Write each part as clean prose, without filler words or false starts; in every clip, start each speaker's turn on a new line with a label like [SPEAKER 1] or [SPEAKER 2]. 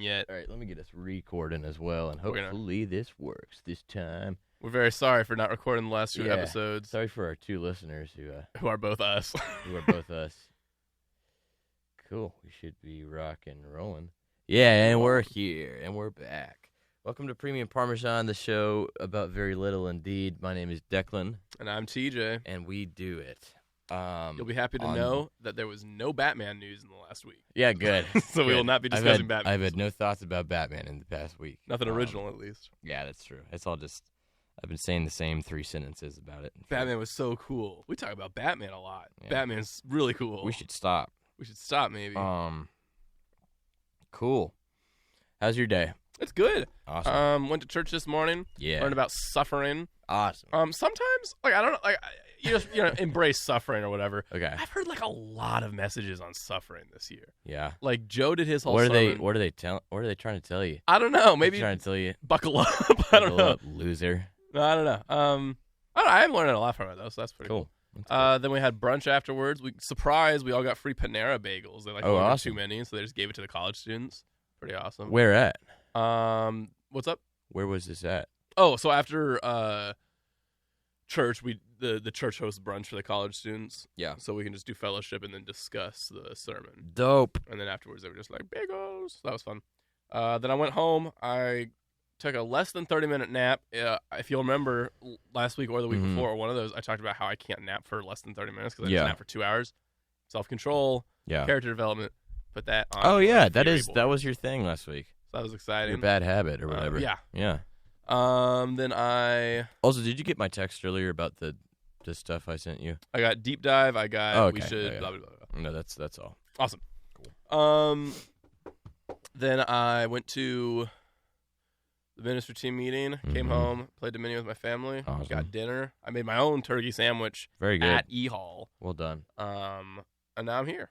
[SPEAKER 1] yet.
[SPEAKER 2] All right, let me get us recording as well, and hopefully this works this time.
[SPEAKER 1] We're very sorry for not recording the last 2 episodes.
[SPEAKER 2] Sorry for our 2 listeners
[SPEAKER 1] who are both us.
[SPEAKER 2] who are both us. Cool. We should be rocking and rolling. Yeah, and we're here, and we're back. Welcome to Premium Parmesan, the show about very little indeed. My name is Declan.
[SPEAKER 1] And I'm TJ.
[SPEAKER 2] And we do it.
[SPEAKER 1] You'll be happy to know that there was no Batman news in the last week.
[SPEAKER 2] Yeah, good.
[SPEAKER 1] So we will not be discussing Batman.
[SPEAKER 2] I've had no thoughts about Batman in the past week.
[SPEAKER 1] Nothing original, at least.
[SPEAKER 2] Yeah, that's true. It's all just, I've been saying the same 3 sentences about it.
[SPEAKER 1] Batman was so cool. We talk about Batman a lot. Yeah. Batman's really cool.
[SPEAKER 2] We should stop.
[SPEAKER 1] We should stop, maybe.
[SPEAKER 2] Cool. How's your day?
[SPEAKER 1] It's good.
[SPEAKER 2] Awesome.
[SPEAKER 1] Went to church this morning.
[SPEAKER 2] Yeah.
[SPEAKER 1] Learned about suffering.
[SPEAKER 2] Awesome.
[SPEAKER 1] Sometimes, I don't know, you just embrace suffering or whatever.
[SPEAKER 2] Okay.
[SPEAKER 1] I've heard a lot of messages on suffering this year.
[SPEAKER 2] Yeah.
[SPEAKER 1] Joe did his whole.
[SPEAKER 2] What are
[SPEAKER 1] sermon.
[SPEAKER 2] What are they trying to tell you?
[SPEAKER 1] I don't know. Maybe
[SPEAKER 2] trying to tell you.
[SPEAKER 1] Buckle up. I don't know.
[SPEAKER 2] Up, loser.
[SPEAKER 1] No, I don't know. I haven't learned a lot from it though, so that's pretty cool. Then we had brunch afterwards. We all got free Panera bagels. They
[SPEAKER 2] awesome.
[SPEAKER 1] Too many, so they just gave it to the college students. Pretty awesome.
[SPEAKER 2] Where at?
[SPEAKER 1] What's up?
[SPEAKER 2] Where was this at?
[SPEAKER 1] Oh, so after church, the church hosts brunch for the college students.
[SPEAKER 2] Yeah.
[SPEAKER 1] So we can just do fellowship and then discuss the sermon.
[SPEAKER 2] Dope.
[SPEAKER 1] And then afterwards, they were just like, bagels. That was fun. Then I went home. I took a less than 30-minute nap. If you'll remember last week or the week before, or one of those, I talked about how I can't nap for less than 30 minutes because I just nap for 2 hours. Self-control, character development, put that on.
[SPEAKER 2] Oh, yeah, that was your thing last week.
[SPEAKER 1] So that was exciting.
[SPEAKER 2] Your bad habit or whatever.
[SPEAKER 1] Yeah.
[SPEAKER 2] Yeah.
[SPEAKER 1] Then I...
[SPEAKER 2] Also, did you get my text earlier about the stuff I sent you?
[SPEAKER 1] I got deep dive. I got we should...
[SPEAKER 2] Okay.
[SPEAKER 1] Blah, blah, blah, blah.
[SPEAKER 2] No, that's all.
[SPEAKER 1] Awesome.
[SPEAKER 2] Cool.
[SPEAKER 1] Then I went to the ministry team meeting, came home, played Dominion with my family, got dinner. I made my own turkey sandwich.
[SPEAKER 2] Very good.
[SPEAKER 1] At E-Hall.
[SPEAKER 2] Well done.
[SPEAKER 1] And now I'm here.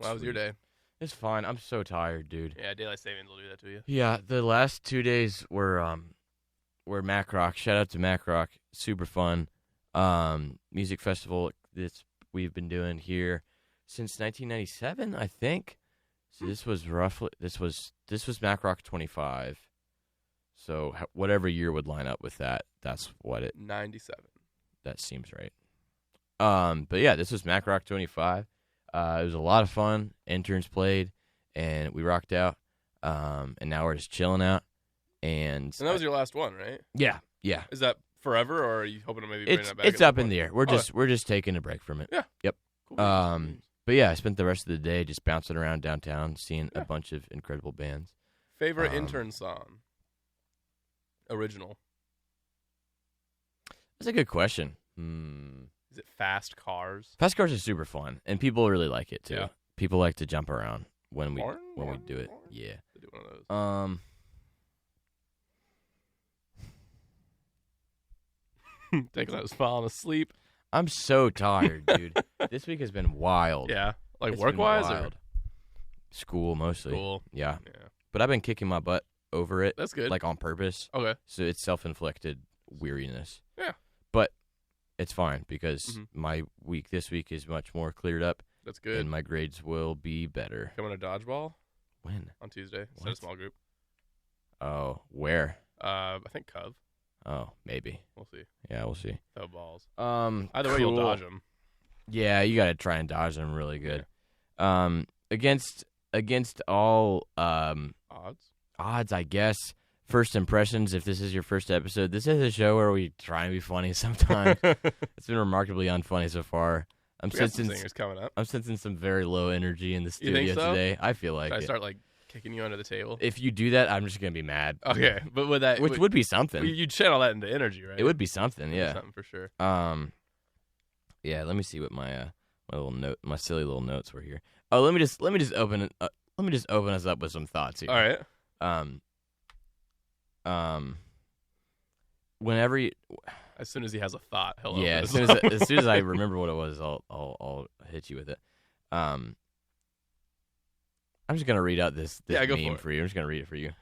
[SPEAKER 1] How was your day?
[SPEAKER 2] It's fine. I'm so tired, dude.
[SPEAKER 1] Yeah, daylight savings will do that to you.
[SPEAKER 2] Yeah, the last 2 days were Mac Rock. Shout out to Mac Rock. Super fun. Music festival we've been doing here since 1997, I think. So this was Mac Rock 25. So whatever year would line up with that, that's what it.
[SPEAKER 1] 97.
[SPEAKER 2] That seems right. But yeah, this was Mac Rock 25. It was a lot of fun. Interns played, and we rocked out. And now we're just chilling out. And
[SPEAKER 1] that was your last one, right?
[SPEAKER 2] Yeah.
[SPEAKER 1] Is that forever, or are you hoping to maybe bring that back?
[SPEAKER 2] It's up in the air. We're just taking a break from it.
[SPEAKER 1] Yeah.
[SPEAKER 2] Yep.
[SPEAKER 1] Cool.
[SPEAKER 2] But yeah, I spent the rest of the day just bouncing around downtown, seeing a bunch of incredible bands.
[SPEAKER 1] Favorite intern song? Original.
[SPEAKER 2] That's a good question.
[SPEAKER 1] Is it Fast Cars?
[SPEAKER 2] Fast Cars is super fun, and people really like it too.
[SPEAKER 1] Yeah.
[SPEAKER 2] People like to jump around when we do it. Yeah.
[SPEAKER 1] Do one of those. Declan was falling asleep.
[SPEAKER 2] I'm so tired, dude. This week has been wild.
[SPEAKER 1] Yeah. Work-wise or?
[SPEAKER 2] School, mostly.
[SPEAKER 1] School.
[SPEAKER 2] Yeah. But I've been kicking my butt over it.
[SPEAKER 1] That's good.
[SPEAKER 2] On purpose.
[SPEAKER 1] Okay.
[SPEAKER 2] So it's self-inflicted weariness.
[SPEAKER 1] Yeah.
[SPEAKER 2] But it's fine because my week this week is much more cleared up.
[SPEAKER 1] That's good.
[SPEAKER 2] And my grades will be better.
[SPEAKER 1] Coming to dodgeball?
[SPEAKER 2] When?
[SPEAKER 1] On Tuesday. Set a small group.
[SPEAKER 2] Oh, where?
[SPEAKER 1] I think Cove.
[SPEAKER 2] Oh, maybe.
[SPEAKER 1] We'll see.
[SPEAKER 2] Yeah, we'll see.
[SPEAKER 1] Throw balls.
[SPEAKER 2] Either
[SPEAKER 1] way, you'll dodge them.
[SPEAKER 2] Yeah, you got to try and dodge them really good. Yeah. Against all odds, I guess. First impressions. If this is your first episode, this is a show where we try and be funny sometimes. It's been remarkably unfunny so far. I'm sensing
[SPEAKER 1] singers coming up.
[SPEAKER 2] I'm sensing some very low energy in the studio
[SPEAKER 1] you think so?
[SPEAKER 2] Today. I feel like
[SPEAKER 1] Should I start kicking you under the table?
[SPEAKER 2] If you do that, I'm just gonna be mad.
[SPEAKER 1] Okay, but with that,
[SPEAKER 2] which would be something.
[SPEAKER 1] You'd channel that into energy, right?
[SPEAKER 2] It would be something, yeah.
[SPEAKER 1] Something for sure.
[SPEAKER 2] Yeah. Let me see what my my silly little notes were here. Oh, let me just open it. Let me just open us up with some thoughts here.
[SPEAKER 1] All right.
[SPEAKER 2] Whenever you.
[SPEAKER 1] As soon as he has a thought, he'll
[SPEAKER 2] yeah.
[SPEAKER 1] Open
[SPEAKER 2] as soon as I remember what it was, I'll hit you with it. I'm just gonna read out this meme for you. I'm just gonna read it for you.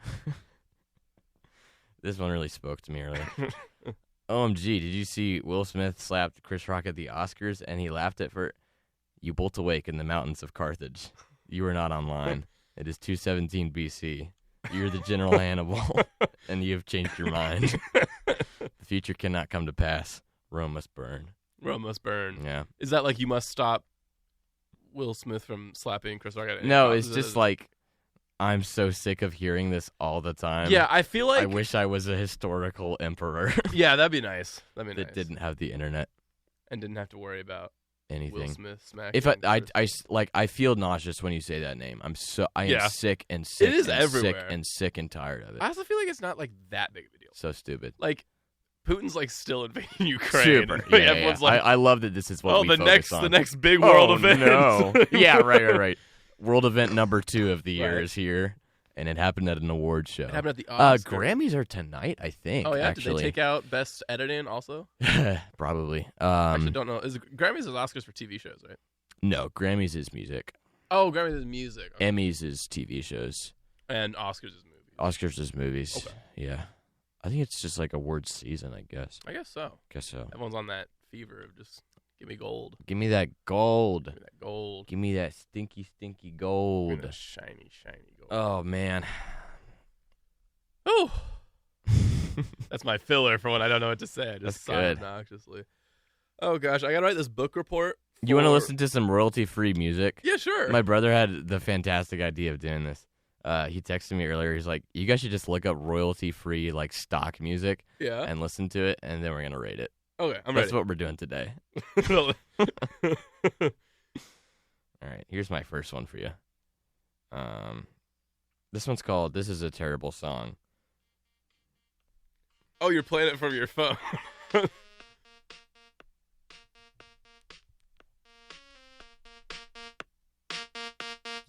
[SPEAKER 2] This one really spoke to me earlier. OMG, did you see Will Smith slapped Chris Rock at the Oscars and he laughed at for "You bolt awake in the mountains of Carthage. You are not online. It is 217 BC. You're the General Hannibal, and you have changed your mind. The future cannot come to pass. Rome must burn.
[SPEAKER 1] Rome must burn.
[SPEAKER 2] Yeah.
[SPEAKER 1] Is that like you must stop Will Smith from slapping Chris Rock?
[SPEAKER 2] No, it's just like I'm so sick of hearing this all the time.
[SPEAKER 1] Yeah, I feel like
[SPEAKER 2] I wish I was a historical emperor.
[SPEAKER 1] Yeah, that'd be nice. That'd be nice.
[SPEAKER 2] That didn't have the internet.
[SPEAKER 1] And didn't have to worry about
[SPEAKER 2] Anything.
[SPEAKER 1] Will Smith smacking.
[SPEAKER 2] If I feel nauseous when you say that name. I am sick and sick.
[SPEAKER 1] It is
[SPEAKER 2] and
[SPEAKER 1] everywhere.
[SPEAKER 2] sick and sick and tired of it.
[SPEAKER 1] I also feel like it's not like that big of a deal.
[SPEAKER 2] So stupid.
[SPEAKER 1] Like Putin's like still invading Ukraine.
[SPEAKER 2] Super.
[SPEAKER 1] Like,
[SPEAKER 2] Yeah,
[SPEAKER 1] everyone's
[SPEAKER 2] yeah.
[SPEAKER 1] like,
[SPEAKER 2] I love that this is what we focus on.
[SPEAKER 1] the next big world event.
[SPEAKER 2] No. Yeah, right. World event number 2 of the year
[SPEAKER 1] Right.
[SPEAKER 2] is here, and it happened at an award show.
[SPEAKER 1] It happened at the Oscars.
[SPEAKER 2] Grammys are tonight, I think.
[SPEAKER 1] Oh yeah,
[SPEAKER 2] actually.
[SPEAKER 1] did they take out best editing also?
[SPEAKER 2] Probably.
[SPEAKER 1] I actually don't know. Grammys is Oscars for TV shows, right?
[SPEAKER 2] No, Grammys is music.
[SPEAKER 1] Oh, Grammys is music. Okay.
[SPEAKER 2] Emmys is TV shows.
[SPEAKER 1] And Oscars is movies.
[SPEAKER 2] Oscars is movies.
[SPEAKER 1] Okay.
[SPEAKER 2] Yeah. I think it's just like awards season, I guess.
[SPEAKER 1] I guess so.
[SPEAKER 2] Guess so.
[SPEAKER 1] Everyone's on that fever of just give me gold.
[SPEAKER 2] Give me that gold.
[SPEAKER 1] Give me that gold.
[SPEAKER 2] Give me that stinky, stinky
[SPEAKER 1] Give
[SPEAKER 2] gold.
[SPEAKER 1] me that shiny, shiny gold.
[SPEAKER 2] Oh, man.
[SPEAKER 1] Oh. That's my filler for when I don't know what to say. I just
[SPEAKER 2] That's
[SPEAKER 1] sigh
[SPEAKER 2] good.
[SPEAKER 1] obnoxiously. Oh gosh, I gotta write this book report.
[SPEAKER 2] You want to listen to some royalty-free music?
[SPEAKER 1] Yeah, sure.
[SPEAKER 2] My brother had the fantastic idea of doing this. He texted me earlier. He's like, you guys should just look up royalty-free, like, stock music
[SPEAKER 1] Yeah.
[SPEAKER 2] and listen to it, and then we're going to rate it.
[SPEAKER 1] Okay, I'm
[SPEAKER 2] That's
[SPEAKER 1] ready.
[SPEAKER 2] what we're doing today. All right, here's my first one for you. This one's called This Is a Terrible Song.
[SPEAKER 1] Oh, you're playing it from your phone.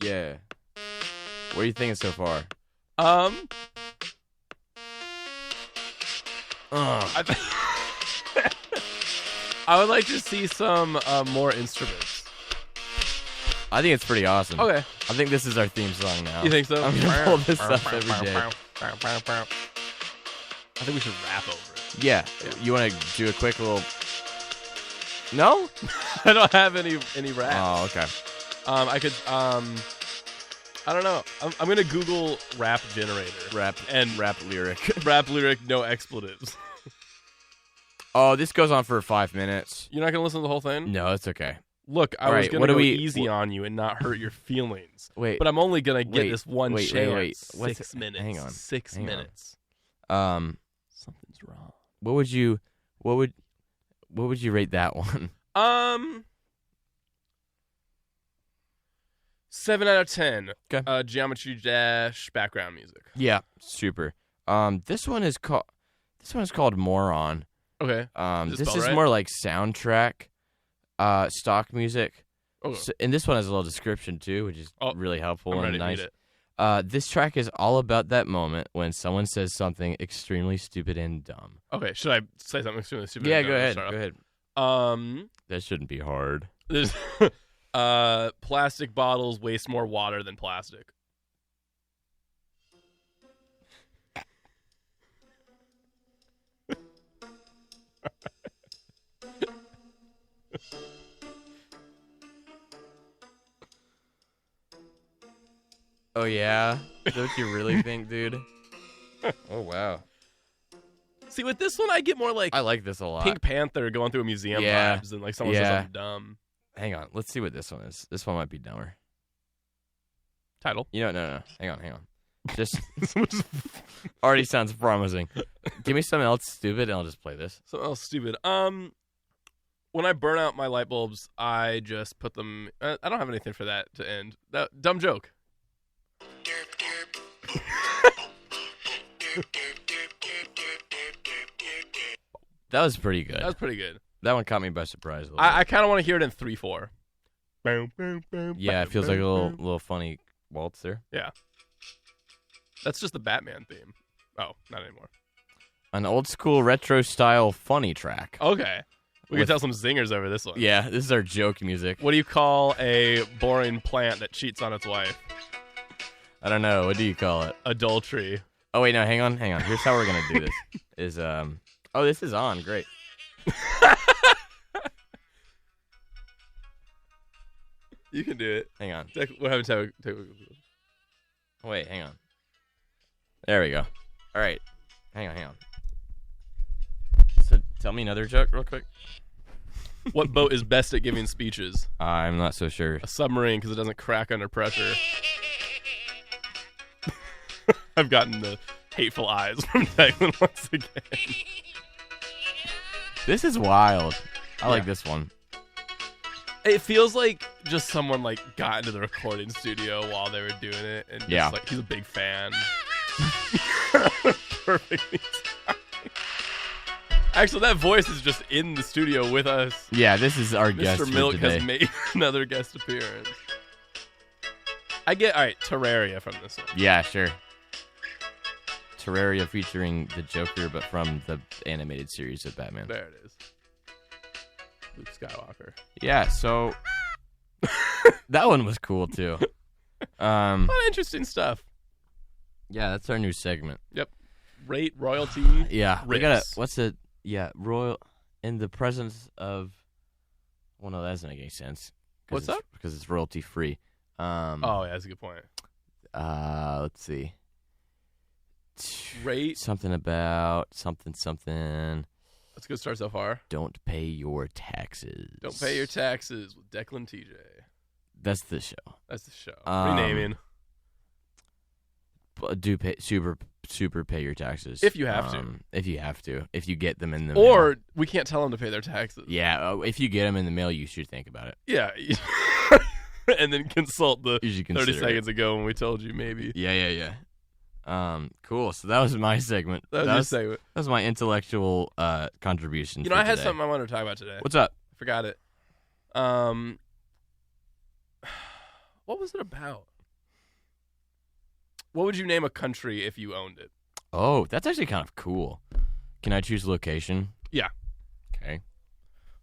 [SPEAKER 2] Yeah. What are you thinking so far?
[SPEAKER 1] I, I would like to see some more instruments.
[SPEAKER 2] I think it's pretty awesome.
[SPEAKER 1] Okay.
[SPEAKER 2] I think this is our theme song now.
[SPEAKER 1] You think so?
[SPEAKER 2] I'm going to pull this up every day.
[SPEAKER 1] I think we should rap over it.
[SPEAKER 2] Yeah. You want to do a quick little... No?
[SPEAKER 1] I don't have any rap.
[SPEAKER 2] Oh, okay.
[SPEAKER 1] I could I don't know. I'm gonna Google rap generator.
[SPEAKER 2] Rap lyric.
[SPEAKER 1] Rap lyric, no expletives.
[SPEAKER 2] Oh, this goes on for 5 minutes.
[SPEAKER 1] You're not gonna listen to the whole thing?
[SPEAKER 2] No, it's okay.
[SPEAKER 1] Look, I
[SPEAKER 2] All
[SPEAKER 1] was
[SPEAKER 2] right,
[SPEAKER 1] gonna
[SPEAKER 2] what do
[SPEAKER 1] go
[SPEAKER 2] we-
[SPEAKER 1] easy on you and not hurt your feelings.
[SPEAKER 2] Wait.
[SPEAKER 1] But I'm only gonna get this one
[SPEAKER 2] wait,
[SPEAKER 1] chance.
[SPEAKER 2] wait.
[SPEAKER 1] 6 minutes.
[SPEAKER 2] Hang on.
[SPEAKER 1] 6
[SPEAKER 2] Hang on.
[SPEAKER 1] minutes. Something's wrong.
[SPEAKER 2] What would you rate that one?
[SPEAKER 1] 7 out of 10.
[SPEAKER 2] Okay.
[SPEAKER 1] Geometry Dash background music.
[SPEAKER 2] Yeah, super. This one is called Moron.
[SPEAKER 1] Okay. Is it
[SPEAKER 2] This
[SPEAKER 1] spelled
[SPEAKER 2] is
[SPEAKER 1] right?
[SPEAKER 2] more like soundtrack stock music.
[SPEAKER 1] Okay.
[SPEAKER 2] So, and this one has a little description too, which is really helpful
[SPEAKER 1] I'm
[SPEAKER 2] and
[SPEAKER 1] ready
[SPEAKER 2] nice.
[SPEAKER 1] to read it.
[SPEAKER 2] This track is all about that moment when someone says something extremely stupid and dumb.
[SPEAKER 1] Okay, should I say something extremely stupid?
[SPEAKER 2] Yeah,
[SPEAKER 1] No,
[SPEAKER 2] go ahead.
[SPEAKER 1] shut
[SPEAKER 2] Go
[SPEAKER 1] up.
[SPEAKER 2] ahead. That shouldn't be hard.
[SPEAKER 1] There's plastic bottles waste more water than plastic.
[SPEAKER 2] Oh yeah? Is that what you really think, dude? Oh wow.
[SPEAKER 1] See, with this one, I get more like
[SPEAKER 2] I like this a lot.
[SPEAKER 1] Pink Panther going through a museum
[SPEAKER 2] Yeah.
[SPEAKER 1] vibes and like someone says
[SPEAKER 2] Yeah.
[SPEAKER 1] something dumb.
[SPEAKER 2] Hang on. Let's see what this one is. This one might be dumber.
[SPEAKER 1] Title.
[SPEAKER 2] No. Hang on. Just already sounds promising. Give me something else stupid and I'll just play this.
[SPEAKER 1] Something else stupid. When I burn out my light bulbs, I just put them. I don't have anything for that to end. That dumb joke.
[SPEAKER 2] That was pretty good.
[SPEAKER 1] That was pretty good.
[SPEAKER 2] That one caught me by surprise a little
[SPEAKER 1] I
[SPEAKER 2] bit.
[SPEAKER 1] kind of want to hear it in 3/4.
[SPEAKER 2] Yeah, it feels like a little funny waltz there.
[SPEAKER 1] Yeah. That's just the Batman theme. Oh, not anymore.
[SPEAKER 2] An old school retro style funny track.
[SPEAKER 1] Okay. We can
[SPEAKER 2] With-
[SPEAKER 1] tell some zingers over this one.
[SPEAKER 2] Yeah, this is our joke music.
[SPEAKER 1] What do you call a boring plant that cheats on its wife?
[SPEAKER 2] I don't know. What do you call it?
[SPEAKER 1] Adultery.
[SPEAKER 2] Oh wait, no, hang on. Here's how we're gonna do this. This is on. Great.
[SPEAKER 1] You can do it.
[SPEAKER 2] Hang on.
[SPEAKER 1] We're having technical.
[SPEAKER 2] Wait, hang on. There we go. All right. Hang on. So tell me another joke real quick.
[SPEAKER 1] What boat is best at giving speeches?
[SPEAKER 2] I'm not so sure.
[SPEAKER 1] A submarine, because it doesn't crack under pressure. I've gotten the hateful eyes from Declan once again.
[SPEAKER 2] This is wild. I like this one.
[SPEAKER 1] It feels like just someone like got into the recording studio while they were doing it, and just, like, he's a big fan. Perfectly timed. Actually, that voice is just in the studio with us.
[SPEAKER 2] Yeah, this is our guest
[SPEAKER 1] Mr.
[SPEAKER 2] for
[SPEAKER 1] Milk
[SPEAKER 2] today.
[SPEAKER 1] has made another guest appearance. All right, Terraria from this one.
[SPEAKER 2] Yeah, sure. Terraria featuring the Joker, but from the animated series of Batman.
[SPEAKER 1] There it is. Luke Skywalker.
[SPEAKER 2] Yeah, so that one was cool too.
[SPEAKER 1] A lot of interesting stuff.
[SPEAKER 2] Yeah, that's our new segment.
[SPEAKER 1] Yep. Rate, royalty.
[SPEAKER 2] Yeah, we
[SPEAKER 1] riffs.
[SPEAKER 2] gotta. Royal in the presence of. Well, no, that doesn't make any sense.
[SPEAKER 1] What's up?
[SPEAKER 2] Because it's royalty free.
[SPEAKER 1] Yeah, that's a good point.
[SPEAKER 2] Let's see.
[SPEAKER 1] Rate.
[SPEAKER 2] Something about something.
[SPEAKER 1] That's a good start so far.
[SPEAKER 2] Don't pay your taxes.
[SPEAKER 1] Don't pay your taxes with Declan TJ.
[SPEAKER 2] That's the show.
[SPEAKER 1] That's the show. Renaming.
[SPEAKER 2] Do pay super pay your taxes
[SPEAKER 1] If you have to.
[SPEAKER 2] If you have to. If you get them in the
[SPEAKER 1] or
[SPEAKER 2] mail.
[SPEAKER 1] we can't tell them to pay their taxes.
[SPEAKER 2] Yeah, if you get them in the mail, you should think about it.
[SPEAKER 1] Yeah. And then consult the
[SPEAKER 2] You should
[SPEAKER 1] 30
[SPEAKER 2] consider
[SPEAKER 1] seconds ago when we told you maybe.
[SPEAKER 2] Yeah. Cool. So that was my segment.
[SPEAKER 1] That was your segment.
[SPEAKER 2] That was my intellectual contribution.
[SPEAKER 1] You know,
[SPEAKER 2] for
[SPEAKER 1] I had
[SPEAKER 2] today.
[SPEAKER 1] something I wanted to talk about today.
[SPEAKER 2] What's up?
[SPEAKER 1] I forgot it. What was it about? What would you name a country if you owned it?
[SPEAKER 2] Oh, that's actually kind of cool. Can I choose location?
[SPEAKER 1] Yeah.
[SPEAKER 2] Okay.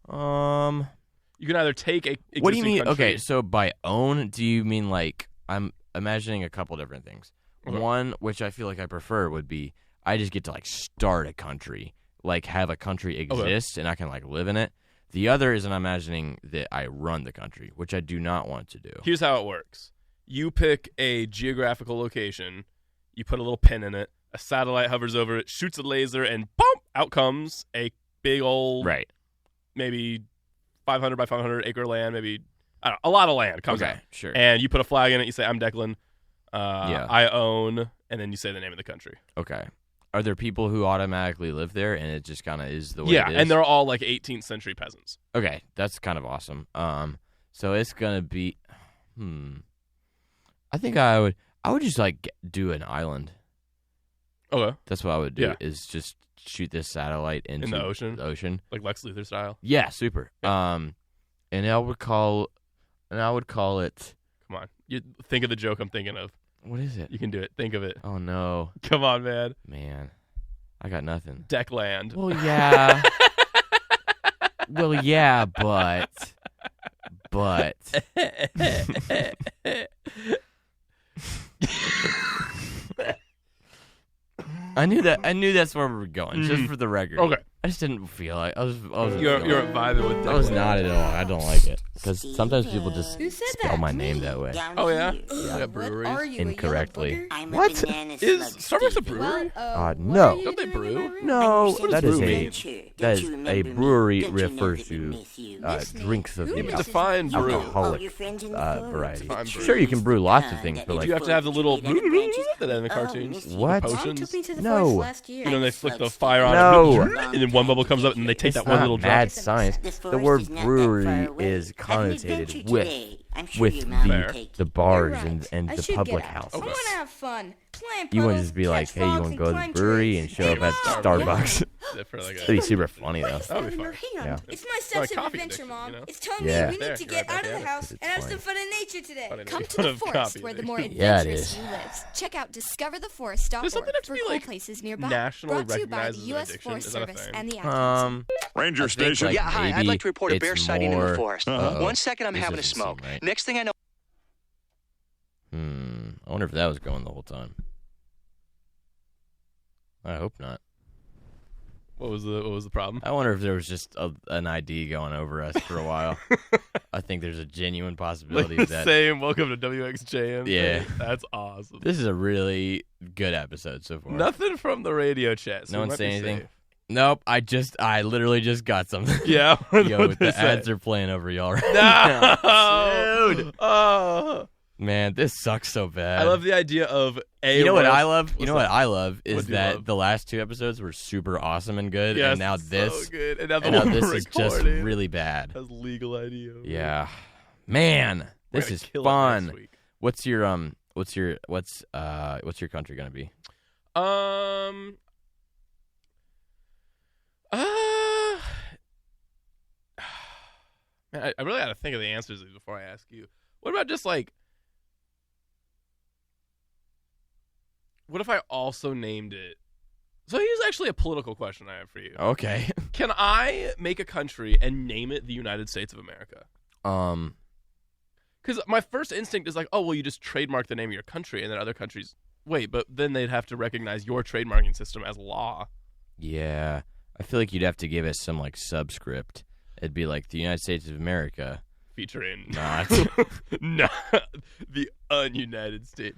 [SPEAKER 1] You can either take a existing
[SPEAKER 2] What do you mean?
[SPEAKER 1] country.
[SPEAKER 2] Okay, so by own, do you mean like I'm imagining a couple different things.
[SPEAKER 1] Okay.
[SPEAKER 2] One, which I feel like I prefer, would be I just get to like start a country, like have a country exist and I can like live in it. The other is I'm imagining that I run the country, which I do not want to do.
[SPEAKER 1] Here's how it works. You pick a geographical location, you put a little pin in it, a satellite hovers over it, shoots a laser, and boom, out comes a big old, maybe 500 by 500 acre land, maybe, I don't know, a lot of land comes out.
[SPEAKER 2] Sure.
[SPEAKER 1] And you put a flag in it, you say, I'm Declan,
[SPEAKER 2] Yeah.
[SPEAKER 1] I own, and then you say the name of the country.
[SPEAKER 2] Okay. Are there people who automatically live there and it just kind of is the way it is?
[SPEAKER 1] And they're all like 18th century peasants.
[SPEAKER 2] Okay, that's kind of awesome. So it's going to be, I think I would just like do an island. Okay. That's what I would do. Yeah. Is just shoot this satellite into
[SPEAKER 1] the ocean.
[SPEAKER 2] Like
[SPEAKER 1] Lex Luthor style.
[SPEAKER 2] Yeah, super. Yeah. And I would call it.
[SPEAKER 1] Come on. You think of the joke I'm thinking of.
[SPEAKER 2] What is it?
[SPEAKER 1] You can do it. Think of it.
[SPEAKER 2] Oh no.
[SPEAKER 1] Come on, man.
[SPEAKER 2] Man. I got nothing.
[SPEAKER 1] Decland.
[SPEAKER 2] Well, yeah. Well, yeah, but I knew that's where we were going, just for the record.
[SPEAKER 1] Okay.
[SPEAKER 2] I just didn't feel like I was.
[SPEAKER 1] You're vibing with Declan.
[SPEAKER 2] I was not at all. I don't like it because sometimes people just spell my name that way.
[SPEAKER 1] Oh yeah, yeah, breweries
[SPEAKER 2] incorrectly.
[SPEAKER 1] What is Starbucks a brewery?
[SPEAKER 2] No.
[SPEAKER 1] Don't they brew?
[SPEAKER 2] No,
[SPEAKER 1] that is
[SPEAKER 2] a brewery refers to drinks of the
[SPEAKER 1] define brew.
[SPEAKER 2] alcoholic variety. Sure, you can brew lots of things, but like
[SPEAKER 1] you have to have the little that in the cartoons.
[SPEAKER 2] What?
[SPEAKER 1] Potions?
[SPEAKER 2] No.
[SPEAKER 1] You know they flick the fire on
[SPEAKER 2] No.
[SPEAKER 1] it, and then one bubble comes up, and they take that one little drop.
[SPEAKER 2] Mad science. The word brewery is connotated with the bars and the public houses.
[SPEAKER 3] I want to have fun.
[SPEAKER 2] You want to just be like, hey, you want to go to the brewery and show up at Starbucks? That'd be super funny, though.
[SPEAKER 1] That would be fun.
[SPEAKER 2] Yeah.
[SPEAKER 3] It's my sense of adventure, Mom. It's telling me we need to get out of the house and have some fun in nature today.
[SPEAKER 4] Come to the forest where the more
[SPEAKER 2] Yeah, it
[SPEAKER 4] adventurous
[SPEAKER 2] is.
[SPEAKER 4] you live. Check out discovertheforest.org
[SPEAKER 1] Does something have to
[SPEAKER 4] for
[SPEAKER 1] be,
[SPEAKER 4] cool
[SPEAKER 1] like,
[SPEAKER 4] places nearby.
[SPEAKER 1] nationally
[SPEAKER 4] Brought to you by
[SPEAKER 1] recognized
[SPEAKER 4] the
[SPEAKER 1] as an
[SPEAKER 4] U.S.
[SPEAKER 1] addiction?
[SPEAKER 4] Forest
[SPEAKER 1] Is that a
[SPEAKER 4] Service
[SPEAKER 1] thing?
[SPEAKER 4] and the Ad Council.
[SPEAKER 5] Ranger
[SPEAKER 2] I think,
[SPEAKER 5] station.
[SPEAKER 2] like,
[SPEAKER 6] Yeah, hi. I'd like to report a
[SPEAKER 2] it's
[SPEAKER 6] bear sighting in the
[SPEAKER 2] more-
[SPEAKER 6] forest.
[SPEAKER 2] Uh-oh.
[SPEAKER 6] 1 second, I'm
[SPEAKER 2] This
[SPEAKER 6] having a
[SPEAKER 2] doesn't
[SPEAKER 6] smoke.
[SPEAKER 2] seem right.
[SPEAKER 6] Next thing I know.
[SPEAKER 2] I wonder if that was going the whole time. I hope not.
[SPEAKER 1] What was the problem?
[SPEAKER 2] I wonder if there was just an ID going over us for a while. I think there's a genuine possibility of that.
[SPEAKER 1] Same. Welcome to WXJM.
[SPEAKER 2] Yeah.
[SPEAKER 1] That's awesome.
[SPEAKER 2] This is a really good episode so far.
[SPEAKER 1] Nothing from the radio chat. So
[SPEAKER 2] no one say anything? Safe. Nope. I literally just got something.
[SPEAKER 1] Yeah.
[SPEAKER 2] Yo, the ads are playing over y'all right now. Dude.
[SPEAKER 1] Oh.
[SPEAKER 2] Man, this sucks so bad.
[SPEAKER 1] I love the idea of
[SPEAKER 2] You know what I love? You know what I love is that the last 2 episodes were super awesome and good, and now this,
[SPEAKER 1] so good. And now
[SPEAKER 2] this is just really bad.
[SPEAKER 1] Has legal idea.
[SPEAKER 2] Yeah, man, this is fun. What's your country gonna be?
[SPEAKER 1] Man, I really got to think of the answers before I ask you. What about just like? What if I also named it? So here's actually a political question I have for you.
[SPEAKER 2] Okay.
[SPEAKER 1] Can I make a country and name it the United States of America? Because my first instinct is like, oh, well, you just trademark the name of your country, and then other countries wait, but then they'd have to recognize your trademarking system as law.
[SPEAKER 2] Yeah, I feel like you'd have to give us some like subscript. It'd be like the United States of America,
[SPEAKER 1] featuring
[SPEAKER 2] not
[SPEAKER 1] the ununited state.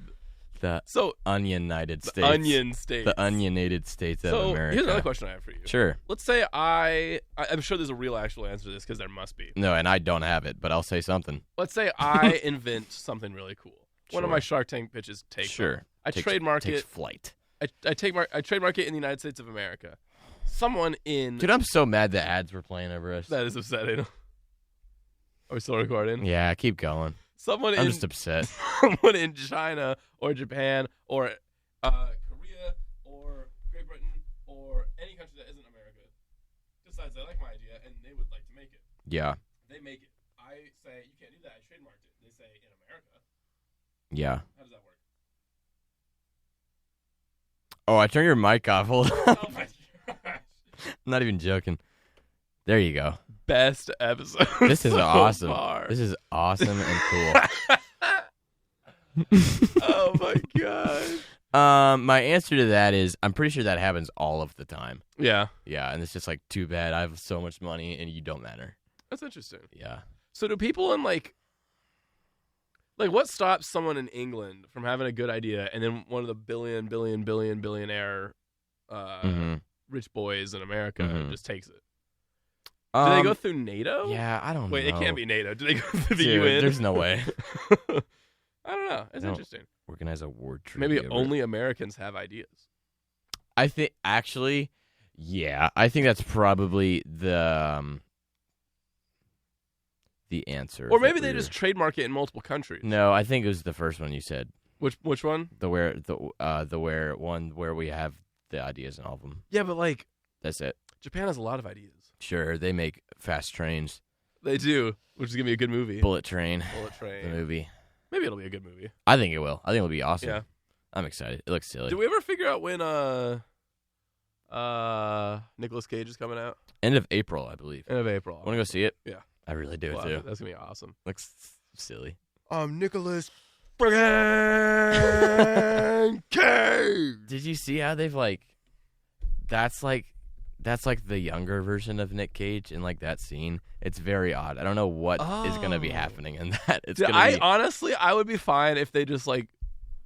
[SPEAKER 2] The Ununited States.
[SPEAKER 1] The Onion States.
[SPEAKER 2] The Ununited States of America.
[SPEAKER 1] Here's another question I have for you.
[SPEAKER 2] Sure.
[SPEAKER 1] Let's say I'm sure there's a real actual answer to this because there must be.
[SPEAKER 2] No, and I don't have it, but I'll say something.
[SPEAKER 1] Let's say I invent something really cool.
[SPEAKER 2] Sure.
[SPEAKER 1] One of my Shark Tank pitches takes.
[SPEAKER 2] Sure.
[SPEAKER 1] I trademark
[SPEAKER 2] takes
[SPEAKER 1] it.
[SPEAKER 2] Flight.
[SPEAKER 1] I trademark it in the United States of America. Someone in.
[SPEAKER 2] Dude, I'm so mad the ads were playing over us.
[SPEAKER 1] That is upsetting. Are we still recording?
[SPEAKER 2] Yeah, keep going.
[SPEAKER 1] I'm
[SPEAKER 2] just upset.
[SPEAKER 1] Someone in China or Japan or Korea or Great Britain or any country that isn't America decides they like my idea and they would like to make it.
[SPEAKER 2] Yeah.
[SPEAKER 1] They make it. I say, you can't do that. I trademarked it. They say, in America.
[SPEAKER 2] Yeah.
[SPEAKER 1] How does that work?
[SPEAKER 2] Oh, I turned your mic off. Hold on.
[SPEAKER 1] Oh my gosh.
[SPEAKER 2] I'm not even joking. There you go.
[SPEAKER 1] Best episode.
[SPEAKER 2] This is
[SPEAKER 1] so
[SPEAKER 2] awesome.
[SPEAKER 1] Far.
[SPEAKER 2] This is awesome and cool.
[SPEAKER 1] Oh my god.
[SPEAKER 2] My answer to that is I'm pretty sure that happens all of the time.
[SPEAKER 1] Yeah.
[SPEAKER 2] Yeah, and it's just like too bad. I have so much money and you don't matter.
[SPEAKER 1] That's interesting.
[SPEAKER 2] Yeah.
[SPEAKER 1] So do people in like what stops someone in England from having a good idea and then one of the billionaire rich boys in America just takes it? Do they go through NATO?
[SPEAKER 2] Yeah, I don't know.
[SPEAKER 1] Wait, it can't be NATO. Do they go through the
[SPEAKER 2] Dude,
[SPEAKER 1] UN?
[SPEAKER 2] There's no way.
[SPEAKER 1] I don't know. It's interesting.
[SPEAKER 2] Organize a war treaty.
[SPEAKER 1] Maybe only Americans have ideas.
[SPEAKER 2] I think, actually, yeah. I think that's probably the answer.
[SPEAKER 1] Or maybe they just trademark it in multiple countries.
[SPEAKER 2] No, I think it was the first one you said.
[SPEAKER 1] Which one?
[SPEAKER 2] The where one where we have the ideas in all of them.
[SPEAKER 1] Yeah, but like
[SPEAKER 2] that's it.
[SPEAKER 1] Japan has a lot of ideas.
[SPEAKER 2] Sure, they make fast trains.
[SPEAKER 1] They do, which is gonna be a good movie.
[SPEAKER 2] Bullet Train.
[SPEAKER 1] The
[SPEAKER 2] movie.
[SPEAKER 1] Maybe it'll be a good movie.
[SPEAKER 2] I think it will. I think it'll be awesome.
[SPEAKER 1] Yeah.
[SPEAKER 2] I'm excited. It looks silly.
[SPEAKER 1] Did we ever figure out when Nicolas Cage is coming out?
[SPEAKER 2] End of April, I believe.
[SPEAKER 1] End of April.
[SPEAKER 2] Want to go see it?
[SPEAKER 1] Yeah.
[SPEAKER 2] I really do too.
[SPEAKER 1] That's gonna be awesome.
[SPEAKER 2] Looks silly.
[SPEAKER 1] Nicolas friggin' Cage.
[SPEAKER 2] Did you see how they've that's like the younger version of Nick Cage in like that scene? It's very odd. I don't know what is going to be happening in that. It's
[SPEAKER 1] honestly, I would be fine if they just like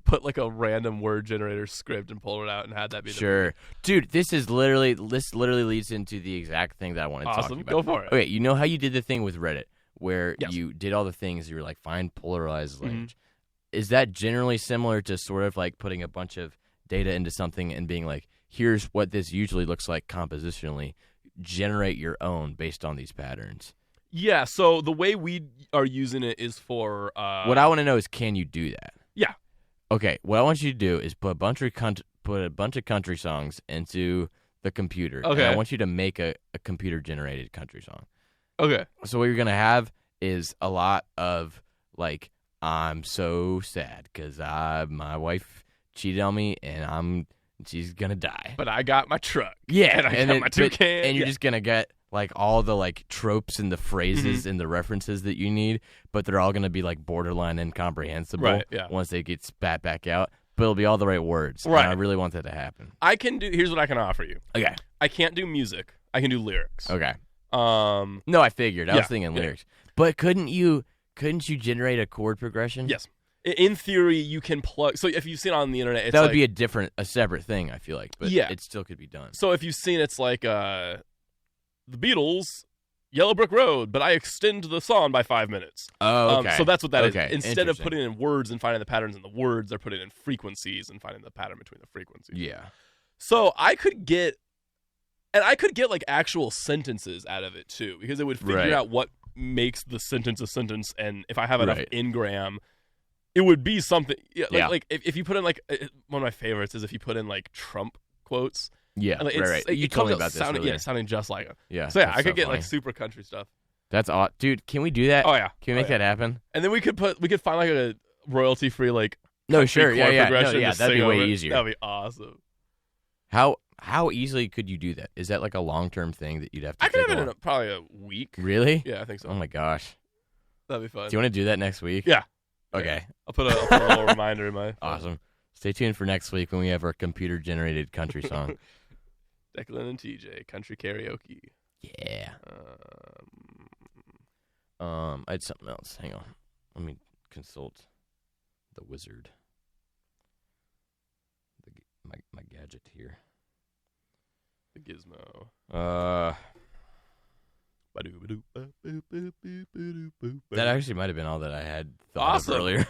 [SPEAKER 1] put like a random word generator script and pull it out and had that be the movie.
[SPEAKER 2] Dude, this literally leads into the exact thing that I wanted to talk about.
[SPEAKER 1] Go for it.
[SPEAKER 2] Okay, you know how you did the thing with Reddit where you did all the things, you were like, find polarized language. Is that generally similar to sort of like putting a bunch of data into something and being like, here's what this usually looks like compositionally, generate your own based on these patterns?
[SPEAKER 1] Yeah, so the way we are using it is for...
[SPEAKER 2] what I want to know is, can you do that?
[SPEAKER 1] Yeah.
[SPEAKER 2] Okay, what I want you to do is put a bunch of country songs into the computer.
[SPEAKER 1] Okay.
[SPEAKER 2] And I want you to make a computer-generated country song.
[SPEAKER 1] Okay.
[SPEAKER 2] So what you're going to have is a lot of, like, I'm so sad because my wife cheated on me and she's going to die.
[SPEAKER 1] But I got my truck.
[SPEAKER 2] Yeah.
[SPEAKER 1] And I got my toucan.
[SPEAKER 2] And you're just going to get, like, all the, like, tropes and the phrases and the references that you need, but they're all going to be, like, borderline incomprehensible once they get spat back out. but it'll be all the right words.
[SPEAKER 1] Right.
[SPEAKER 2] And I really want that to happen.
[SPEAKER 1] Here's what I can offer you.
[SPEAKER 2] Okay.
[SPEAKER 1] I can't do music. I can do lyrics.
[SPEAKER 2] Okay.
[SPEAKER 1] No,
[SPEAKER 2] I figured. I was thinking lyrics. But couldn't you generate a chord progression?
[SPEAKER 1] Yes. In theory, you can plug. So if you've seen it on the internet, it's
[SPEAKER 2] that would be a separate thing, I feel like. But it still could be done.
[SPEAKER 1] So if you've seen, it's like the Beatles, Yellow Brick Road, but I extend the song by 5 minutes.
[SPEAKER 2] Oh, okay.
[SPEAKER 1] So that's what that is.
[SPEAKER 2] Okay.
[SPEAKER 1] Instead of putting in words and finding the patterns in the words, they're putting in frequencies and finding the pattern between the frequencies.
[SPEAKER 2] Yeah.
[SPEAKER 1] So I could get like actual sentences out of it too, because it would figure out what makes the sentence a sentence, and if I have enough Ngram, it would be something. Like if you put in like one of my favorites is if you put in like Trump quotes.
[SPEAKER 2] Yeah,
[SPEAKER 1] and
[SPEAKER 2] right. You told me about this earlier.
[SPEAKER 1] Sounding just like him.
[SPEAKER 2] Yeah.
[SPEAKER 1] So I could get like super country stuff.
[SPEAKER 2] That's odd, dude. Can we do that?
[SPEAKER 1] Oh yeah.
[SPEAKER 2] Can we make that happen?
[SPEAKER 1] And then we could find like a royalty free like
[SPEAKER 2] sure, yeah,
[SPEAKER 1] that'd
[SPEAKER 2] be way easier.
[SPEAKER 1] That'd be awesome.
[SPEAKER 2] How easily could you do that? Is that like a long-term thing that you'd have to
[SPEAKER 1] I could have it in probably a week.
[SPEAKER 2] Really?
[SPEAKER 1] Yeah, I think so.
[SPEAKER 2] Oh my gosh.
[SPEAKER 1] That'd be fun.
[SPEAKER 2] Do you want to do that next week?
[SPEAKER 1] Yeah.
[SPEAKER 2] Okay.
[SPEAKER 1] I'll put a little reminder in my phone.
[SPEAKER 2] Awesome. Stay tuned for next week when we have our computer-generated country song.
[SPEAKER 1] Declan and TJ, country karaoke.
[SPEAKER 2] Yeah. I had something else. Hang on. Let me consult the wizard. My gadget here.
[SPEAKER 1] The gizmo.
[SPEAKER 2] That actually might have been all that I had thought of earlier.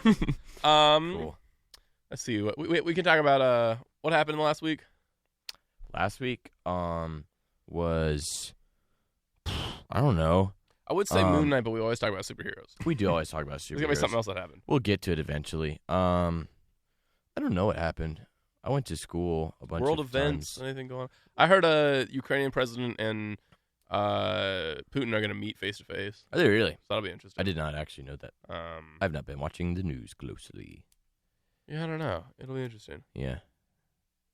[SPEAKER 1] Cool. Let's see. We can talk about what happened in the last week.
[SPEAKER 2] Last week was, I don't know.
[SPEAKER 1] I would say Moon Knight, but we always talk about superheroes.
[SPEAKER 2] We do always talk about superheroes.
[SPEAKER 1] There's gonna be something else that happened.
[SPEAKER 2] We'll get to it eventually. I don't know what happened. I went to school a bunch
[SPEAKER 1] World
[SPEAKER 2] of
[SPEAKER 1] events,
[SPEAKER 2] times.
[SPEAKER 1] anything going on? I heard a Ukrainian president and Putin are going to meet face to face.
[SPEAKER 2] Are they really?
[SPEAKER 1] So that'll be interesting.
[SPEAKER 2] I did not actually know that. I've not been watching the news closely.
[SPEAKER 1] Yeah, I don't know. It'll be interesting.
[SPEAKER 2] Yeah.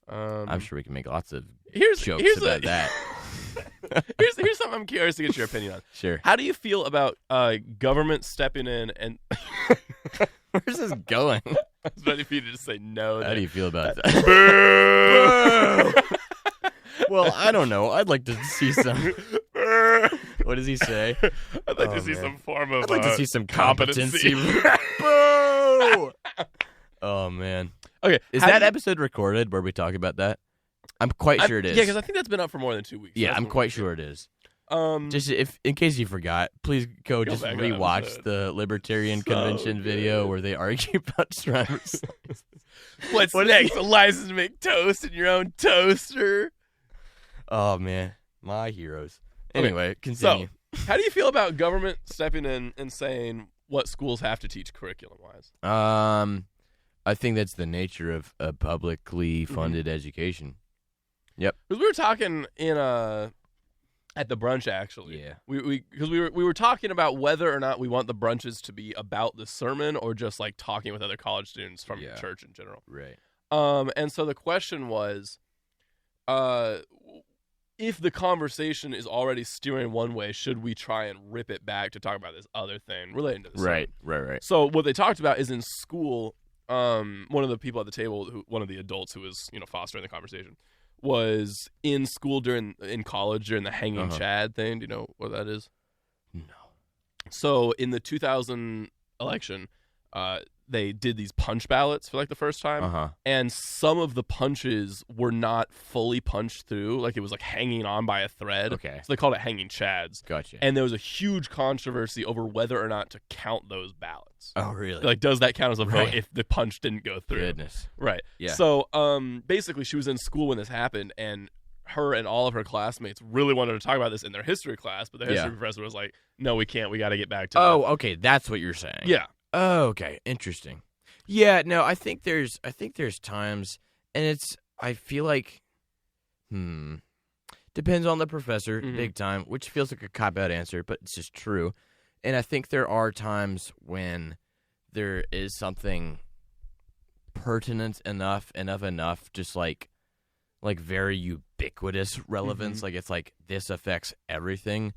[SPEAKER 2] I'm sure we can make lots of jokes about that.
[SPEAKER 1] Here's something I'm curious to get your opinion on.
[SPEAKER 2] Sure.
[SPEAKER 1] How do you feel about government stepping in and...
[SPEAKER 2] Where's this going?
[SPEAKER 1] I was ready for you to just say no.
[SPEAKER 2] How do you feel about that?
[SPEAKER 1] Boo!
[SPEAKER 2] Well, I don't know. I'd like to see some... What does he say?
[SPEAKER 1] I'd like to see some form of
[SPEAKER 2] I'd like to see some
[SPEAKER 1] competency.
[SPEAKER 2] Boo! Oh, man.
[SPEAKER 1] Okay.
[SPEAKER 2] Is that episode recorded where we talk about that? I'm quite sure it is.
[SPEAKER 1] Yeah, because I think that's been up for more than 2 weeks.
[SPEAKER 2] Yeah, I'm quite sure it is. Just in case you forgot, please go just rewatch the Libertarian Convention video where they argue about driver's license.
[SPEAKER 1] What's next? A license to make toast in your own toaster?
[SPEAKER 2] Oh man, my heroes. Anyway, continue.
[SPEAKER 1] So, how do you feel about government stepping in and saying what schools have to teach curriculum-wise?
[SPEAKER 2] I think that's the nature of a publicly funded education. Yep.
[SPEAKER 1] Because we were talking at the brunch, actually.
[SPEAKER 2] Yeah.
[SPEAKER 1] We were talking about whether or not we want the brunches to be about the sermon or just like talking with other college students from church in general.
[SPEAKER 2] Right.
[SPEAKER 1] And so the question was, if the conversation is already steering one way, should we try and rip it back to talk about this other thing relating to the sermon?
[SPEAKER 2] Right.
[SPEAKER 1] So what they talked about is in school, one of the people at the table, one of the adults who was fostering the conversation, was in school in college during the hanging Chad thing. Do you know what that is?
[SPEAKER 2] No.
[SPEAKER 1] So in the 2000 election, they did these punch ballots for like the first time, and some of the punches were not fully punched through, like it was like hanging on by a thread.
[SPEAKER 2] Okay.
[SPEAKER 1] So they called it hanging Chads.
[SPEAKER 2] Gotcha.
[SPEAKER 1] And there was a huge controversy over whether or not to count those ballots.
[SPEAKER 2] Oh, really?
[SPEAKER 1] Like, does that count as a vote if the punch didn't go through?
[SPEAKER 2] Goodness.
[SPEAKER 1] Right.
[SPEAKER 2] Yeah.
[SPEAKER 1] So, basically, she was in school when this happened, and her and all of her classmates really wanted to talk about this in their history class, but the history professor was like, "No, we can't. We got to get back to."
[SPEAKER 2] Okay, that's what you're saying.
[SPEAKER 1] Yeah.
[SPEAKER 2] Oh, okay, interesting. Yeah, no, I think there's times, and I feel like, depends on the professor, big time, which feels like a cop-out answer, but it's just true. And I think there are times when there is something pertinent enough, just like very ubiquitous relevance, like it's like this affects everything,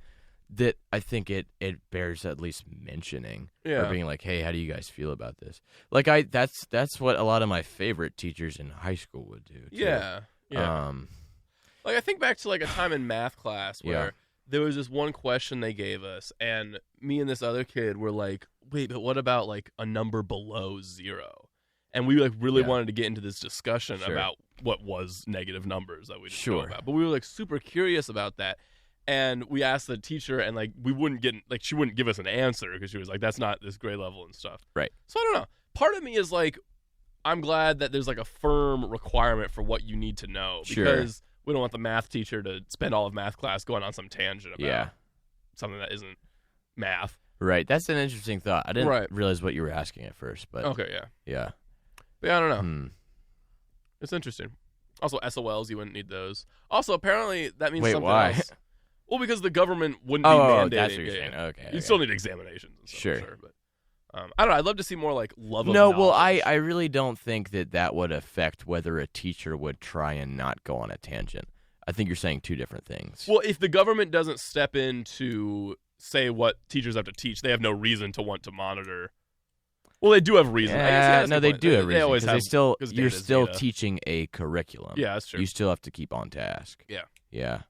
[SPEAKER 2] that I think it bears at least mentioning.
[SPEAKER 1] Yeah.
[SPEAKER 2] Or being like, hey, how do you guys feel about this? Like that's what a lot of my favorite teachers in high school would do. Too.
[SPEAKER 1] Yeah. Like I think back to like a time in math class where there was this one question they gave us, and me and this other kid were like, wait, but what about like a number below 0? And we like really wanted to get into this discussion about what was negative numbers that we didn't know about. But we were like super curious about that. And we asked the teacher, and like we wouldn't get like she wouldn't give us an answer because she was like, that's not this grade level and stuff.
[SPEAKER 2] Right.
[SPEAKER 1] So I don't know. Part of me is like, I'm glad that there's like a firm requirement for what you need to know because we don't want the math teacher to spend all of math class going on some tangent about something that isn't math.
[SPEAKER 2] Right. That's an interesting thought. I didn't realize what you were asking at first, but
[SPEAKER 1] okay,
[SPEAKER 2] yeah.
[SPEAKER 1] But I don't know. It's interesting. Also, SOLs, you wouldn't need those. Also, apparently that means something else. Well, because the government wouldn't be mandating.
[SPEAKER 2] That's what you're saying. Okay.
[SPEAKER 1] You still need examinations and stuff, sure. But I don't know. I'd love to see more like love of
[SPEAKER 2] knowledge.
[SPEAKER 1] No, well,
[SPEAKER 2] I really don't think that would affect whether a teacher would try and not go on a tangent. I think you're saying two different things.
[SPEAKER 1] Well, if the government doesn't step in to say what teachers have to teach, they have no reason to want to monitor. Well, they do have reason.
[SPEAKER 2] No, they do have reason.
[SPEAKER 1] They always have.
[SPEAKER 2] You're still teaching a curriculum.
[SPEAKER 1] Yeah, that's true.
[SPEAKER 2] You still have to keep on task.
[SPEAKER 1] Yeah.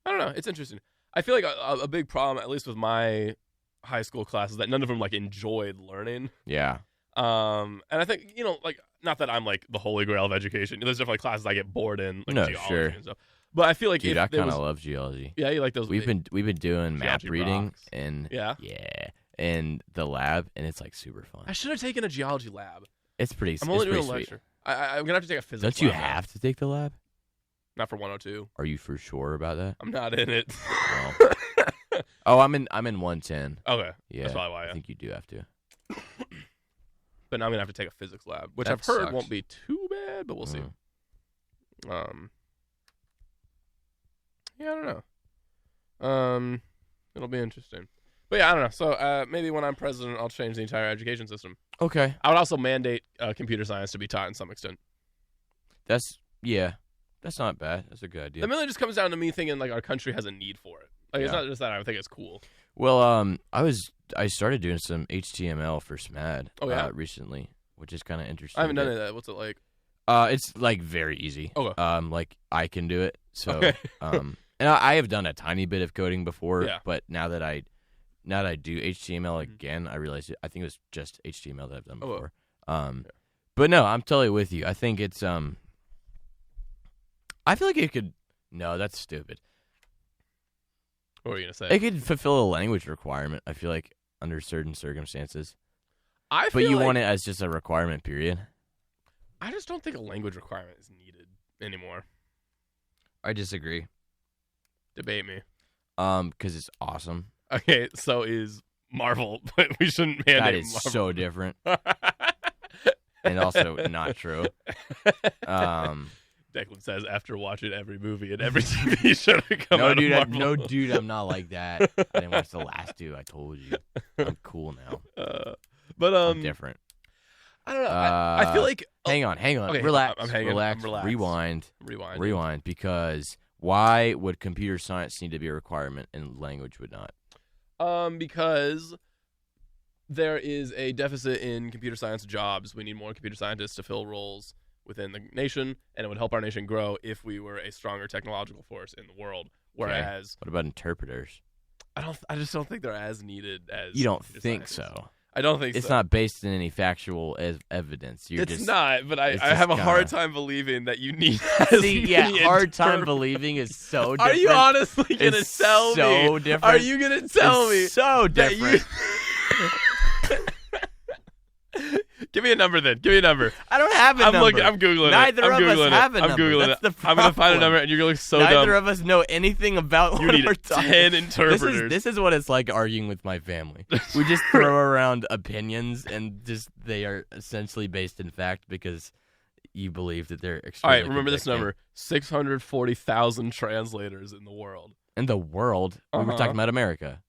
[SPEAKER 1] I don't know. It's interesting. I feel like a big problem, at least with my high school class, is that none of them like enjoyed learning.
[SPEAKER 2] Yeah.
[SPEAKER 1] And I think like not that I'm like the holy grail of education. There's definitely classes I get bored in, like geology and stuff. But I feel like
[SPEAKER 2] I kind of love geology.
[SPEAKER 1] Yeah, you like those.
[SPEAKER 2] We've been doing map reading
[SPEAKER 1] rocks.
[SPEAKER 2] and in the lab, and it's like super fun.
[SPEAKER 1] I should have taken a geology lab.
[SPEAKER 2] It's pretty.
[SPEAKER 1] I'm only doing a
[SPEAKER 2] sweet.
[SPEAKER 1] lecture. I'm gonna have to take a physics.
[SPEAKER 2] Don't you
[SPEAKER 1] lab
[SPEAKER 2] have to take the lab?
[SPEAKER 1] Not for 102.
[SPEAKER 2] Are you for sure about that?
[SPEAKER 1] I'm not in it.
[SPEAKER 2] Oh, I'm in 110.
[SPEAKER 1] Okay.
[SPEAKER 2] Yeah.
[SPEAKER 1] That's probably why.
[SPEAKER 2] I think you do have to.
[SPEAKER 1] But now I'm gonna have to take a physics lab, which
[SPEAKER 2] That
[SPEAKER 1] I've heard
[SPEAKER 2] sucks.
[SPEAKER 1] won't be too bad, but we'll see. Yeah, I don't know. It'll be interesting. But yeah, I don't know. So maybe when I'm president, I'll change the entire education system.
[SPEAKER 2] Okay.
[SPEAKER 1] I would also mandate computer science to be taught in some extent.
[SPEAKER 2] That's not bad. That's a good idea.
[SPEAKER 1] It really just comes down to me thinking like our country has a need for it. Like it's not just that I think it's cool.
[SPEAKER 2] Well, I started doing some HTML for SMAD recently, which is kind of interesting.
[SPEAKER 1] I haven't done any of that. What's it like?
[SPEAKER 2] It's like very easy.
[SPEAKER 1] Okay.
[SPEAKER 2] Like I can do it. So and I have done a tiny bit of coding before, but now that I do HTML again, I realize I think it was just HTML that I've done before. But no, I'm totally with you. I think it's I feel like it could. No, that's stupid.
[SPEAKER 1] What were you gonna say?
[SPEAKER 2] It could fulfill a language requirement. I feel like under certain circumstances.
[SPEAKER 1] But
[SPEAKER 2] you want it as just a requirement period.
[SPEAKER 1] I just don't think a language requirement is needed anymore.
[SPEAKER 2] I disagree.
[SPEAKER 1] Debate me.
[SPEAKER 2] Because it's awesome.
[SPEAKER 1] Okay, so is Marvel, but we shouldn't mandate
[SPEAKER 2] That is
[SPEAKER 1] Marvel.
[SPEAKER 2] so different. And also not true.
[SPEAKER 1] Declan says after watching every movie and every TV show to come out of Marvel.
[SPEAKER 2] No, dude, I'm not like that. I didn't watch the last two. I told you. I'm cool now.
[SPEAKER 1] But
[SPEAKER 2] I'm different.
[SPEAKER 1] I don't know. I feel like
[SPEAKER 2] hang on.
[SPEAKER 1] Okay,
[SPEAKER 2] relax.
[SPEAKER 1] I'm relaxed.
[SPEAKER 2] Rewind. Because why would computer science need to be a requirement and language would not?
[SPEAKER 1] Because there is a deficit in computer science jobs. We need more computer scientists to fill roles within the nation, and it would help our nation grow if we were a stronger technological force in the world. Whereas,
[SPEAKER 2] what about interpreters?
[SPEAKER 1] I just don't think they're as needed as.
[SPEAKER 2] You don't think so?
[SPEAKER 1] I don't think
[SPEAKER 2] it's
[SPEAKER 1] so.
[SPEAKER 2] not based in any factual evidence.
[SPEAKER 1] It's not, but I have a hard time believing that you need.
[SPEAKER 2] Hard time believing is so different.
[SPEAKER 1] Are you honestly gonna tell me?
[SPEAKER 2] So different.
[SPEAKER 1] Are you gonna tell me?
[SPEAKER 2] So different.
[SPEAKER 1] Give me a number then. Give me a number.
[SPEAKER 2] I don't have a number.
[SPEAKER 1] I'm Googling
[SPEAKER 2] Neither
[SPEAKER 1] it.
[SPEAKER 2] of us have a number.
[SPEAKER 1] I'm Googling
[SPEAKER 2] That's
[SPEAKER 1] it.
[SPEAKER 2] the
[SPEAKER 1] I'm going to find a number, and you're going to look so dumb.
[SPEAKER 2] Neither of us know anything about what we're talking.
[SPEAKER 1] 10 interpreters.
[SPEAKER 2] This is what it's like arguing with my family. We just throw around opinions, and they are essentially based in fact because you believe that they're extremely
[SPEAKER 1] All right, remember this number. 640,000 translators in the world.
[SPEAKER 2] In the world? We were talking about America.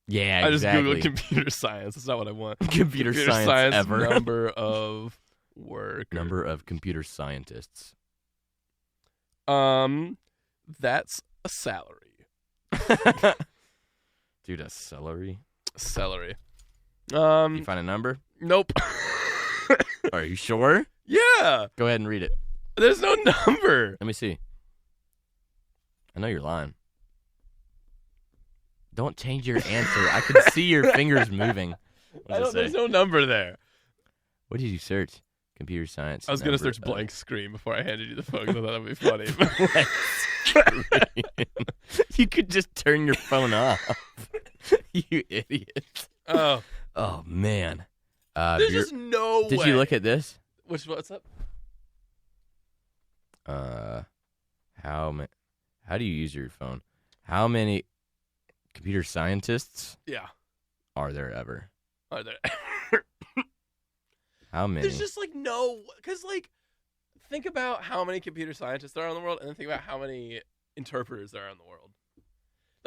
[SPEAKER 2] Yeah,
[SPEAKER 1] I
[SPEAKER 2] exactly.
[SPEAKER 1] just Googled computer science. That's not what I want.
[SPEAKER 2] Computer science ever.
[SPEAKER 1] Number of workers.
[SPEAKER 2] Number of computer scientists.
[SPEAKER 1] That's a salary.
[SPEAKER 2] Dude, a celery?
[SPEAKER 1] Celery.
[SPEAKER 2] You find a number?
[SPEAKER 1] Nope.
[SPEAKER 2] Are you sure?
[SPEAKER 1] Yeah.
[SPEAKER 2] Go ahead and read it.
[SPEAKER 1] There's no number.
[SPEAKER 2] Let me see. I know you're lying. Don't change your answer. I can see your fingers moving.
[SPEAKER 1] There's no number there.
[SPEAKER 2] What did you search? Computer science.
[SPEAKER 1] I was going to search blank screen before I handed you the phone because I thought it would be funny.
[SPEAKER 2] You could just turn your phone off. You idiot.
[SPEAKER 1] Oh,
[SPEAKER 2] man.
[SPEAKER 1] There's just no way.
[SPEAKER 2] Did you look at this?
[SPEAKER 1] What's up?
[SPEAKER 2] How do you use your phone? How many computer scientists are there ever?
[SPEAKER 1] Are there?
[SPEAKER 2] How many?
[SPEAKER 1] There's just no, because think about how many computer scientists there are in the world, and then think about how many interpreters there are in the world.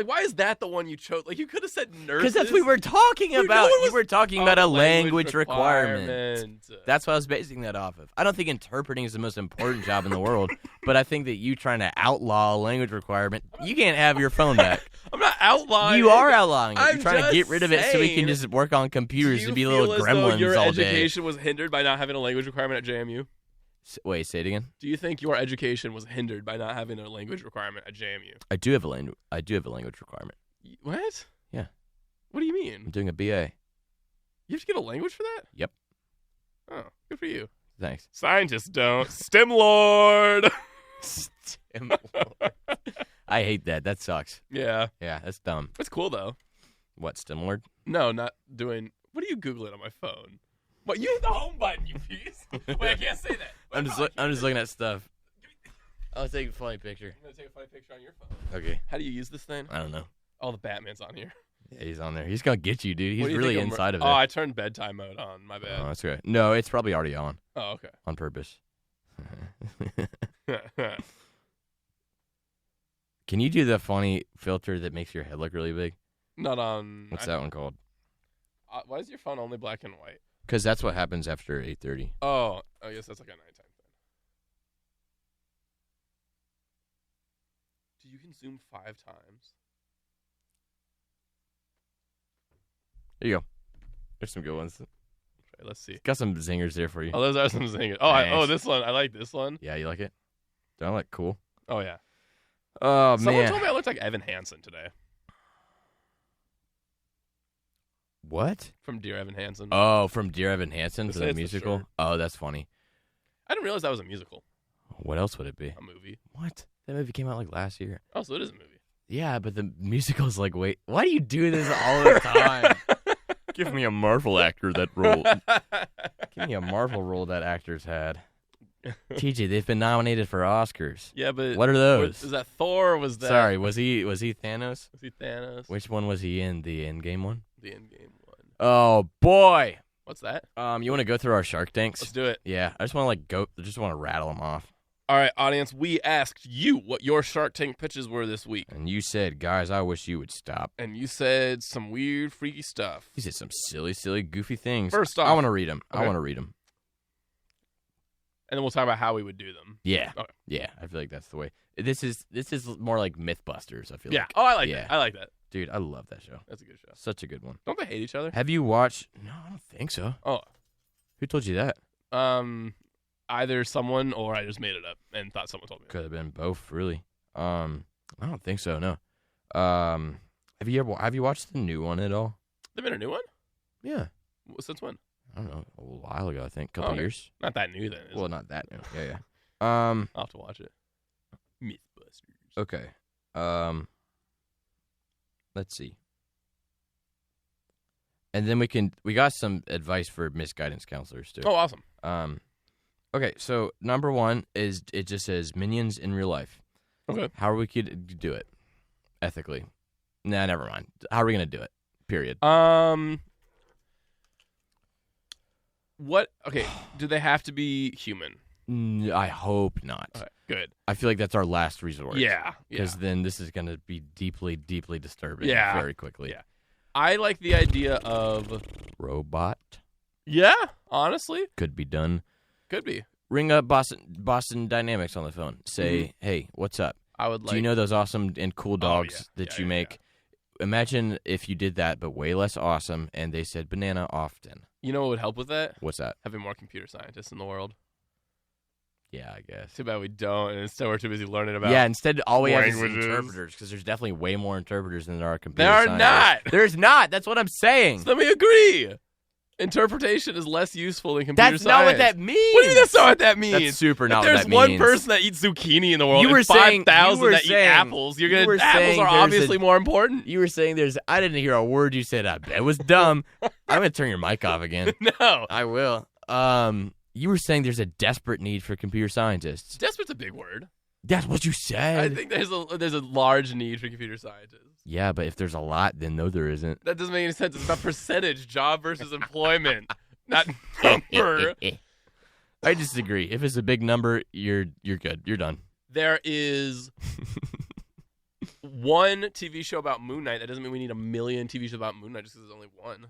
[SPEAKER 1] Why is that the one you chose? You could have said nurses.
[SPEAKER 2] Because that's what we were talking about. You were talking about a language requirement. That's what I was basing that off of. I don't think interpreting is the most important job in the world, but I think that you trying to outlaw a language requirement, you can't have your phone back.
[SPEAKER 1] I'm not outlawing
[SPEAKER 2] You are outlawing it.
[SPEAKER 1] I'm
[SPEAKER 2] You're trying to get rid of it so we can just work on computers and be little gremlins
[SPEAKER 1] your
[SPEAKER 2] all day.
[SPEAKER 1] education was hindered by not having a language requirement at JMU?
[SPEAKER 2] Wait, say it again.
[SPEAKER 1] Do you think your education was hindered by not having a language requirement at JMU?
[SPEAKER 2] I do have a language requirement.
[SPEAKER 1] What?
[SPEAKER 2] Yeah.
[SPEAKER 1] What do you mean?
[SPEAKER 2] I'm doing a BA.
[SPEAKER 1] You have to get a language for that?
[SPEAKER 2] Yep.
[SPEAKER 1] Oh, good for you.
[SPEAKER 2] Thanks.
[SPEAKER 1] Scientists don't. STEM Lord.
[SPEAKER 2] STEM Lord. I hate that. That sucks.
[SPEAKER 1] Yeah.
[SPEAKER 2] Yeah, that's dumb.
[SPEAKER 1] That's cool though.
[SPEAKER 2] What, STEM Lord?
[SPEAKER 1] No, not doing. What are you Googling on my phone? What? You hit the home button, you piece. Wait, I can't say that.
[SPEAKER 2] I'm just looking at stuff. I'll take a funny picture.
[SPEAKER 1] I'm gonna take a funny picture on your phone.
[SPEAKER 2] Okay.
[SPEAKER 1] How do you use this thing?
[SPEAKER 2] I don't know.
[SPEAKER 1] Oh, the Batman's on here.
[SPEAKER 2] Yeah, he's on there. He's gonna get you, dude. He's really inside of it.
[SPEAKER 1] Oh, I turned bedtime mode on. My bad.
[SPEAKER 2] Oh, that's okay. No, it's probably already on.
[SPEAKER 1] Oh, okay.
[SPEAKER 2] On purpose. Can you do the funny filter that makes your head look really big?
[SPEAKER 1] Not on.
[SPEAKER 2] What's that one called?
[SPEAKER 1] Why is your phone only black and white?
[SPEAKER 2] Because that's what happens after 8:30.
[SPEAKER 1] Oh, yes, that's like a nighttime thing. You can zoom 5 times.
[SPEAKER 2] There you go. There's some good ones.
[SPEAKER 1] Okay, let's see.
[SPEAKER 2] Got some zingers there for you.
[SPEAKER 1] Oh, those are some zingers. Oh,
[SPEAKER 2] nice.
[SPEAKER 1] This one. I like this one.
[SPEAKER 2] Yeah, you like it? Don't I look cool?
[SPEAKER 1] Oh, yeah.
[SPEAKER 2] Oh,
[SPEAKER 1] Someone
[SPEAKER 2] man.
[SPEAKER 1] told me I looked like Evan Hansen today.
[SPEAKER 2] What?
[SPEAKER 1] From Dear Evan Hansen.
[SPEAKER 2] Oh, from Dear Evan Hansen for the
[SPEAKER 1] it's
[SPEAKER 2] musical?
[SPEAKER 1] the shirt.
[SPEAKER 2] Oh, that's funny.
[SPEAKER 1] I didn't realize that was a musical.
[SPEAKER 2] What else would it be?
[SPEAKER 1] A movie.
[SPEAKER 2] What? That movie came out like last year.
[SPEAKER 1] Oh, so it is a movie.
[SPEAKER 2] Yeah, but the musical's like, wait, why do you do this all the time? Give me a Marvel actor that role. Give me a Marvel role that actor's had. TJ, they've been nominated for Oscars.
[SPEAKER 1] Yeah, but
[SPEAKER 2] what are those?
[SPEAKER 1] Is that Thor or was that?
[SPEAKER 2] Sorry, was he Thanos?
[SPEAKER 1] Was he Thanos?
[SPEAKER 2] Which one was he in? The Endgame one?
[SPEAKER 1] The Endgame one.
[SPEAKER 2] Oh boy.
[SPEAKER 1] What's that?
[SPEAKER 2] You want to go through our Shark Tanks?
[SPEAKER 1] Let's do it.
[SPEAKER 2] Yeah, I just want to rattle them off.
[SPEAKER 1] All right, audience, we asked you what your Shark Tank pitches were this week.
[SPEAKER 2] And you said, guys, I wish you would stop.
[SPEAKER 1] And you said some weird, freaky stuff.
[SPEAKER 2] You said some silly, goofy things.
[SPEAKER 1] First off.
[SPEAKER 2] I want to read them.
[SPEAKER 1] Okay.
[SPEAKER 2] I want to read them.
[SPEAKER 1] And then we'll talk about how we would do them.
[SPEAKER 2] Yeah.
[SPEAKER 1] Okay.
[SPEAKER 2] Yeah, I feel like that's the way. This is more like Mythbusters, I feel like.
[SPEAKER 1] Oh, I like that. I like that.
[SPEAKER 2] Dude, I love that show.
[SPEAKER 1] That's a good show.
[SPEAKER 2] Such a good one.
[SPEAKER 1] Don't they hate each other?
[SPEAKER 2] Have you watched? No, I don't think so.
[SPEAKER 1] Oh.
[SPEAKER 2] Who told you that?
[SPEAKER 1] Either someone or I just made it up and thought someone told me.
[SPEAKER 2] Could have been both, really. I don't think so, no. Have you watched the new one at all?
[SPEAKER 1] There been a new one?
[SPEAKER 2] Yeah.
[SPEAKER 1] Since when?
[SPEAKER 2] I don't know. A while ago, I think. A couple years.
[SPEAKER 1] Not that new then, is
[SPEAKER 2] Well,
[SPEAKER 1] it?
[SPEAKER 2] not that new. Yeah.
[SPEAKER 1] I'll have to watch it. Mythbusters.
[SPEAKER 2] Okay. Let's see. And then we got some advice for misguidance counselors too.
[SPEAKER 1] Oh, awesome.
[SPEAKER 2] Okay, so number 1 is it just says minions in real life.
[SPEAKER 1] Okay.
[SPEAKER 2] How are we could do it ethically? Nah, never mind. How are we gonna do it? Period.
[SPEAKER 1] What? Okay. Do they have to be human?
[SPEAKER 2] I hope not.
[SPEAKER 1] Okay, good.
[SPEAKER 2] I feel like that's our last resort.
[SPEAKER 1] Yeah.
[SPEAKER 2] Because then this is gonna be deeply, deeply disturbing.
[SPEAKER 1] Yeah.
[SPEAKER 2] Very quickly.
[SPEAKER 1] Yeah. I like the idea of
[SPEAKER 2] Robot.
[SPEAKER 1] Yeah. Honestly,
[SPEAKER 2] Could be done.
[SPEAKER 1] could be.
[SPEAKER 2] ring up Boston Dynamics on the phone. Say, hey, what's up?
[SPEAKER 1] I would
[SPEAKER 2] Do you know those awesome and cool dogs that you make?
[SPEAKER 1] Yeah.
[SPEAKER 2] Imagine if you did that, but way less awesome, and they said banana often.
[SPEAKER 1] You know what would help with that?
[SPEAKER 2] What's that?
[SPEAKER 1] Having more computer scientists in the world.
[SPEAKER 2] Yeah, I guess.
[SPEAKER 1] Too bad we don't, and instead we're too busy learning about.
[SPEAKER 2] Yeah, instead all we have is
[SPEAKER 1] languages.
[SPEAKER 2] interpreters, because there's definitely way more interpreters than there are computer
[SPEAKER 1] There are
[SPEAKER 2] scientists.
[SPEAKER 1] not.
[SPEAKER 2] There's not. That's what I'm saying.
[SPEAKER 1] So let me agree. Interpretation is less useful than computer
[SPEAKER 2] That's
[SPEAKER 1] science.
[SPEAKER 2] not what that means.
[SPEAKER 1] What do you mean that's not what that means?
[SPEAKER 2] That's super
[SPEAKER 1] if
[SPEAKER 2] not what
[SPEAKER 1] there's
[SPEAKER 2] that means.
[SPEAKER 1] one person that eats zucchini in the world
[SPEAKER 2] You were
[SPEAKER 1] and
[SPEAKER 2] saying-
[SPEAKER 1] 5,000
[SPEAKER 2] you were
[SPEAKER 1] that eat
[SPEAKER 2] saying-
[SPEAKER 1] apples,
[SPEAKER 2] you were
[SPEAKER 1] apples
[SPEAKER 2] saying
[SPEAKER 1] are
[SPEAKER 2] there's
[SPEAKER 1] obviously more important.
[SPEAKER 2] You were saying I didn't hear a word you said. It was dumb. I'm going to turn your mic off again.
[SPEAKER 1] No.
[SPEAKER 2] I will. You were saying there's a desperate need for computer scientists.
[SPEAKER 1] Desperate's a big word.
[SPEAKER 2] That's what you said.
[SPEAKER 1] I think there's a large need for computer scientists.
[SPEAKER 2] Yeah, but if there's a lot, then no, there isn't.
[SPEAKER 1] That doesn't make any sense. It's about percentage, job versus employment, not number.
[SPEAKER 2] I disagree. If it's a big number, you're good. You're done.
[SPEAKER 1] There is one TV show about Moon Knight. That doesn't mean we need a million TV shows about Moon Knight just because there's only one.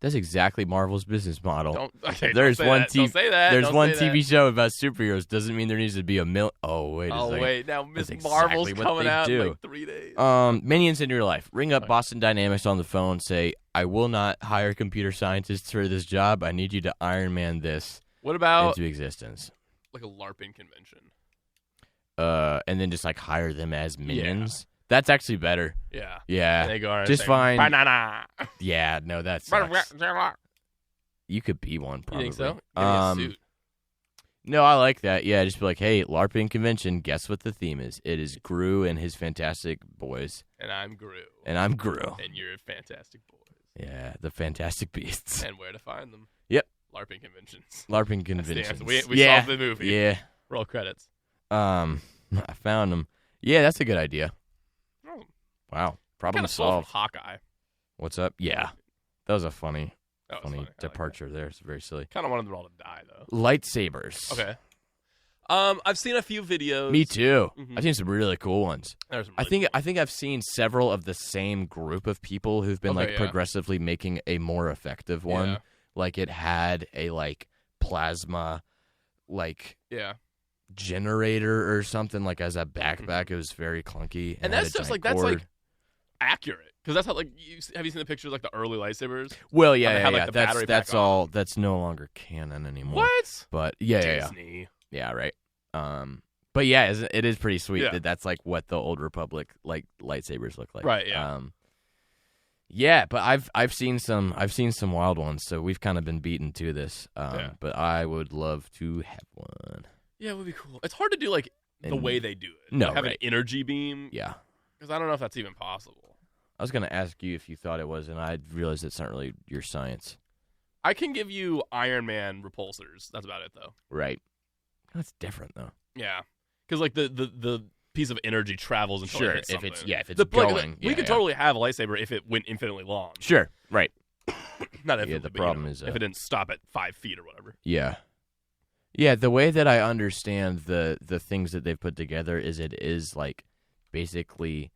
[SPEAKER 2] That's exactly Marvel's business model.
[SPEAKER 1] Don't
[SPEAKER 2] There's
[SPEAKER 1] say
[SPEAKER 2] one
[SPEAKER 1] that. Don't say that.
[SPEAKER 2] There's
[SPEAKER 1] Don't
[SPEAKER 2] one
[SPEAKER 1] say
[SPEAKER 2] TV
[SPEAKER 1] that.
[SPEAKER 2] show about superheroes. Doesn't mean there needs to be a million. Oh wait a second.
[SPEAKER 1] Wait, now Miss
[SPEAKER 2] That's
[SPEAKER 1] Marvel's
[SPEAKER 2] exactly what
[SPEAKER 1] coming
[SPEAKER 2] they
[SPEAKER 1] out in
[SPEAKER 2] do.
[SPEAKER 1] like 3 days.
[SPEAKER 2] Minions in real life. Ring up Boston Dynamics on the phone. Say, I will not hire computer scientists for this job. I need you to Iron Man this
[SPEAKER 1] What about
[SPEAKER 2] into existence.
[SPEAKER 1] like a LARPing convention?
[SPEAKER 2] And then just like hire them as minions. That's actually better.
[SPEAKER 1] Yeah.
[SPEAKER 2] Yeah.
[SPEAKER 1] And they go around
[SPEAKER 2] Just
[SPEAKER 1] saying,
[SPEAKER 2] fine.
[SPEAKER 1] Banana.
[SPEAKER 2] Yeah. No, that sucks. You could be one,
[SPEAKER 1] You
[SPEAKER 2] probably.
[SPEAKER 1] think so? Give me a suit.
[SPEAKER 2] No, I like that. Yeah, just be like, hey, LARPing convention, guess what the theme is? It is Gru and his fantastic boys.
[SPEAKER 1] And I'm Gru.
[SPEAKER 2] And I'm Gru.
[SPEAKER 1] And you're fantastic boys.
[SPEAKER 2] Yeah, the fantastic beasts.
[SPEAKER 1] And where to find them?
[SPEAKER 2] Yep.
[SPEAKER 1] LARPing conventions.
[SPEAKER 2] LARPing
[SPEAKER 1] That's the
[SPEAKER 2] conventions.
[SPEAKER 1] answer. We
[SPEAKER 2] yeah.
[SPEAKER 1] solved the movie.
[SPEAKER 2] Yeah.
[SPEAKER 1] Roll credits.
[SPEAKER 2] I found them. Yeah, that's a good idea.
[SPEAKER 1] Oh,
[SPEAKER 2] Wow. Problem
[SPEAKER 1] kind of solved
[SPEAKER 2] solved.
[SPEAKER 1] Hawkeye.
[SPEAKER 2] What's up? Yeah. That was a funny
[SPEAKER 1] That was funny. I like
[SPEAKER 2] departure there. It's very silly.
[SPEAKER 1] Kind of wanted them all to die, though.
[SPEAKER 2] Lightsabers.
[SPEAKER 1] Okay. I've seen a few videos.
[SPEAKER 2] Me too.
[SPEAKER 1] Mhm.
[SPEAKER 2] I've seen some really cool ones.
[SPEAKER 1] There's some
[SPEAKER 2] I
[SPEAKER 1] really
[SPEAKER 2] think
[SPEAKER 1] cool
[SPEAKER 2] I think I've seen several of the same group of people who've been
[SPEAKER 1] Okay,
[SPEAKER 2] like
[SPEAKER 1] yeah.
[SPEAKER 2] progressively making a more effective one.
[SPEAKER 1] Yeah.
[SPEAKER 2] Like it had a like plasma like
[SPEAKER 1] Yeah.
[SPEAKER 2] generator or something like as a backpack. It was very clunky.
[SPEAKER 1] And
[SPEAKER 2] had
[SPEAKER 1] that's
[SPEAKER 2] a
[SPEAKER 1] just
[SPEAKER 2] giant
[SPEAKER 1] like, that's
[SPEAKER 2] cord.
[SPEAKER 1] like accurate. Because that's how, like, have you seen the pictures of like the early lightsabers?
[SPEAKER 2] Well,
[SPEAKER 1] they
[SPEAKER 2] yeah,
[SPEAKER 1] had, like,
[SPEAKER 2] yeah.
[SPEAKER 1] the battery
[SPEAKER 2] That's
[SPEAKER 1] pack on.
[SPEAKER 2] all. That's no longer canon anymore.
[SPEAKER 1] What?
[SPEAKER 2] But yeah,
[SPEAKER 1] Disney.
[SPEAKER 2] yeah, right. But yeah, it is pretty sweet
[SPEAKER 1] Yeah.
[SPEAKER 2] that that's like what the old Republic like lightsabers look like.
[SPEAKER 1] Right, yeah.
[SPEAKER 2] Yeah, but I've seen some wild ones, so we've kind of been beaten to this.
[SPEAKER 1] Yeah.
[SPEAKER 2] But I would love to have one.
[SPEAKER 1] Yeah, it would be cool. It's hard to do like the
[SPEAKER 2] And-
[SPEAKER 1] way they do it.
[SPEAKER 2] No,
[SPEAKER 1] Like, have
[SPEAKER 2] right.
[SPEAKER 1] an energy beam.
[SPEAKER 2] Yeah.
[SPEAKER 1] Because I don't know if that's even possible.
[SPEAKER 2] I was gonna ask you if you thought it was, and I realized it's not really your science.
[SPEAKER 1] I can give you Iron Man repulsors. That's about it, though.
[SPEAKER 2] Right. That's different though.
[SPEAKER 1] Yeah. Because like the piece of energy travels until it hits
[SPEAKER 2] if
[SPEAKER 1] something.
[SPEAKER 2] it's yeah, if it's
[SPEAKER 1] The plug-
[SPEAKER 2] going.
[SPEAKER 1] we could totally have a lightsaber if it went infinitely long.
[SPEAKER 2] Sure. Right.
[SPEAKER 1] Not infinitely,
[SPEAKER 2] the
[SPEAKER 1] but,
[SPEAKER 2] problem
[SPEAKER 1] you know,
[SPEAKER 2] is,
[SPEAKER 1] if it didn't stop at 5 feet or whatever.
[SPEAKER 2] Yeah. Yeah, the way that I understand the things that they've put together is it is like basically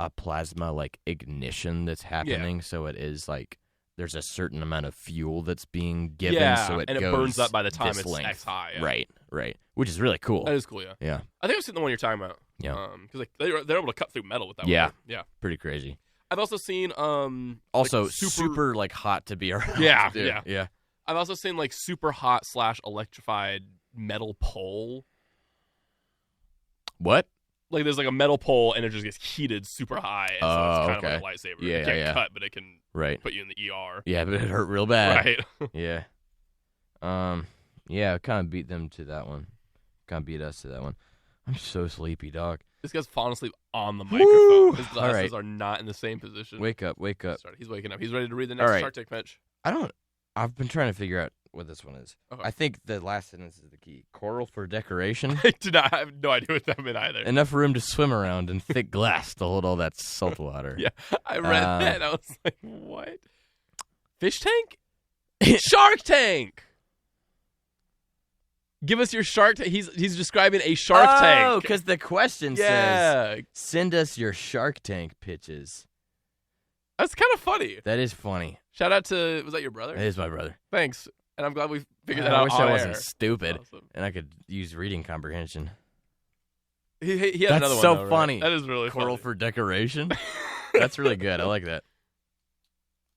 [SPEAKER 2] a plasma like ignition that's happening. So it is like there's a certain amount of fuel that's being given,
[SPEAKER 1] Yeah,
[SPEAKER 2] so it
[SPEAKER 1] and it
[SPEAKER 2] goes
[SPEAKER 1] burns up by the time
[SPEAKER 2] this
[SPEAKER 1] it's
[SPEAKER 2] length.
[SPEAKER 1] X high. Yeah.
[SPEAKER 2] Right. Which is really cool.
[SPEAKER 1] That is cool, yeah.
[SPEAKER 2] Yeah,
[SPEAKER 1] I think I've seen the one you're talking about.
[SPEAKER 2] Yeah.
[SPEAKER 1] Because like they're able to cut through metal with that
[SPEAKER 2] Yeah.
[SPEAKER 1] one. Yeah.
[SPEAKER 2] pretty crazy.
[SPEAKER 1] I've also seen
[SPEAKER 2] Also,
[SPEAKER 1] like,
[SPEAKER 2] super like hot to be around.
[SPEAKER 1] Yeah,
[SPEAKER 2] too.
[SPEAKER 1] yeah.
[SPEAKER 2] yeah.
[SPEAKER 1] I've also seen like super hot / electrified metal pole.
[SPEAKER 2] What?
[SPEAKER 1] Like there's like a metal pole and it just gets heated super high. And so it's kind
[SPEAKER 2] okay.
[SPEAKER 1] of like a lightsaber.
[SPEAKER 2] Yeah,
[SPEAKER 1] it can't
[SPEAKER 2] yeah.
[SPEAKER 1] cut, but it can
[SPEAKER 2] Right.
[SPEAKER 1] put you in the ER.
[SPEAKER 2] Yeah, but it hurt real bad.
[SPEAKER 1] Right.
[SPEAKER 2] Yeah. Yeah, kind of beat them to that one. Kind of beat us to that one. I'm so sleepy, dog.
[SPEAKER 1] This guy's falling asleep on the microphone. His
[SPEAKER 2] All
[SPEAKER 1] glasses
[SPEAKER 2] right.
[SPEAKER 1] are not in the same position.
[SPEAKER 2] Wake up.
[SPEAKER 1] Sorry, he's waking up. He's ready to read the
[SPEAKER 2] All
[SPEAKER 1] next
[SPEAKER 2] right.
[SPEAKER 1] Shark Tank pitch.
[SPEAKER 2] I've been trying to figure out what this one is.
[SPEAKER 1] Okay.
[SPEAKER 2] I think the last sentence is the key. Coral for decoration.
[SPEAKER 1] I have no idea what that meant either.
[SPEAKER 2] Enough room to swim around and thick glass to hold all that salt water.
[SPEAKER 1] Yeah, I read that and I was like, what? Fish tank? Shark Tank! Give us your Shark Tank. He's describing a Shark Tank.
[SPEAKER 2] Oh, because the question says,
[SPEAKER 1] yeah.
[SPEAKER 2] send us your Shark Tank pitches.
[SPEAKER 1] That's kind of funny.
[SPEAKER 2] That is funny.
[SPEAKER 1] Shout out to, was that your brother?
[SPEAKER 2] That is my brother.
[SPEAKER 1] Thanks. and I'm glad we figured that out.
[SPEAKER 2] I wish I wasn't
[SPEAKER 1] air.
[SPEAKER 2] stupid,
[SPEAKER 1] Awesome.
[SPEAKER 2] and I could use reading comprehension.
[SPEAKER 1] He had
[SPEAKER 2] That's
[SPEAKER 1] another one.
[SPEAKER 2] so
[SPEAKER 1] though, right?
[SPEAKER 2] funny.
[SPEAKER 1] That is really
[SPEAKER 2] Coral
[SPEAKER 1] funny.
[SPEAKER 2] for decoration. That's really good. I like that.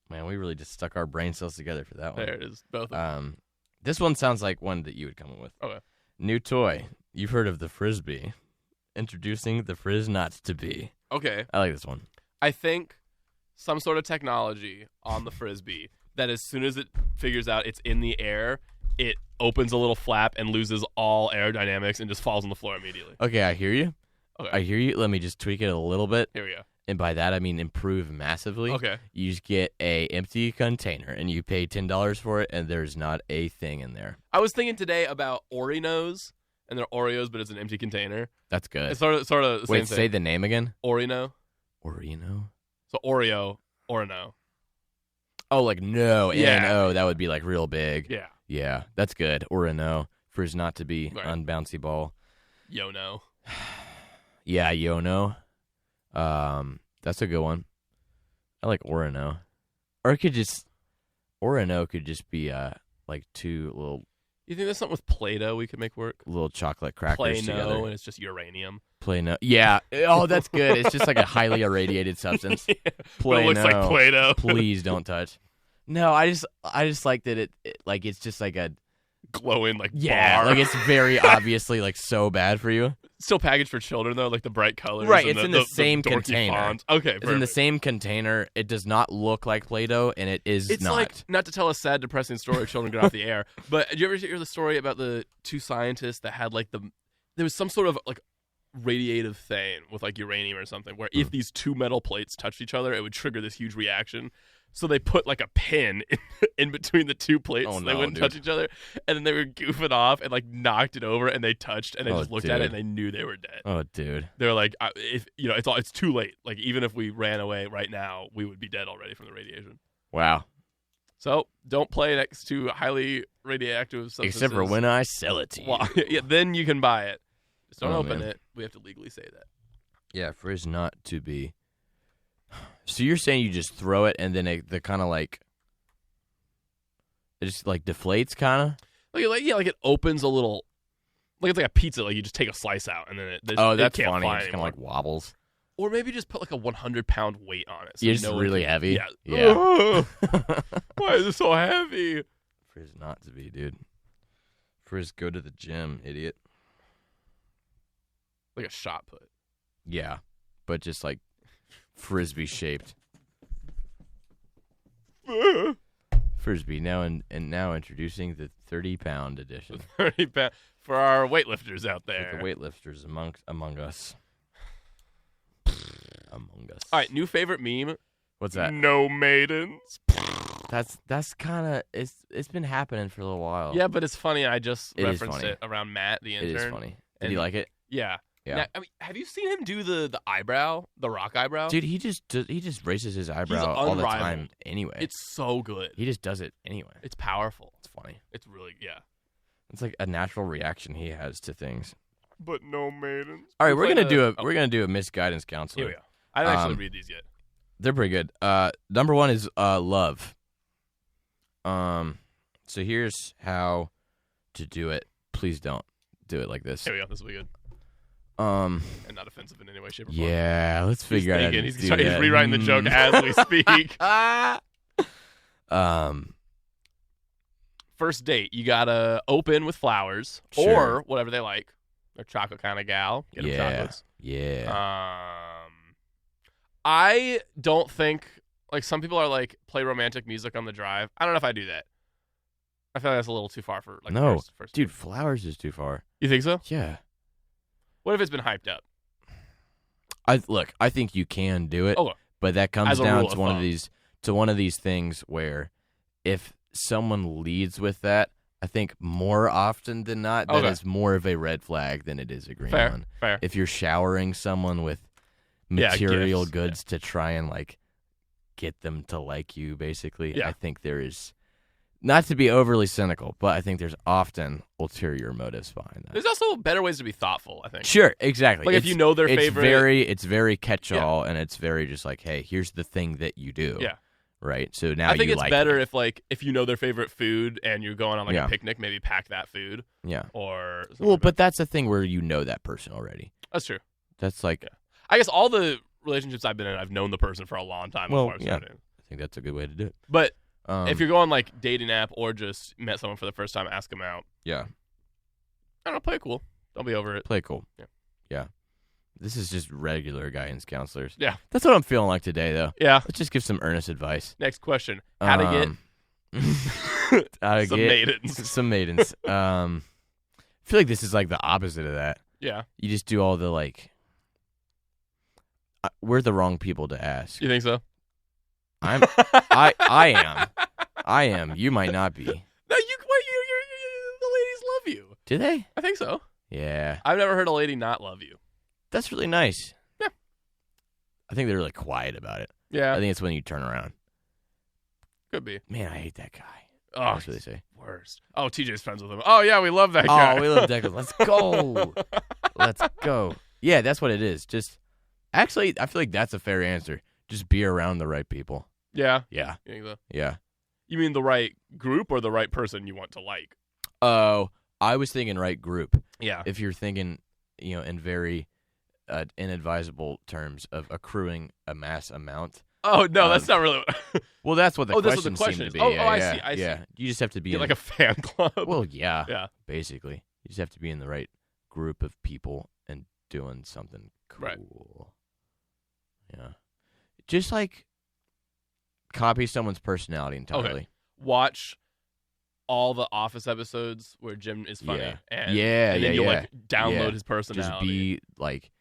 [SPEAKER 2] Man, we really just stuck our brain cells together for that one.
[SPEAKER 1] There it is. Both of them.
[SPEAKER 2] This one sounds like one that you would come up with.
[SPEAKER 1] Okay.
[SPEAKER 2] New toy. You've heard of the Frisbee. Introducing the Frizz Not to Be.
[SPEAKER 1] Okay.
[SPEAKER 2] I like this one.
[SPEAKER 1] I think some sort of technology on the Frisbee that as soon as it figures out it's in the air, it opens a little flap and loses all aerodynamics and just falls on the floor immediately.
[SPEAKER 2] Okay, I hear you.
[SPEAKER 1] Okay.
[SPEAKER 2] I hear you. Let me just tweak it a little bit.
[SPEAKER 1] Here we go.
[SPEAKER 2] And by that, I mean improve massively.
[SPEAKER 1] Okay.
[SPEAKER 2] You just get a empty container, and you pay $10 for it, and there's not a thing in there.
[SPEAKER 1] I was thinking today about Oreos, and they're Oreos, but it's an empty container.
[SPEAKER 2] That's good.
[SPEAKER 1] It's sort of the same
[SPEAKER 2] Wait,
[SPEAKER 1] thing.
[SPEAKER 2] say the name again.
[SPEAKER 1] Oreo.
[SPEAKER 2] Oreo.
[SPEAKER 1] So Oreo, Oreo.
[SPEAKER 2] Oh, like no,
[SPEAKER 1] Yeah.
[SPEAKER 2] N-O. That would be like real big.
[SPEAKER 1] Yeah.
[SPEAKER 2] Yeah, that's good. Oreo. Frizz Not to Be.
[SPEAKER 1] Right.
[SPEAKER 2] Unbouncy ball.
[SPEAKER 1] Yono.
[SPEAKER 2] Yeah, Yono. That's a good one. I like Oreo. Or it could just Oreo could just be like two little
[SPEAKER 1] You think there's something with Play-Doh we could make work?
[SPEAKER 2] little chocolate crackers
[SPEAKER 1] Play-No,
[SPEAKER 2] together.
[SPEAKER 1] and it's just uranium.
[SPEAKER 2] Play-No. Yeah. Oh, that's good. It's just like a highly irradiated substance.
[SPEAKER 1] Yeah, but it
[SPEAKER 2] Play-No.
[SPEAKER 1] looks like Play-Doh.
[SPEAKER 2] Please don't touch. No, I just like that it like it's just like a
[SPEAKER 1] Glowing like
[SPEAKER 2] bar. Like it's very obviously like so bad for you.
[SPEAKER 1] Still packaged for children though, like the bright colors.
[SPEAKER 2] Right,
[SPEAKER 1] and
[SPEAKER 2] it's in the same
[SPEAKER 1] dorky
[SPEAKER 2] container.
[SPEAKER 1] Font. Okay,
[SPEAKER 2] It's in the same container. It does not look like Play-Doh, and it is
[SPEAKER 1] It's
[SPEAKER 2] not.
[SPEAKER 1] like, not to tell a sad, depressing story, children get off the air, but did you ever hear the story about the two scientists that had like there was some sort of like radiative thing with like uranium or something, where if these two metal plates touched each other, it would trigger this huge reaction. So they put like a pin in between the two plates so they wouldn't touch each other, and then they were goofing off and like knocked it over, and they touched, and they just looked at it and they knew they were dead.
[SPEAKER 2] Oh, dude.
[SPEAKER 1] They were like, if it's too late. Like even if we ran away right now, we would be dead already from the radiation.
[SPEAKER 2] Wow.
[SPEAKER 1] So don't play next to highly radioactive substances.
[SPEAKER 2] Except for when I sell it to you.
[SPEAKER 1] Well, yeah, then you can buy it. Just don't open
[SPEAKER 2] man.
[SPEAKER 1] it. We have to legally say that.
[SPEAKER 2] Yeah, Frizz Not to Be. So you're saying you just throw it and then the kind of like it just like deflates kind of?
[SPEAKER 1] Like it opens a little, like it's like a pizza. Like you just take a slice out and then it
[SPEAKER 2] That's
[SPEAKER 1] can't
[SPEAKER 2] funny.
[SPEAKER 1] fly
[SPEAKER 2] It just kind of
[SPEAKER 1] anymore.
[SPEAKER 2] like wobbles.
[SPEAKER 1] Or maybe just put like a 100-pound weight on it. So
[SPEAKER 2] It's really heavy.
[SPEAKER 1] Yeah.
[SPEAKER 2] Yeah.
[SPEAKER 1] Why is it so heavy?
[SPEAKER 2] Frizz Not to Be, dude. Frizz, go to the gym, idiot.
[SPEAKER 1] Like a shot put.
[SPEAKER 2] Yeah, but just like Frisbee shaped. Frisbee now now introducing the 30-pound edition.
[SPEAKER 1] 30 pound for our weightlifters out there.
[SPEAKER 2] For the weightlifters among us. Among us.
[SPEAKER 1] All right, new favorite meme.
[SPEAKER 2] What's that?
[SPEAKER 1] No maidens.
[SPEAKER 2] That's kind of it's been happening for a little while.
[SPEAKER 1] Yeah, but it's funny. I just
[SPEAKER 2] It is
[SPEAKER 1] referenced
[SPEAKER 2] funny.
[SPEAKER 1] it around Matt, the
[SPEAKER 2] It
[SPEAKER 1] intern.
[SPEAKER 2] is funny. Did
[SPEAKER 1] And-
[SPEAKER 2] you like it?
[SPEAKER 1] Yeah.
[SPEAKER 2] Yeah.
[SPEAKER 1] Now, I mean, have you seen him do the eyebrow, the rock eyebrow?
[SPEAKER 2] Dude, he just raises his eyebrow all the time
[SPEAKER 1] unrivaled.
[SPEAKER 2] anyway.
[SPEAKER 1] It's so good.
[SPEAKER 2] He just does it anyway.
[SPEAKER 1] It's powerful.
[SPEAKER 2] It's funny.
[SPEAKER 1] It's really, yeah.
[SPEAKER 2] It's like a natural reaction he has to things.
[SPEAKER 1] But no maidens.
[SPEAKER 2] All right, we're gonna do a misguidance counselor.
[SPEAKER 1] Here we go. I didn't actually read these yet.
[SPEAKER 2] They're pretty good. Number one is love. So here's how to do it. Please don't do it like this.
[SPEAKER 1] Here we go. This will be good. And not offensive in any way, shape, or form.
[SPEAKER 2] Yeah, let's figure out how to
[SPEAKER 1] He's
[SPEAKER 2] do that.
[SPEAKER 1] He's rewriting the joke as we speak. First date, you gotta open with flowers
[SPEAKER 2] Sure.
[SPEAKER 1] or whatever they like. They're chocolate kind of gal. Get them chocolates.
[SPEAKER 2] Yeah.
[SPEAKER 1] I don't think, like, some people are like, play romantic music on the drive. I don't know if I do that. I feel like that's a little too far for like
[SPEAKER 2] No,
[SPEAKER 1] first
[SPEAKER 2] dude, flowers is too far.
[SPEAKER 1] You think so?
[SPEAKER 2] Yeah.
[SPEAKER 1] What if it's been hyped up?
[SPEAKER 2] I think you can do it,
[SPEAKER 1] Okay.
[SPEAKER 2] but that comes
[SPEAKER 1] As a
[SPEAKER 2] down
[SPEAKER 1] rule
[SPEAKER 2] to
[SPEAKER 1] of
[SPEAKER 2] one of these things where if someone leads with that, I think more often than not that is more of a red flag than it is a green one.
[SPEAKER 1] Fair.
[SPEAKER 2] If you're showering someone with material
[SPEAKER 1] gifts,
[SPEAKER 2] goods to try and like get them to like you, basically,
[SPEAKER 1] Yeah.
[SPEAKER 2] I think there is, not to be overly cynical, but I think there's often ulterior motives behind that.
[SPEAKER 1] There's also better ways to be thoughtful, I think.
[SPEAKER 2] Sure, exactly.
[SPEAKER 1] Like if you know their favorite.
[SPEAKER 2] It's very catch-all, and it's very just like, hey, here's the thing that you do.
[SPEAKER 1] Yeah.
[SPEAKER 2] right? So now
[SPEAKER 1] I think
[SPEAKER 2] you
[SPEAKER 1] it's
[SPEAKER 2] like
[SPEAKER 1] better
[SPEAKER 2] it.
[SPEAKER 1] if you know their favorite food and you're going on like a picnic, maybe pack that food.
[SPEAKER 2] Yeah.
[SPEAKER 1] Or
[SPEAKER 2] but that's the thing where you know that person already.
[SPEAKER 1] That's true.
[SPEAKER 2] That's like
[SPEAKER 1] I guess all the relationships I've been in, I've known the person for a long time before I've started.
[SPEAKER 2] I think that's a good way to do it.
[SPEAKER 1] But if you're going like dating app or just met someone for the first time, ask them out.
[SPEAKER 2] Yeah.
[SPEAKER 1] I don't know, play it cool. Don't be over it.
[SPEAKER 2] Play it cool.
[SPEAKER 1] Yeah.
[SPEAKER 2] This is just regular guidance counselors.
[SPEAKER 1] Yeah.
[SPEAKER 2] That's what I'm feeling like today, though.
[SPEAKER 1] Yeah.
[SPEAKER 2] Let's just give some earnest advice.
[SPEAKER 1] Next question. How to get some maidens.
[SPEAKER 2] Some maidens. I feel like this is like the opposite of that.
[SPEAKER 1] Yeah.
[SPEAKER 2] You just do all the like. We're the wrong people to ask.
[SPEAKER 1] You think so?
[SPEAKER 2] I am. You might not be.
[SPEAKER 1] No, the ladies love you.
[SPEAKER 2] Do they?
[SPEAKER 1] I think so.
[SPEAKER 2] Yeah.
[SPEAKER 1] I've never heard a lady not love you.
[SPEAKER 2] That's really nice.
[SPEAKER 1] Yeah.
[SPEAKER 2] I think they're really quiet about it.
[SPEAKER 1] Yeah.
[SPEAKER 2] I think it's when you turn around.
[SPEAKER 1] Could be.
[SPEAKER 2] Man, I hate that guy.
[SPEAKER 1] Oh,
[SPEAKER 2] that's what they say.
[SPEAKER 1] Worst. Oh, TJ's friends with him. Oh, yeah, we love that guy.
[SPEAKER 2] Oh, we love Declan. Let's go. Let's go. Yeah, that's what it is. Just actually, I feel like that's a fair answer. Just be around the right people.
[SPEAKER 1] Yeah.
[SPEAKER 2] Yeah.
[SPEAKER 1] You think so?
[SPEAKER 2] Yeah.
[SPEAKER 1] You mean the right group or the right person you want to like?
[SPEAKER 2] Oh, I was thinking right group.
[SPEAKER 1] Yeah.
[SPEAKER 2] If you're thinking, in very inadvisable terms of accruing a mass amount.
[SPEAKER 1] Oh, no, that's not really.
[SPEAKER 2] Well, that's what the
[SPEAKER 1] question
[SPEAKER 2] seemed to be.
[SPEAKER 1] Oh,
[SPEAKER 2] yeah,
[SPEAKER 1] I see.
[SPEAKER 2] Yeah. You just have to be
[SPEAKER 1] like a fan club.
[SPEAKER 2] Well, yeah.
[SPEAKER 1] Yeah.
[SPEAKER 2] Basically. You just have to be in the right group of people and doing something cool.
[SPEAKER 1] Right.
[SPEAKER 2] Yeah. Just like copy someone's personality entirely.
[SPEAKER 1] Okay. Watch all the Office episodes where Jim is funny.
[SPEAKER 2] Yeah.
[SPEAKER 1] And
[SPEAKER 2] And
[SPEAKER 1] you'll like download his
[SPEAKER 2] Just
[SPEAKER 1] personality.
[SPEAKER 2] be like,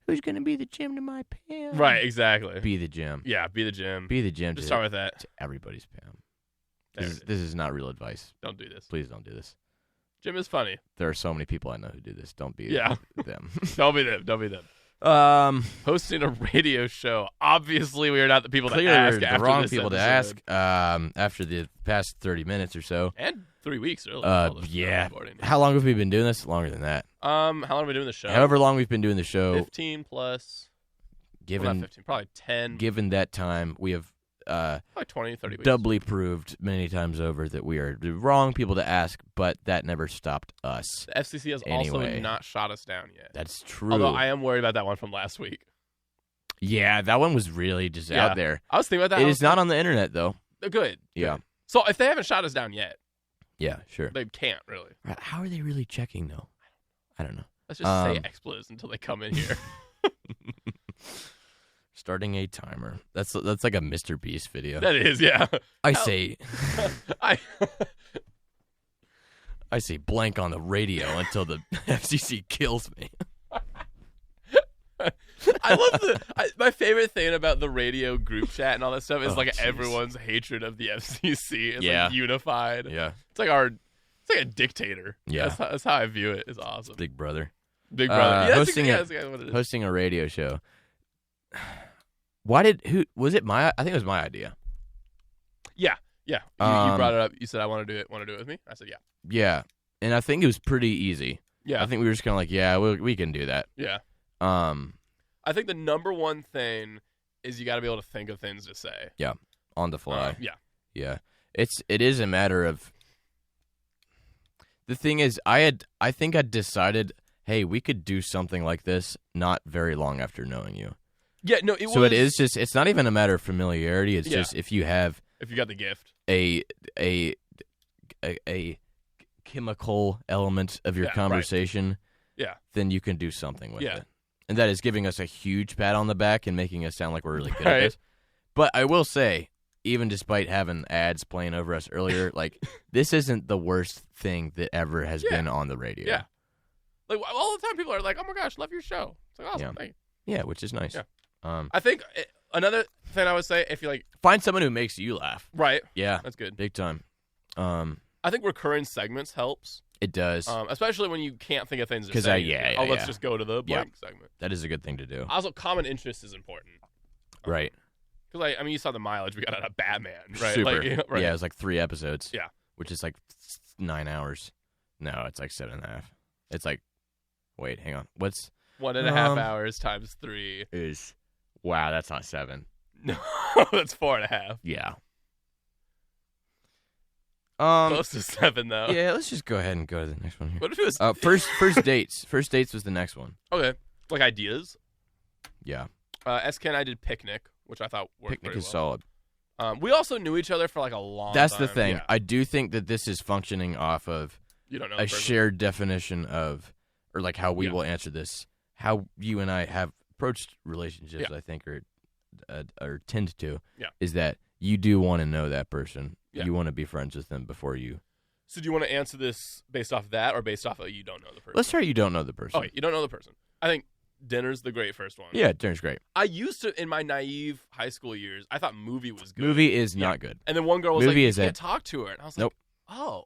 [SPEAKER 2] who's going to be the Jim to my Pam?
[SPEAKER 1] Right, exactly.
[SPEAKER 2] Be the Jim.
[SPEAKER 1] Yeah, be the Jim.
[SPEAKER 2] Be the Jim
[SPEAKER 1] Just
[SPEAKER 2] to,
[SPEAKER 1] start with that.
[SPEAKER 2] to everybody's Pam. This is not real advice.
[SPEAKER 1] Don't do this.
[SPEAKER 2] Please don't do this.
[SPEAKER 1] Jim is funny.
[SPEAKER 2] There are so many people I know who do this. Don't be
[SPEAKER 1] them. Don't be them. Don't be them. Hosting a radio show. Obviously, we are not the people to ask.
[SPEAKER 2] The
[SPEAKER 1] after
[SPEAKER 2] wrong
[SPEAKER 1] this
[SPEAKER 2] people
[SPEAKER 1] episode.
[SPEAKER 2] to ask. After the past 30 minutes or so,
[SPEAKER 1] and 3 weeks really.
[SPEAKER 2] Yeah. How long have we been doing this? Longer than that.
[SPEAKER 1] How long have we been doing the show?
[SPEAKER 2] However long we've been doing the show.
[SPEAKER 1] 15 plus.
[SPEAKER 2] Given
[SPEAKER 1] 15, probably 10.
[SPEAKER 2] Given that time, we have
[SPEAKER 1] probably 20, 30 weeks.
[SPEAKER 2] Doubly proved many times over that we are the wrong people to ask, but that never stopped us.
[SPEAKER 1] The FCC has also not shot us down yet.
[SPEAKER 2] That's true.
[SPEAKER 1] Although I am worried about that one from last week.
[SPEAKER 2] Yeah, that one was really just out there.
[SPEAKER 1] I was thinking about that.
[SPEAKER 2] It is not on the internet, though.
[SPEAKER 1] Good.
[SPEAKER 2] Yeah.
[SPEAKER 1] So if they haven't shot us down yet.
[SPEAKER 2] Yeah, sure.
[SPEAKER 1] They can't, really.
[SPEAKER 2] How are they really checking, though? I don't know.
[SPEAKER 1] Let's just say explodes until they come in here.
[SPEAKER 2] Starting a timer. That's like a Mr. Beast video.
[SPEAKER 1] That is, yeah.
[SPEAKER 2] I say blank on the radio until the FCC kills me.
[SPEAKER 1] I love my favorite thing about the radio group chat and all that stuff is everyone's hatred of the FCC is like unified.
[SPEAKER 2] Yeah.
[SPEAKER 1] It's like a dictator.
[SPEAKER 2] Yeah.
[SPEAKER 1] That's how I view it. It's awesome.
[SPEAKER 2] Big brother.
[SPEAKER 1] Big brother. Yeah,
[SPEAKER 2] hosting a radio show. I think it was my idea.
[SPEAKER 1] Yeah. You brought it up. You said I want to do it. Want to do it with me? I said yeah.
[SPEAKER 2] Yeah. And I think it was pretty easy.
[SPEAKER 1] Yeah.
[SPEAKER 2] I think we were just kind of like, yeah, we can do that.
[SPEAKER 1] Yeah. I think the number one thing is you got to be able to think of things to say.
[SPEAKER 2] Yeah. On the fly.
[SPEAKER 1] Yeah.
[SPEAKER 2] Yeah. It is a matter of. The thing is, I think I decided, hey, we could do something like this not very long after knowing you.
[SPEAKER 1] Yeah, no,
[SPEAKER 2] it is just, it's not even a matter of familiarity. It's just if you got
[SPEAKER 1] the gift,
[SPEAKER 2] a chemical element of your conversation,
[SPEAKER 1] right.
[SPEAKER 2] Then you can do something with it. And that is giving us a huge pat on the back and making us sound like we're really good at this. But I will say, even despite having ads playing over us earlier, like this isn't the worst thing that ever has been on the radio.
[SPEAKER 1] Yeah. Like all the time people are like, "Oh my gosh, love your show." It's like, awesome. Thank you.
[SPEAKER 2] Yeah, which is nice.
[SPEAKER 1] Yeah.
[SPEAKER 2] I
[SPEAKER 1] think another thing I would say, if you like,
[SPEAKER 2] find someone who makes you laugh.
[SPEAKER 1] Right.
[SPEAKER 2] Yeah.
[SPEAKER 1] That's good.
[SPEAKER 2] Big time.
[SPEAKER 1] I think recurring segments helps.
[SPEAKER 2] It does.
[SPEAKER 1] Especially when you can't think of things to say. Let's just go to the blank segment.
[SPEAKER 2] That is a good thing to do.
[SPEAKER 1] Also, common interest is important.
[SPEAKER 2] Right.
[SPEAKER 1] Because, you saw the mileage we got out of Batman, right?
[SPEAKER 2] Super.
[SPEAKER 1] Right.
[SPEAKER 2] Yeah, it was like 3 episodes.
[SPEAKER 1] Yeah.
[SPEAKER 2] Which is like 9 hours. No, it's like 7.5. It's like, wait, hang on. What's
[SPEAKER 1] 1.5 hours times 3
[SPEAKER 2] is? Wow, that's not 7.
[SPEAKER 1] No, that's 4.5.
[SPEAKER 2] Yeah.
[SPEAKER 1] Close to 7 though.
[SPEAKER 2] Yeah, let's just go ahead and go to the next one here.
[SPEAKER 1] What if it was
[SPEAKER 2] first dates? First dates was the next one.
[SPEAKER 1] Okay, like ideas.
[SPEAKER 2] Yeah.
[SPEAKER 1] SK and I did picnic, which I thought worked
[SPEAKER 2] Picnic
[SPEAKER 1] very
[SPEAKER 2] is
[SPEAKER 1] well.
[SPEAKER 2] solid.
[SPEAKER 1] We also knew each other for like a long
[SPEAKER 2] That's
[SPEAKER 1] time.
[SPEAKER 2] the thing.
[SPEAKER 1] Yeah.
[SPEAKER 2] I do think that this is functioning off of
[SPEAKER 1] You don't know
[SPEAKER 2] a shared definition of, or like how we will answer this. How you and I have approached relationships, I think, or tend to, is that you do want to know that person. Yeah. You want to be friends with them before you.
[SPEAKER 1] So do you want to answer this based off that or based off of you don't know the person?
[SPEAKER 2] Let's try you don't know the person.
[SPEAKER 1] Okay, you don't know the person. I think dinner's the great first one.
[SPEAKER 2] Yeah, dinner's great.
[SPEAKER 1] I used to, in my naive high school years, I thought movie was good.
[SPEAKER 2] Movie is not good.
[SPEAKER 1] And then one girl was
[SPEAKER 2] movie
[SPEAKER 1] like, you can't talk to her. And I was like, oh.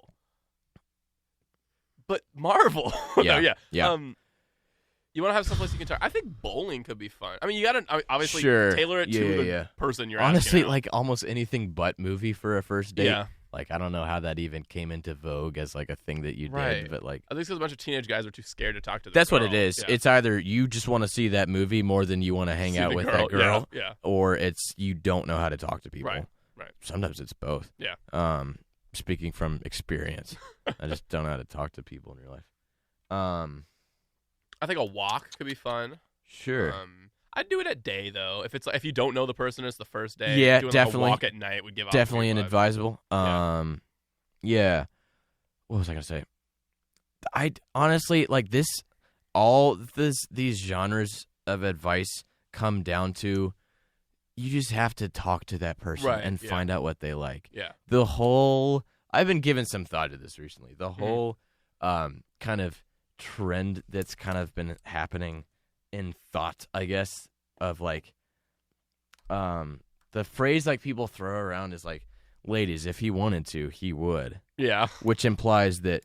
[SPEAKER 1] But Marvel.
[SPEAKER 2] Yeah.
[SPEAKER 1] Yeah. You want to have someplace you can talk. I think bowling could be fun. I mean, you got to obviously tailor it to the person you're
[SPEAKER 2] honestly,
[SPEAKER 1] asking.
[SPEAKER 2] like almost anything but movie for a first date.
[SPEAKER 1] Yeah.
[SPEAKER 2] Like, I don't know how that even came into vogue as like a thing that you did, but like.
[SPEAKER 1] I think because a bunch of teenage guys were too scared to talk to
[SPEAKER 2] That's
[SPEAKER 1] girl.
[SPEAKER 2] What it is.
[SPEAKER 1] Yeah.
[SPEAKER 2] It's either you just want to see that movie more than you want to hang out with that girl, or it's you don't know how to talk to people.
[SPEAKER 1] Right.
[SPEAKER 2] Sometimes it's both.
[SPEAKER 1] Yeah.
[SPEAKER 2] Speaking from experience, I just don't know how to talk to people in real life.
[SPEAKER 1] I think a walk could be fun.
[SPEAKER 2] Sure.
[SPEAKER 1] I'd do it at day though. If it's like, if you don't know the person, it's the first day.
[SPEAKER 2] Yeah,
[SPEAKER 1] doing
[SPEAKER 2] definitely.
[SPEAKER 1] Like a walk at night would give
[SPEAKER 2] definitely inadvisable.
[SPEAKER 1] Yeah.
[SPEAKER 2] What was I gonna say? I honestly like this. All these genres of advice come down to you just have to talk to that person and find out what they like.
[SPEAKER 1] Yeah.
[SPEAKER 2] The whole I've been giving some thought to this recently. The whole kind of trend that's kind of been happening in thought, I guess, of like the phrase like people throw around is like, ladies, if he wanted to, he would.
[SPEAKER 1] Yeah.
[SPEAKER 2] Which implies that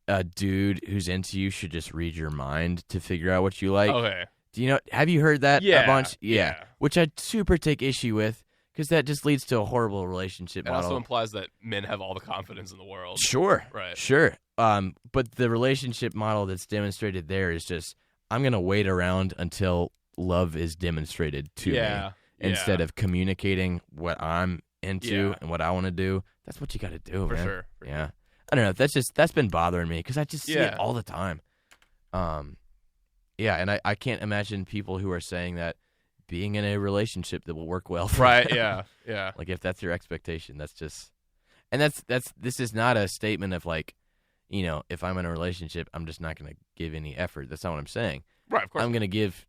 [SPEAKER 2] a dude who's into you should just read your mind to figure out what you like.
[SPEAKER 1] Okay.
[SPEAKER 2] Do you know? Have you heard that a bunch?
[SPEAKER 1] Yeah.
[SPEAKER 2] Which I super take issue with because that just leads to a horrible relationship model.
[SPEAKER 1] It also implies that men have all the confidence in the world.
[SPEAKER 2] Sure.
[SPEAKER 1] Right.
[SPEAKER 2] Sure. But the relationship model that's demonstrated there is just I'm going to wait around until love is demonstrated to me instead of communicating what I'm into and what I want to do. That's what you got to do,
[SPEAKER 1] for
[SPEAKER 2] man.
[SPEAKER 1] Sure.
[SPEAKER 2] I don't know. That's been bothering me because I just see it all the time. And I can't imagine people who are saying that being in a relationship that will work well for them.
[SPEAKER 1] Yeah.
[SPEAKER 2] Like if that's your expectation, that's just, and this is not a statement of like, you know, if I'm in a relationship, I'm just not going to give any effort. That's not what I'm saying.
[SPEAKER 1] Right. Of course.
[SPEAKER 2] I'm going to give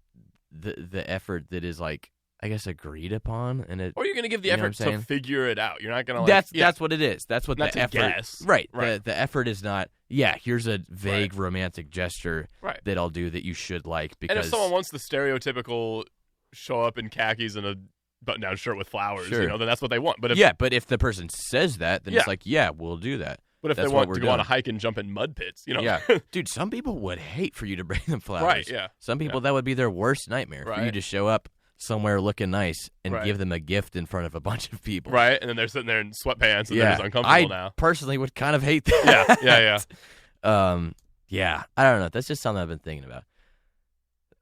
[SPEAKER 2] the effort that is like, I guess, agreed upon, and
[SPEAKER 1] or you're going to give the effort to figure it out. You're not going to like...
[SPEAKER 2] That's what it is. That's what the effort...
[SPEAKER 1] Guess.
[SPEAKER 2] Right. The effort is not, here's a vague romantic gesture that I'll do that you should like because...
[SPEAKER 1] And if someone wants the stereotypical show up in khakis and a button-down shirt with flowers, you know, then that's what they want. But if,
[SPEAKER 2] but if the person says that, then it's like, we'll do that.
[SPEAKER 1] But if they want to go on a hike and jump in mud pits, you know?
[SPEAKER 2] Yeah. Dude, some people would hate for you to bring them flowers.
[SPEAKER 1] Right, yeah.
[SPEAKER 2] Some people, that would be their worst nightmare, for you to show up somewhere looking nice and give them a gift in front of a bunch of people.
[SPEAKER 1] Right, and then they're sitting there in sweatpants and they're just uncomfortable now.
[SPEAKER 2] I personally would kind of hate that.
[SPEAKER 1] Yeah.
[SPEAKER 2] I don't know. That's just something I've been thinking about.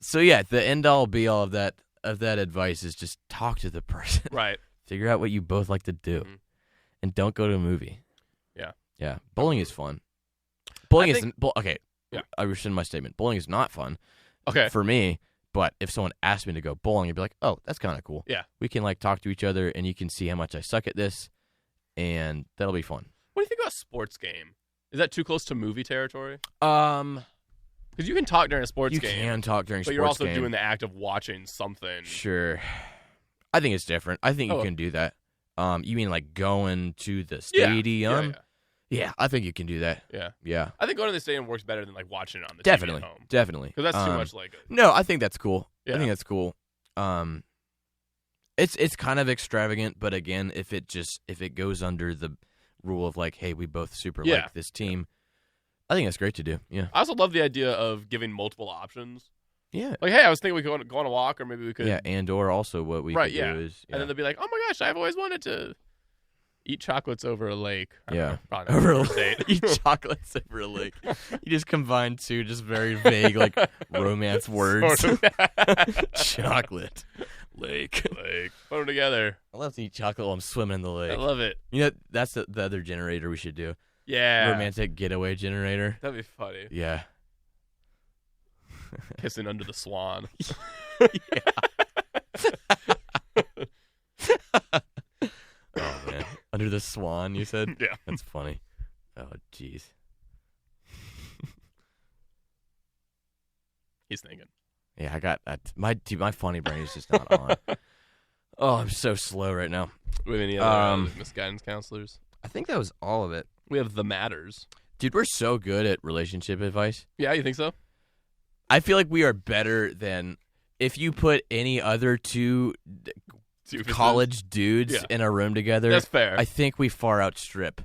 [SPEAKER 2] So the end all be all of that advice is just talk to the person.
[SPEAKER 1] Right.
[SPEAKER 2] Figure out what you both like to do. Mm-hmm. And don't go to a movie.
[SPEAKER 1] Yeah.
[SPEAKER 2] Yeah. Bowling is fun. Bowling isn't okay.
[SPEAKER 1] Yeah.
[SPEAKER 2] I rescind my statement. Bowling is not fun.
[SPEAKER 1] Okay.
[SPEAKER 2] For me. But if someone asked me to go bowling, I'd be like, oh, that's kind of cool.
[SPEAKER 1] Yeah.
[SPEAKER 2] We can, like, talk to each other, and you can see how much I suck at this, and that'll be fun.
[SPEAKER 1] What do you think about a sports game? Is that too close to movie territory?
[SPEAKER 2] Because
[SPEAKER 1] you can talk during a sports game.
[SPEAKER 2] You can talk during a sports game.
[SPEAKER 1] But you're also doing the act of watching something.
[SPEAKER 2] Sure. I think it's different. I think you can do that. You mean, like, going to the stadium? Yeah, I think you can do that. Yeah.
[SPEAKER 1] I think going to the stadium works better than like watching it on the TV at home.
[SPEAKER 2] Definitely.
[SPEAKER 1] Because that's too much like it.
[SPEAKER 2] No, I think that's cool.
[SPEAKER 1] Yeah.
[SPEAKER 2] I think that's cool. It's kind of extravagant, but again, if it goes under the rule of like, hey, we both super like this team, I think that's great to do. Yeah.
[SPEAKER 1] I also love the idea of giving multiple options.
[SPEAKER 2] Yeah.
[SPEAKER 1] Like, hey, I was thinking we could go on a walk, or maybe we could.
[SPEAKER 2] Yeah, and or also what we could do is.
[SPEAKER 1] And then they'll be like, oh my gosh, I've always wanted to eat chocolates over a lake.
[SPEAKER 2] Over a lake. Eat chocolates over a lake. You just combine two just very vague, like, romance words.
[SPEAKER 1] Sort of.
[SPEAKER 2] Chocolate. Lake.
[SPEAKER 1] Put them together.
[SPEAKER 2] I love to eat chocolate while I'm swimming in the lake.
[SPEAKER 1] I love it.
[SPEAKER 2] You know, that's the other generator we should do.
[SPEAKER 1] Yeah.
[SPEAKER 2] Romantic getaway generator.
[SPEAKER 1] That'd be funny.
[SPEAKER 2] Yeah.
[SPEAKER 1] Kissing under the swan.
[SPEAKER 2] Oh, man. Under the swan, you said?
[SPEAKER 1] Yeah.
[SPEAKER 2] That's funny. Oh, jeez.
[SPEAKER 1] He's thinking.
[SPEAKER 2] Yeah, I got that. My funny brain is just not on. Oh, I'm so slow right now.
[SPEAKER 1] Do we have any other misguidance counselors?
[SPEAKER 2] I think that was all of it.
[SPEAKER 1] We have the matters.
[SPEAKER 2] Dude, we're so good at relationship advice.
[SPEAKER 1] Yeah, you think so?
[SPEAKER 2] I feel like we are better than if you put any other two college dudes in a room together.
[SPEAKER 1] That's fair.
[SPEAKER 2] I think we far outstrip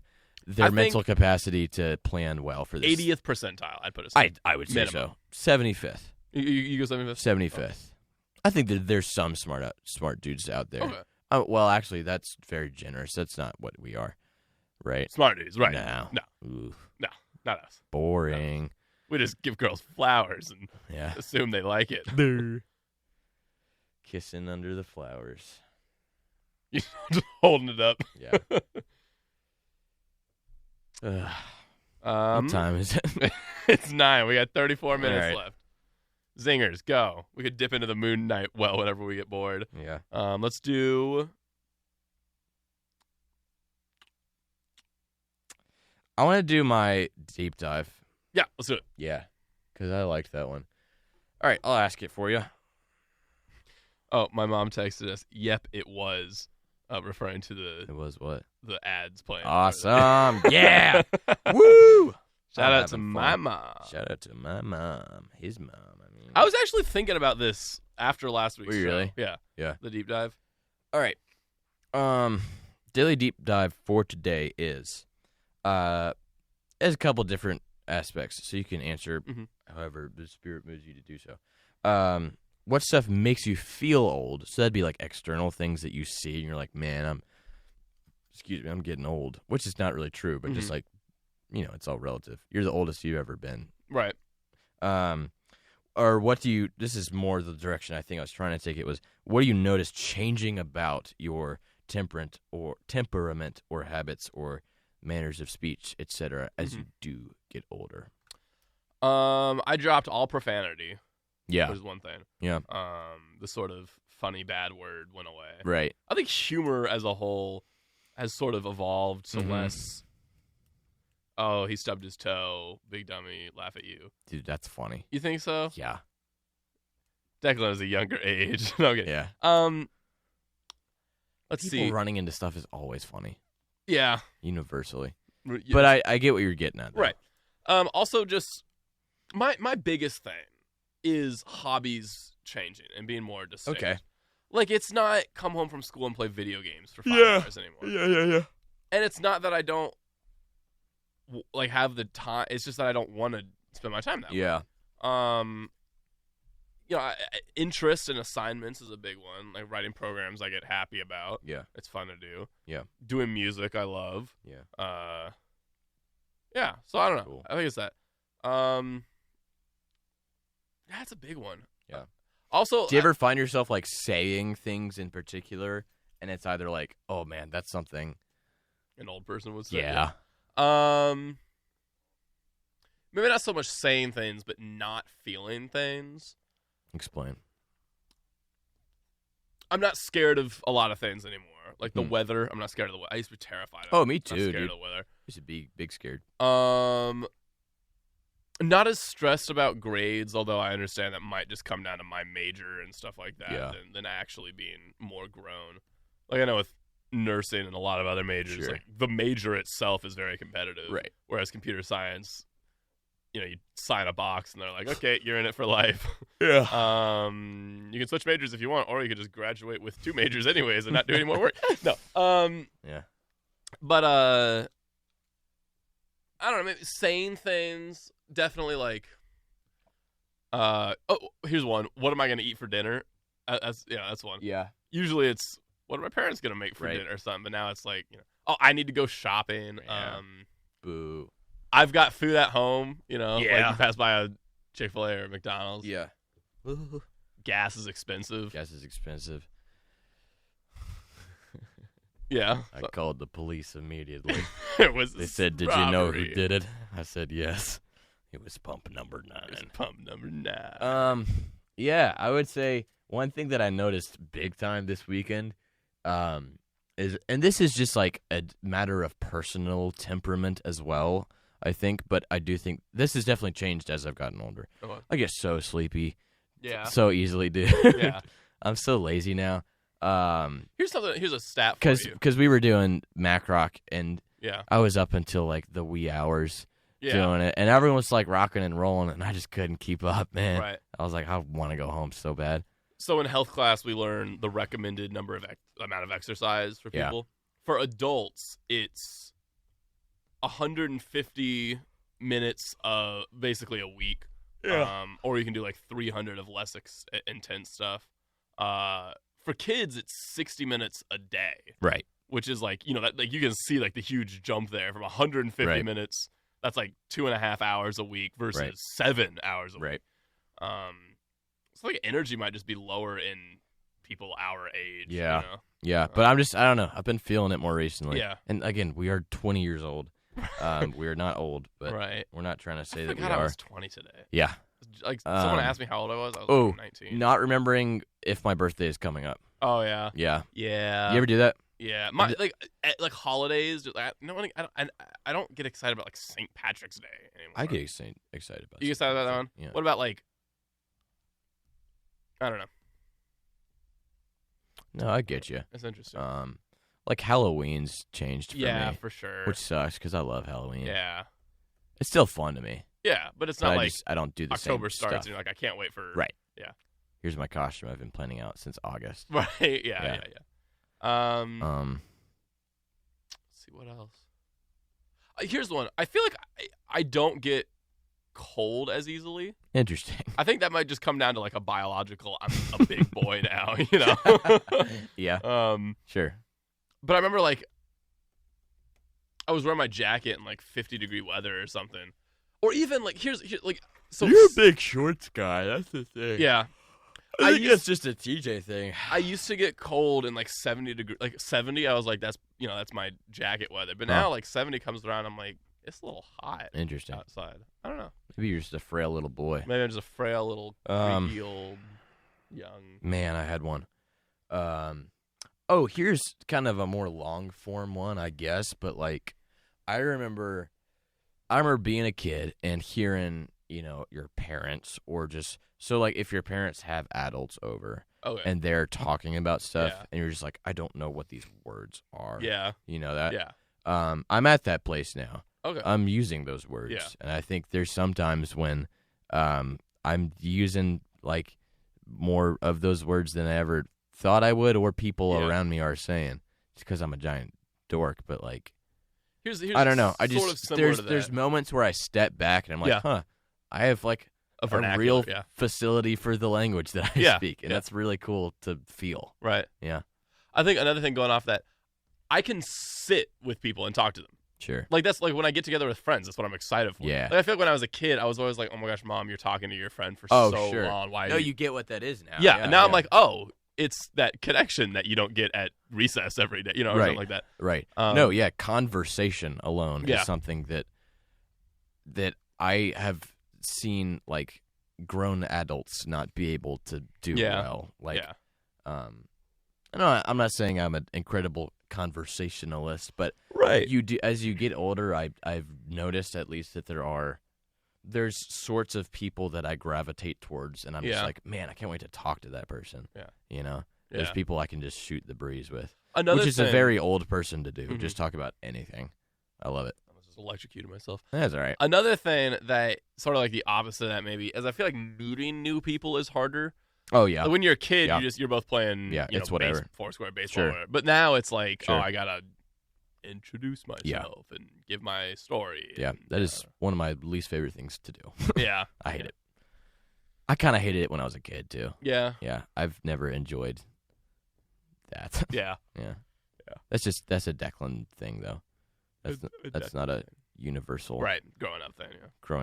[SPEAKER 2] their mental capacity to plan well for this.
[SPEAKER 1] 80th percentile, I'd put us.
[SPEAKER 2] I would say so. 75th.
[SPEAKER 1] You go 75th?
[SPEAKER 2] 75th.
[SPEAKER 1] Okay.
[SPEAKER 2] I think that there's some smart dudes out there.
[SPEAKER 1] Okay.
[SPEAKER 2] Well, actually, that's very generous. That's not what we are, right?
[SPEAKER 1] Smart dudes, right?
[SPEAKER 2] No.
[SPEAKER 1] No, not us.
[SPEAKER 2] Boring.
[SPEAKER 1] No. We just give girls flowers and assume they like it.
[SPEAKER 2] Kissing under the flowers.
[SPEAKER 1] You're just holding it up.
[SPEAKER 2] Yeah. What time is it?
[SPEAKER 1] It's 9. We got 34 minutes left. Zingers, go. We could dip into the Moon Knight well whenever we get bored.
[SPEAKER 2] Yeah.
[SPEAKER 1] Let's do...
[SPEAKER 2] I want to do my deep dive.
[SPEAKER 1] Yeah, let's do it.
[SPEAKER 2] Yeah, because I liked that one. All right, I'll ask it for you.
[SPEAKER 1] Oh, my mom texted us, yep, it was, referring to the...
[SPEAKER 2] It was what?
[SPEAKER 1] The ads playing.
[SPEAKER 2] Awesome. Yeah. Woo!
[SPEAKER 1] Shout out to my mom.
[SPEAKER 2] Shout out to my mom. His mom, I mean.
[SPEAKER 1] I was actually thinking about this after last week's
[SPEAKER 2] Were you
[SPEAKER 1] show.
[SPEAKER 2] really?
[SPEAKER 1] Yeah.
[SPEAKER 2] Yeah.
[SPEAKER 1] The deep dive.
[SPEAKER 2] All right. Daily deep dive for today is there's a couple different aspects, so you can answer however the spirit moves you to do so. What stuff makes you feel old? So that'd be like external things that you see and you're like, man, I'm getting old, which is not really true, but just like, you know, it's all relative. You're the oldest you've ever been.
[SPEAKER 1] Right.
[SPEAKER 2] Or what do you, this is more the direction I think I was trying to take it was, what do you notice changing about your temperament or habits or manners of speech, etc., as you do get older?
[SPEAKER 1] I dropped all profanity.
[SPEAKER 2] Yeah.
[SPEAKER 1] Was one thing.
[SPEAKER 2] Yeah.
[SPEAKER 1] The sort of funny bad word went away.
[SPEAKER 2] Right.
[SPEAKER 1] I think humor as a whole has sort of evolved to less, oh, he stubbed his toe, big dummy, laugh at you.
[SPEAKER 2] Dude, that's funny.
[SPEAKER 1] You think so?
[SPEAKER 2] Yeah.
[SPEAKER 1] Declan is a younger age. No, okay.
[SPEAKER 2] Yeah.
[SPEAKER 1] Let's
[SPEAKER 2] People
[SPEAKER 1] see.
[SPEAKER 2] running into stuff is always funny.
[SPEAKER 1] Yeah.
[SPEAKER 2] Universally.
[SPEAKER 1] Yes.
[SPEAKER 2] But I get what you're getting at, though.
[SPEAKER 1] Right. Also, just my biggest thing is hobbies changing and being more distinct.
[SPEAKER 2] Okay.
[SPEAKER 1] Like, it's not come home from school and play video games for 5 hours anymore.
[SPEAKER 2] Yeah.
[SPEAKER 1] And it's not that I don't like have the time. It's just that I don't want to spend my time that way.
[SPEAKER 2] Yeah.
[SPEAKER 1] You know, interest in assignments is a big one. Like writing programs, I get happy about.
[SPEAKER 2] Yeah.
[SPEAKER 1] It's fun to do.
[SPEAKER 2] Yeah.
[SPEAKER 1] Doing music, I love.
[SPEAKER 2] Yeah.
[SPEAKER 1] Yeah. So I don't know.
[SPEAKER 2] Cool.
[SPEAKER 1] I think it's that. That's a big one.
[SPEAKER 2] Yeah.
[SPEAKER 1] Also,
[SPEAKER 2] do you ever find yourself like saying things in particular, and it's either like, oh man, that's something
[SPEAKER 1] an old person would say?
[SPEAKER 2] Yeah.
[SPEAKER 1] Maybe not so much saying things, but not feeling things.
[SPEAKER 2] Explain.
[SPEAKER 1] I'm not scared of a lot of things anymore. Like the weather, I'm not scared of the weather. I used to be terrified of it.
[SPEAKER 2] Oh, me too,
[SPEAKER 1] I'm not scared
[SPEAKER 2] dude.
[SPEAKER 1] of the weather.
[SPEAKER 2] Used to be big scared.
[SPEAKER 1] Not as stressed about grades, although I understand that might just come down to my major and stuff like that than actually being more grown. Like I know with nursing and a lot of other majors, like the major itself is very competitive.
[SPEAKER 2] Right.
[SPEAKER 1] Whereas computer science, you know, you sign a box and they're like, okay, you're in it for life.
[SPEAKER 2] Yeah.
[SPEAKER 1] You can switch majors if you want, or you could just graduate with 2 majors anyways and not do any more work. No.
[SPEAKER 2] Yeah.
[SPEAKER 1] But I don't know, maybe saying things, definitely like here's one. What am I gonna eat for dinner? That's one.
[SPEAKER 2] Yeah.
[SPEAKER 1] Usually it's what are my parents gonna make for dinner or something, but now it's like, you know, oh, I need to go shopping.
[SPEAKER 2] Yeah.
[SPEAKER 1] Boo. I've got food at home, you know.
[SPEAKER 2] Yeah.
[SPEAKER 1] Like you pass by a Chick-fil-A or McDonald's.
[SPEAKER 2] Yeah.
[SPEAKER 1] Gas is expensive.
[SPEAKER 2] Gas is expensive.
[SPEAKER 1] Yeah.
[SPEAKER 2] I called the police immediately.
[SPEAKER 1] They
[SPEAKER 2] said, "Did you know who did it?" I said, "Yes." It was pump number 9. Yeah, I would say one thing that I noticed big time this weekend is, and this is just like a matter of personal temperament as well, I think, but I do think this has definitely changed as I've gotten older.
[SPEAKER 1] Okay.
[SPEAKER 2] I get so sleepy.
[SPEAKER 1] Yeah.
[SPEAKER 2] So easily, dude.
[SPEAKER 1] Yeah.
[SPEAKER 2] I'm so lazy now.
[SPEAKER 1] Here's a stat for you.
[SPEAKER 2] Because we were doing Mac Rock, and
[SPEAKER 1] yeah.
[SPEAKER 2] I was up until like the wee hours
[SPEAKER 1] yeah.
[SPEAKER 2] doing it, and everyone was like rocking and rolling, and I just couldn't keep up, man.
[SPEAKER 1] Right.
[SPEAKER 2] I was like, I want to go home so bad.
[SPEAKER 1] So in health class, we learn the recommended amount of exercise for people. Yeah. For adults, it's 150 minutes of basically a week.
[SPEAKER 2] Yeah.
[SPEAKER 1] Or you can do like 300 of less intense stuff. For kids, it's 60 minutes a day.
[SPEAKER 2] Right.
[SPEAKER 1] Which is like, that, like you can see like the huge jump there from 150 minutes. That's like 2.5 hours a week versus 7 hours a week. Right. So like energy might just be lower in people our age.
[SPEAKER 2] Yeah. Yeah. But I don't know. I've been feeling it more recently.
[SPEAKER 1] Yeah.
[SPEAKER 2] And again, we are 20 years old. We are not old, but we're not trying to say that we are.
[SPEAKER 1] I was 20 today.
[SPEAKER 2] Yeah.
[SPEAKER 1] Like someone asked me how old I was. I was like 19.
[SPEAKER 2] Not remembering if my birthday is coming up.
[SPEAKER 1] Oh yeah.
[SPEAKER 2] Yeah.
[SPEAKER 1] Yeah.
[SPEAKER 2] You ever do that?
[SPEAKER 1] Yeah. Like holidays. I don't get excited about like St. Patrick's Day anymore.
[SPEAKER 2] I get excited about.
[SPEAKER 1] You get excited about that one?
[SPEAKER 2] Yeah.
[SPEAKER 1] What about like? I don't know.
[SPEAKER 2] No, I get you.
[SPEAKER 1] That's interesting.
[SPEAKER 2] Like Halloween's changed for me.
[SPEAKER 1] Yeah, for sure.
[SPEAKER 2] Which sucks because I love Halloween.
[SPEAKER 1] Yeah.
[SPEAKER 2] It's still fun to me.
[SPEAKER 1] Yeah, but it's not like
[SPEAKER 2] I don't do the
[SPEAKER 1] October
[SPEAKER 2] same
[SPEAKER 1] starts
[SPEAKER 2] stuff.
[SPEAKER 1] and you're like, I can't wait for.
[SPEAKER 2] Right.
[SPEAKER 1] Yeah.
[SPEAKER 2] Here's my costume I've been planning out since August.
[SPEAKER 1] Right. Yeah. Let's see what else. Here's one. I feel like I don't get cold as easily.
[SPEAKER 2] Interesting.
[SPEAKER 1] I think that might just come down to like a biological. I'm a big boy now,
[SPEAKER 2] Yeah. Sure.
[SPEAKER 1] But I remember like I was wearing my jacket in like 50-degree weather or something, or even like here's like so.
[SPEAKER 2] You're a big shorts guy. That's the thing.
[SPEAKER 1] Yeah.
[SPEAKER 2] I think it's just a TJ thing.
[SPEAKER 1] I used to get cold in like 70 degrees, like 70. I was like, that's my jacket weather. But now like 70 comes around, I'm like, it's a little hot.
[SPEAKER 2] Interesting.
[SPEAKER 1] Outside. I don't know.
[SPEAKER 2] Maybe you're just a frail little boy.
[SPEAKER 1] Maybe I'm just a frail little creepy old young. Man,
[SPEAKER 2] I had one. Here's kind of a more long form one, I guess. But like, I remember being a kid and hearing, your parents or just. So, like, if your parents have adults over and they're talking about stuff and you're just like, I don't know what these words are.
[SPEAKER 1] Yeah.
[SPEAKER 2] You know that?
[SPEAKER 1] Yeah.
[SPEAKER 2] I'm at that place now.
[SPEAKER 1] Okay.
[SPEAKER 2] I'm using those words.
[SPEAKER 1] Yeah.
[SPEAKER 2] And I think there's sometimes when I'm using, like, more of those words than I ever thought I would or people around me are saying. It's because I'm a giant dork, but, like,
[SPEAKER 1] here's
[SPEAKER 2] I don't know. I
[SPEAKER 1] sort
[SPEAKER 2] just,
[SPEAKER 1] of
[SPEAKER 2] there's moments where I step back and I'm like, I have, like, a real facility for the language that I speak, and that's really cool to feel.
[SPEAKER 1] Right.
[SPEAKER 2] Yeah.
[SPEAKER 1] I think another thing going off that, I can sit with people and talk to them.
[SPEAKER 2] Sure.
[SPEAKER 1] Like, that's like when I get together with friends, that's what I'm excited for.
[SPEAKER 2] Yeah.
[SPEAKER 1] Like, I feel like when I was a kid, I was always like, oh my gosh, Mom, you're talking to your friend for so long. Why?
[SPEAKER 2] No, you get what that is now.
[SPEAKER 1] Yeah. And now I'm like, oh, it's that connection that you don't get at recess every day, or something like that.
[SPEAKER 2] Right. Conversation alone is something that I have seen, like, grown adults not be able to do well. Like, I'm not saying I'm an incredible conversationalist, but you do, as you get older, I've noticed at least that there's sorts of people that I gravitate towards, and I'm just like, man, I can't wait to talk to that person.
[SPEAKER 1] Yeah.
[SPEAKER 2] There's people I can just shoot the breeze with,
[SPEAKER 1] which
[SPEAKER 2] is a very old person to do. Just talk about anything. I love it.
[SPEAKER 1] Electrocuted myself.
[SPEAKER 2] That's all right.
[SPEAKER 1] Another thing that sort of like the opposite of that maybe is I feel like meeting new people is harder.
[SPEAKER 2] Oh yeah.
[SPEAKER 1] Like when you're a kid, you're both playing
[SPEAKER 2] it's whatever.
[SPEAKER 1] Foursquare baseball. Sure. But now it's like,
[SPEAKER 2] sure.
[SPEAKER 1] I gotta introduce myself and give my story.
[SPEAKER 2] Yeah, that is one of my least favorite things to do.
[SPEAKER 1] Yeah.
[SPEAKER 2] I hate it. I kind of hated it when I was a kid too.
[SPEAKER 1] Yeah.
[SPEAKER 2] Yeah, I've never enjoyed that. Yeah. That's a Declan thing though. That's not a universal growing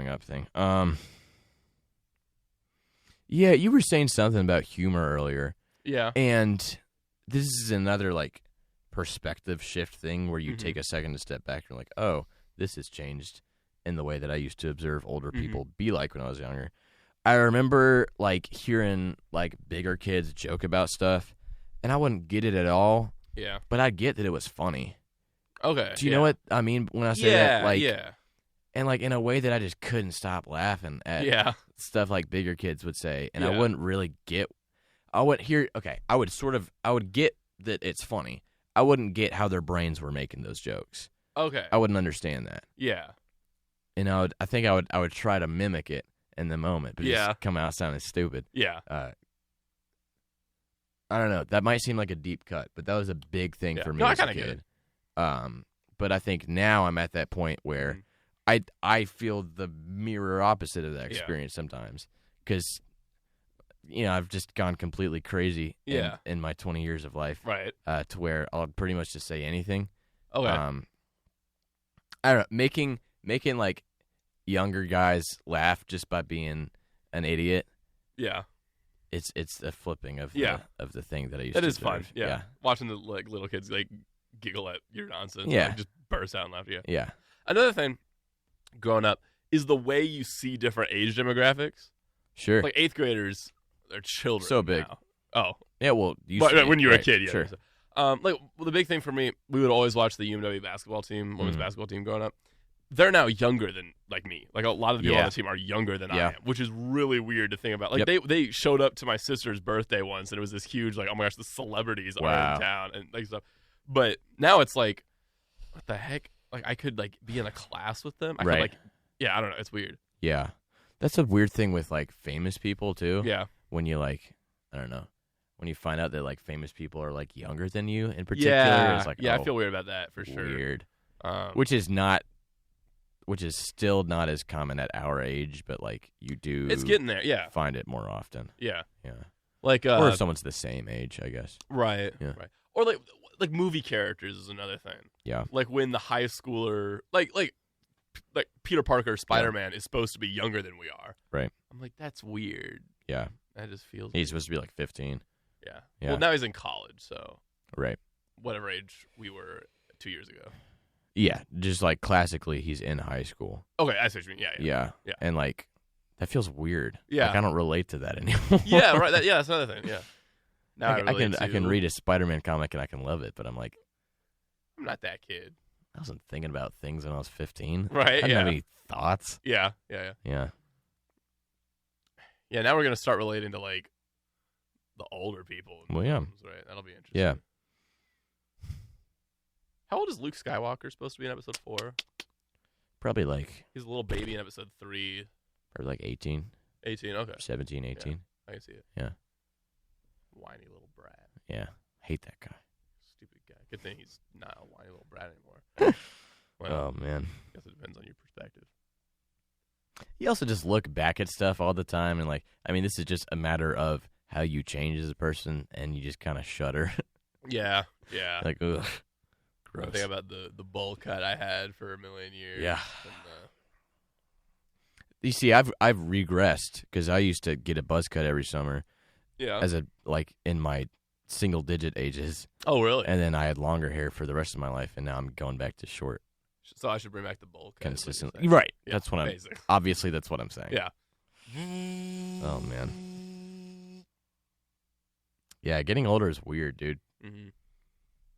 [SPEAKER 2] up thing. Yeah, you were saying something about humor earlier.
[SPEAKER 1] Yeah.
[SPEAKER 2] And this is another like perspective shift thing where you take a second to step back and you're like, oh, this has changed in the way that I used to observe older people be like when I was younger. I remember like hearing like bigger kids joke about stuff, and I wouldn't get it at all.
[SPEAKER 1] Yeah.
[SPEAKER 2] But I get that it was funny.
[SPEAKER 1] Okay.
[SPEAKER 2] Do you know what I mean when I say that? Like,
[SPEAKER 1] yeah.
[SPEAKER 2] And like in a way that I just couldn't stop laughing at stuff like bigger kids would say, and I wouldn't really get. I would hear. Okay, I would get that it's funny. I wouldn't get how their brains were making those jokes.
[SPEAKER 1] Okay.
[SPEAKER 2] I wouldn't understand that.
[SPEAKER 1] Yeah.
[SPEAKER 2] And I think I would try to mimic it in the moment, but just come out sounding stupid.
[SPEAKER 1] Yeah.
[SPEAKER 2] I don't know. That might seem like a deep cut, but that was a big thing for me as a kid. But I think now I'm at that point where I feel the mirror opposite of that experience sometimes, because I've just gone completely crazy in my 20 years of life,
[SPEAKER 1] right?
[SPEAKER 2] To where I'll pretty much just say anything.
[SPEAKER 1] Okay.
[SPEAKER 2] I don't know, making like younger guys laugh just by being an idiot.
[SPEAKER 1] Yeah.
[SPEAKER 2] It's a flipping of the thing that I used to
[SPEAKER 1] It is
[SPEAKER 2] observe.
[SPEAKER 1] fun. Yeah. Watching the like little kids like giggle at your nonsense.
[SPEAKER 2] Yeah.
[SPEAKER 1] Like, just burst out and laugh.
[SPEAKER 2] Yeah.
[SPEAKER 1] Another thing growing up is the way you see different age demographics.
[SPEAKER 2] Sure.
[SPEAKER 1] Like 8th graders, they're children.
[SPEAKER 2] So big.
[SPEAKER 1] Now. Oh.
[SPEAKER 2] Yeah, well,
[SPEAKER 1] when you were a kid, yeah.
[SPEAKER 2] Sure.
[SPEAKER 1] The big thing for me, we would always watch the UMW basketball team, women's basketball team growing up. They're now younger than like me. Like a lot of the people on the team are younger than I am, which is really weird to think about. Like they showed up to my sister's birthday once, and it was this huge like, oh my gosh, the celebrities are in town and like stuff. But now it's like, what the heck? Like I could like be in a class with them. I could, like, I don't know. It's weird.
[SPEAKER 2] Yeah, that's a weird thing with like famous people too.
[SPEAKER 1] Yeah,
[SPEAKER 2] when you like, I don't know, when you find out that like famous people are like younger than you in particular, it's like,
[SPEAKER 1] I feel weird about that for sure.
[SPEAKER 2] Weird, which is still not as common at our age, but like you do.
[SPEAKER 1] It's getting there. Yeah,
[SPEAKER 2] find it more often.
[SPEAKER 1] Yeah.
[SPEAKER 2] Like, or if someone's the same age, I guess.
[SPEAKER 1] Right.
[SPEAKER 2] Yeah.
[SPEAKER 1] Right. Or like movie characters is another thing.
[SPEAKER 2] Yeah.
[SPEAKER 1] Like when the high schooler, like Peter Parker, Spider-Man is supposed to be younger than we are.
[SPEAKER 2] Right.
[SPEAKER 1] I'm like, that's weird.
[SPEAKER 2] Yeah.
[SPEAKER 1] That just feels.
[SPEAKER 2] He's supposed to be like 15.
[SPEAKER 1] Yeah.
[SPEAKER 2] Yeah.
[SPEAKER 1] Well, now he's in college, so.
[SPEAKER 2] Right.
[SPEAKER 1] Whatever age we were 2 years ago.
[SPEAKER 2] Yeah, just like classically, he's in high school.
[SPEAKER 1] Okay, I see what you mean. Yeah.
[SPEAKER 2] And like, that feels weird.
[SPEAKER 1] Yeah.
[SPEAKER 2] Like, I don't relate to that anymore.
[SPEAKER 1] Yeah, right. That's another thing. Yeah. Now
[SPEAKER 2] I can read a Spider-Man comic and I can love it, but I'm like,
[SPEAKER 1] I'm not that kid.
[SPEAKER 2] I wasn't thinking about things when I was 15.
[SPEAKER 1] Right.
[SPEAKER 2] I didn't have any thoughts.
[SPEAKER 1] Yeah.
[SPEAKER 2] Yeah.
[SPEAKER 1] Yeah. Now we're gonna start relating to like the older people.
[SPEAKER 2] Well, yeah.
[SPEAKER 1] Right. That'll be interesting.
[SPEAKER 2] Yeah.
[SPEAKER 1] How old is Luke Skywalker supposed to be in episode 4?
[SPEAKER 2] Probably like...
[SPEAKER 1] He's a little baby in episode 3.
[SPEAKER 2] Probably like 18.
[SPEAKER 1] 18, okay.
[SPEAKER 2] 17, 18.
[SPEAKER 1] Yeah, I can see it.
[SPEAKER 2] Yeah.
[SPEAKER 1] Whiny little brat.
[SPEAKER 2] Yeah. Hate that guy.
[SPEAKER 1] Stupid guy. Good thing he's not a whiny little brat anymore.
[SPEAKER 2] Well, oh, man.
[SPEAKER 1] I guess it depends on your perspective.
[SPEAKER 2] You also just look back at stuff all the time and like, I mean, this is just a matter of how you change as a person and you just kind of shudder.
[SPEAKER 1] Yeah.
[SPEAKER 2] Like, ugh.
[SPEAKER 1] I think about the bowl cut I had for a million years.
[SPEAKER 2] Yeah. You see, I've regressed because I used to get a buzz cut every summer.
[SPEAKER 1] Yeah.
[SPEAKER 2] As in my single digit ages.
[SPEAKER 1] Oh, really?
[SPEAKER 2] And then I had longer hair for the rest of my life, and now I'm going back to short.
[SPEAKER 1] So I should bring back the bowl cut.
[SPEAKER 2] Consistently, right?
[SPEAKER 1] Yeah,
[SPEAKER 2] that's what
[SPEAKER 1] amazing.
[SPEAKER 2] Obviously, that's what I'm saying.
[SPEAKER 1] Yeah.
[SPEAKER 2] Oh man. Yeah, getting older is weird, dude.
[SPEAKER 1] Mm-hmm.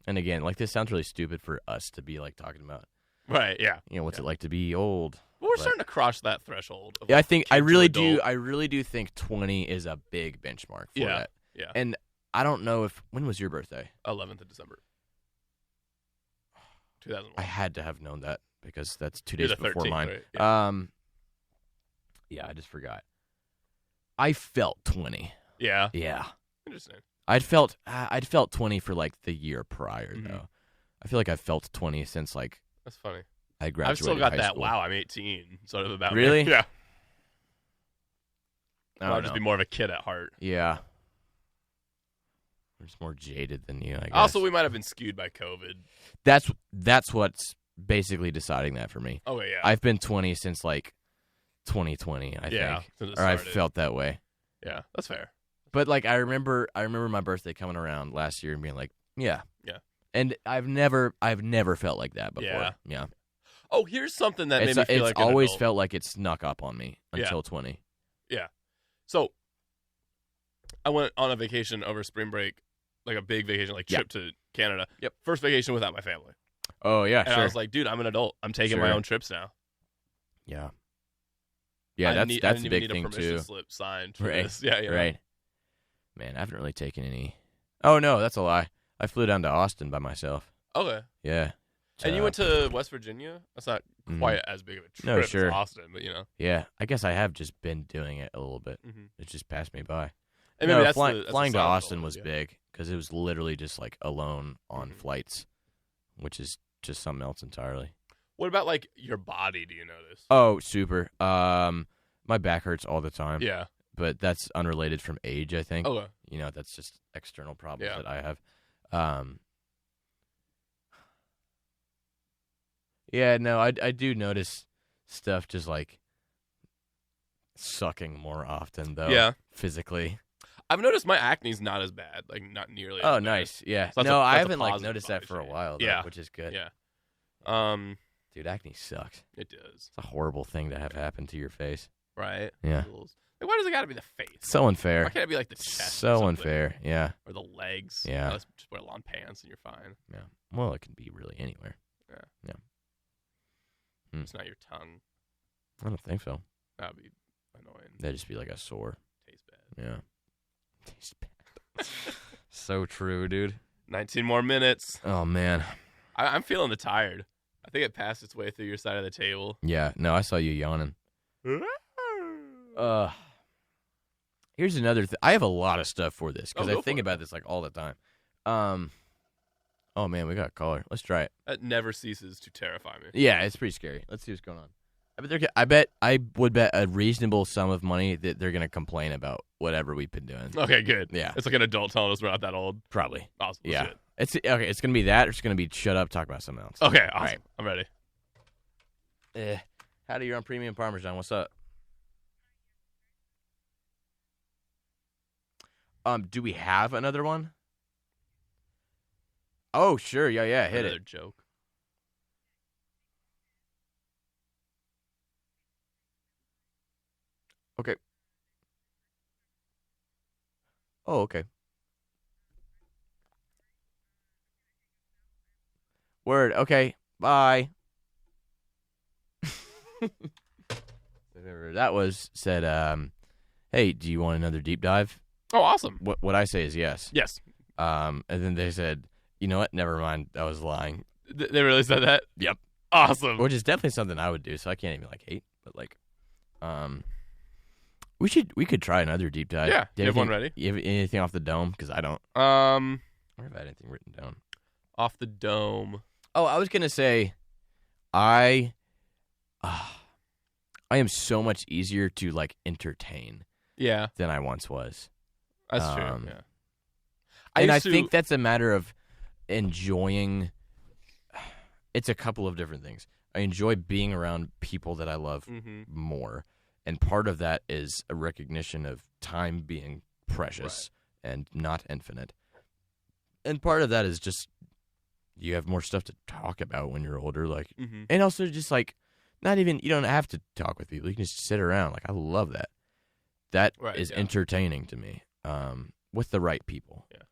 [SPEAKER 2] And again, like this sounds really stupid for us to be like talking about.
[SPEAKER 1] Right. Yeah.
[SPEAKER 2] You know, what's it like to be old?
[SPEAKER 1] Well, we're starting to cross that threshold.
[SPEAKER 2] Yeah, I really do think 20 is a big benchmark for that.
[SPEAKER 1] Yeah.
[SPEAKER 2] And I don't know when was your birthday?
[SPEAKER 1] 11th of December. 2001.
[SPEAKER 2] I had to have known that because that's 2 days before
[SPEAKER 1] 13th,
[SPEAKER 2] mine.
[SPEAKER 1] right?
[SPEAKER 2] Yeah, I just forgot. I felt 20.
[SPEAKER 1] Yeah.
[SPEAKER 2] Yeah.
[SPEAKER 1] Interesting.
[SPEAKER 2] I'd felt 20 for like the year prior
[SPEAKER 1] Mm-hmm.
[SPEAKER 2] though. I feel like I've felt 20 since like
[SPEAKER 1] That's funny.
[SPEAKER 2] I graduated.
[SPEAKER 1] I've still got
[SPEAKER 2] high
[SPEAKER 1] that.
[SPEAKER 2] school.
[SPEAKER 1] Wow, I'm 18. Sort of about
[SPEAKER 2] really.
[SPEAKER 1] Me. Yeah.
[SPEAKER 2] I'll
[SPEAKER 1] just be more of a kid at heart.
[SPEAKER 2] Yeah. I'm just more jaded than you, I guess.
[SPEAKER 1] Also, we might have been skewed by COVID.
[SPEAKER 2] That's what's basically deciding that for me.
[SPEAKER 1] Oh, yeah.
[SPEAKER 2] I've been 20 since like 2020, I think. Or I've felt that way.
[SPEAKER 1] Yeah, that's fair.
[SPEAKER 2] But like I remember my birthday coming around last year and being like, yeah. And I've never felt like that before. Yeah.
[SPEAKER 1] Oh, here's something that made me feel like
[SPEAKER 2] it's always felt like it snuck up on me until 20.
[SPEAKER 1] Yeah. So I went on a vacation over spring break, like a big vacation, like trip to Canada.
[SPEAKER 2] Yep.
[SPEAKER 1] First vacation without my family.
[SPEAKER 2] Oh, yeah,
[SPEAKER 1] and I was like, dude, I'm an adult. I'm taking my own trips now.
[SPEAKER 2] Yeah. Yeah, that's a big thing, too.
[SPEAKER 1] Permission slip signed for this. Yeah,
[SPEAKER 2] Right. Man, I haven't really taken any. Oh, no, that's a lie. I flew down to Austin by myself.
[SPEAKER 1] Okay.
[SPEAKER 2] Yeah.
[SPEAKER 1] And you went to West Virginia? That's not quite as big of a trip as Austin, but
[SPEAKER 2] Yeah, I guess I have just been doing it a little bit. It just passed me by.
[SPEAKER 1] And maybe
[SPEAKER 2] flying to Austin was big because it was literally just like alone on flights, which is just something else entirely.
[SPEAKER 1] What about like your body? Do you notice?
[SPEAKER 2] Oh, super. My back hurts all the time.
[SPEAKER 1] Yeah.
[SPEAKER 2] But that's unrelated from age, I think.
[SPEAKER 1] Okay.
[SPEAKER 2] That's just external problems that I have. Yeah, no, I do notice stuff just like sucking more often though.
[SPEAKER 1] Yeah.
[SPEAKER 2] Physically.
[SPEAKER 1] I've noticed my acne's not as bad, like not nearly.
[SPEAKER 2] Oh,
[SPEAKER 1] as bad.
[SPEAKER 2] nice. Yeah.
[SPEAKER 1] So
[SPEAKER 2] no, I haven't like noticed that for a while though, which is good.
[SPEAKER 1] Yeah.
[SPEAKER 2] Dude, acne sucks.
[SPEAKER 1] It does.
[SPEAKER 2] It's a horrible thing to have happen to your face.
[SPEAKER 1] Right?
[SPEAKER 2] Yeah.
[SPEAKER 1] Like, why does it got to be the face?
[SPEAKER 2] So unfair.
[SPEAKER 1] Why can't it be like the chest?
[SPEAKER 2] So unfair. Yeah.
[SPEAKER 1] Or the legs.
[SPEAKER 2] Yeah.
[SPEAKER 1] Let's just wear long pants and you're fine.
[SPEAKER 2] Yeah. Well, it can be really anywhere.
[SPEAKER 1] Yeah.
[SPEAKER 2] Yeah.
[SPEAKER 1] It's not your tongue.
[SPEAKER 2] I don't think so.
[SPEAKER 1] That would be annoying.
[SPEAKER 2] That'd just be like a sore.
[SPEAKER 1] Tastes bad.
[SPEAKER 2] Yeah. Tastes bad. So true, dude.
[SPEAKER 1] 19 more minutes.
[SPEAKER 2] Oh, man.
[SPEAKER 1] I'm feeling tired. I think it passed its way through your side of the table.
[SPEAKER 2] Yeah. No, I saw you yawning. Here's another thing. I have a lot of stuff for this because I think about this like all the time. Oh man, we got a caller. Let's try it.
[SPEAKER 1] That never ceases to terrify me.
[SPEAKER 2] Yeah, it's pretty scary. Let's see what's going on. I would bet a reasonable sum of money that they're gonna complain about whatever we've been doing.
[SPEAKER 1] Okay, good.
[SPEAKER 2] Yeah,
[SPEAKER 1] it's like an adult telling us we're not that old.
[SPEAKER 2] Probably.
[SPEAKER 1] Awesome.
[SPEAKER 2] Yeah. It's okay. It's gonna be that, or it's gonna be shut up, talk about something else.
[SPEAKER 1] Okay. Awesome.
[SPEAKER 2] All right.
[SPEAKER 1] I'm ready.
[SPEAKER 2] Howdy, you're on Premium Parmesan. What's up? Do we have another one? Oh, sure. Yeah. Hit
[SPEAKER 1] another
[SPEAKER 2] it.
[SPEAKER 1] Joke.
[SPEAKER 2] Okay. Oh, okay. Word. Okay. Bye. Whatever that was said, hey, do you want another deep dive?
[SPEAKER 1] Oh, awesome.
[SPEAKER 2] What I say is yes.
[SPEAKER 1] Yes.
[SPEAKER 2] And then they said, you know what? Never mind. I was lying.
[SPEAKER 1] They really said that?
[SPEAKER 2] Yep.
[SPEAKER 1] Awesome.
[SPEAKER 2] Which is definitely something I would do, so I can't even hate, but we could try another deep dive.
[SPEAKER 1] Yeah. Do you have one ready?
[SPEAKER 2] You have anything off the dome? Because I don't. Where have I had anything written down?
[SPEAKER 1] Off the dome.
[SPEAKER 2] Oh, I was gonna say, I am so much easier to like entertain.
[SPEAKER 1] Yeah.
[SPEAKER 2] Than I once was.
[SPEAKER 1] That's true. Yeah.
[SPEAKER 2] I think that's a matter of enjoying. It's a couple of different things. I enjoy being around people that I love more, and part of that is a recognition of time being precious and not infinite. And part of that is just you have more stuff to talk about when you're older, like, and also just like not even you don't have to talk with people. You can just sit around. Like I love that. That is entertaining to me. With the right people.
[SPEAKER 1] Yeah.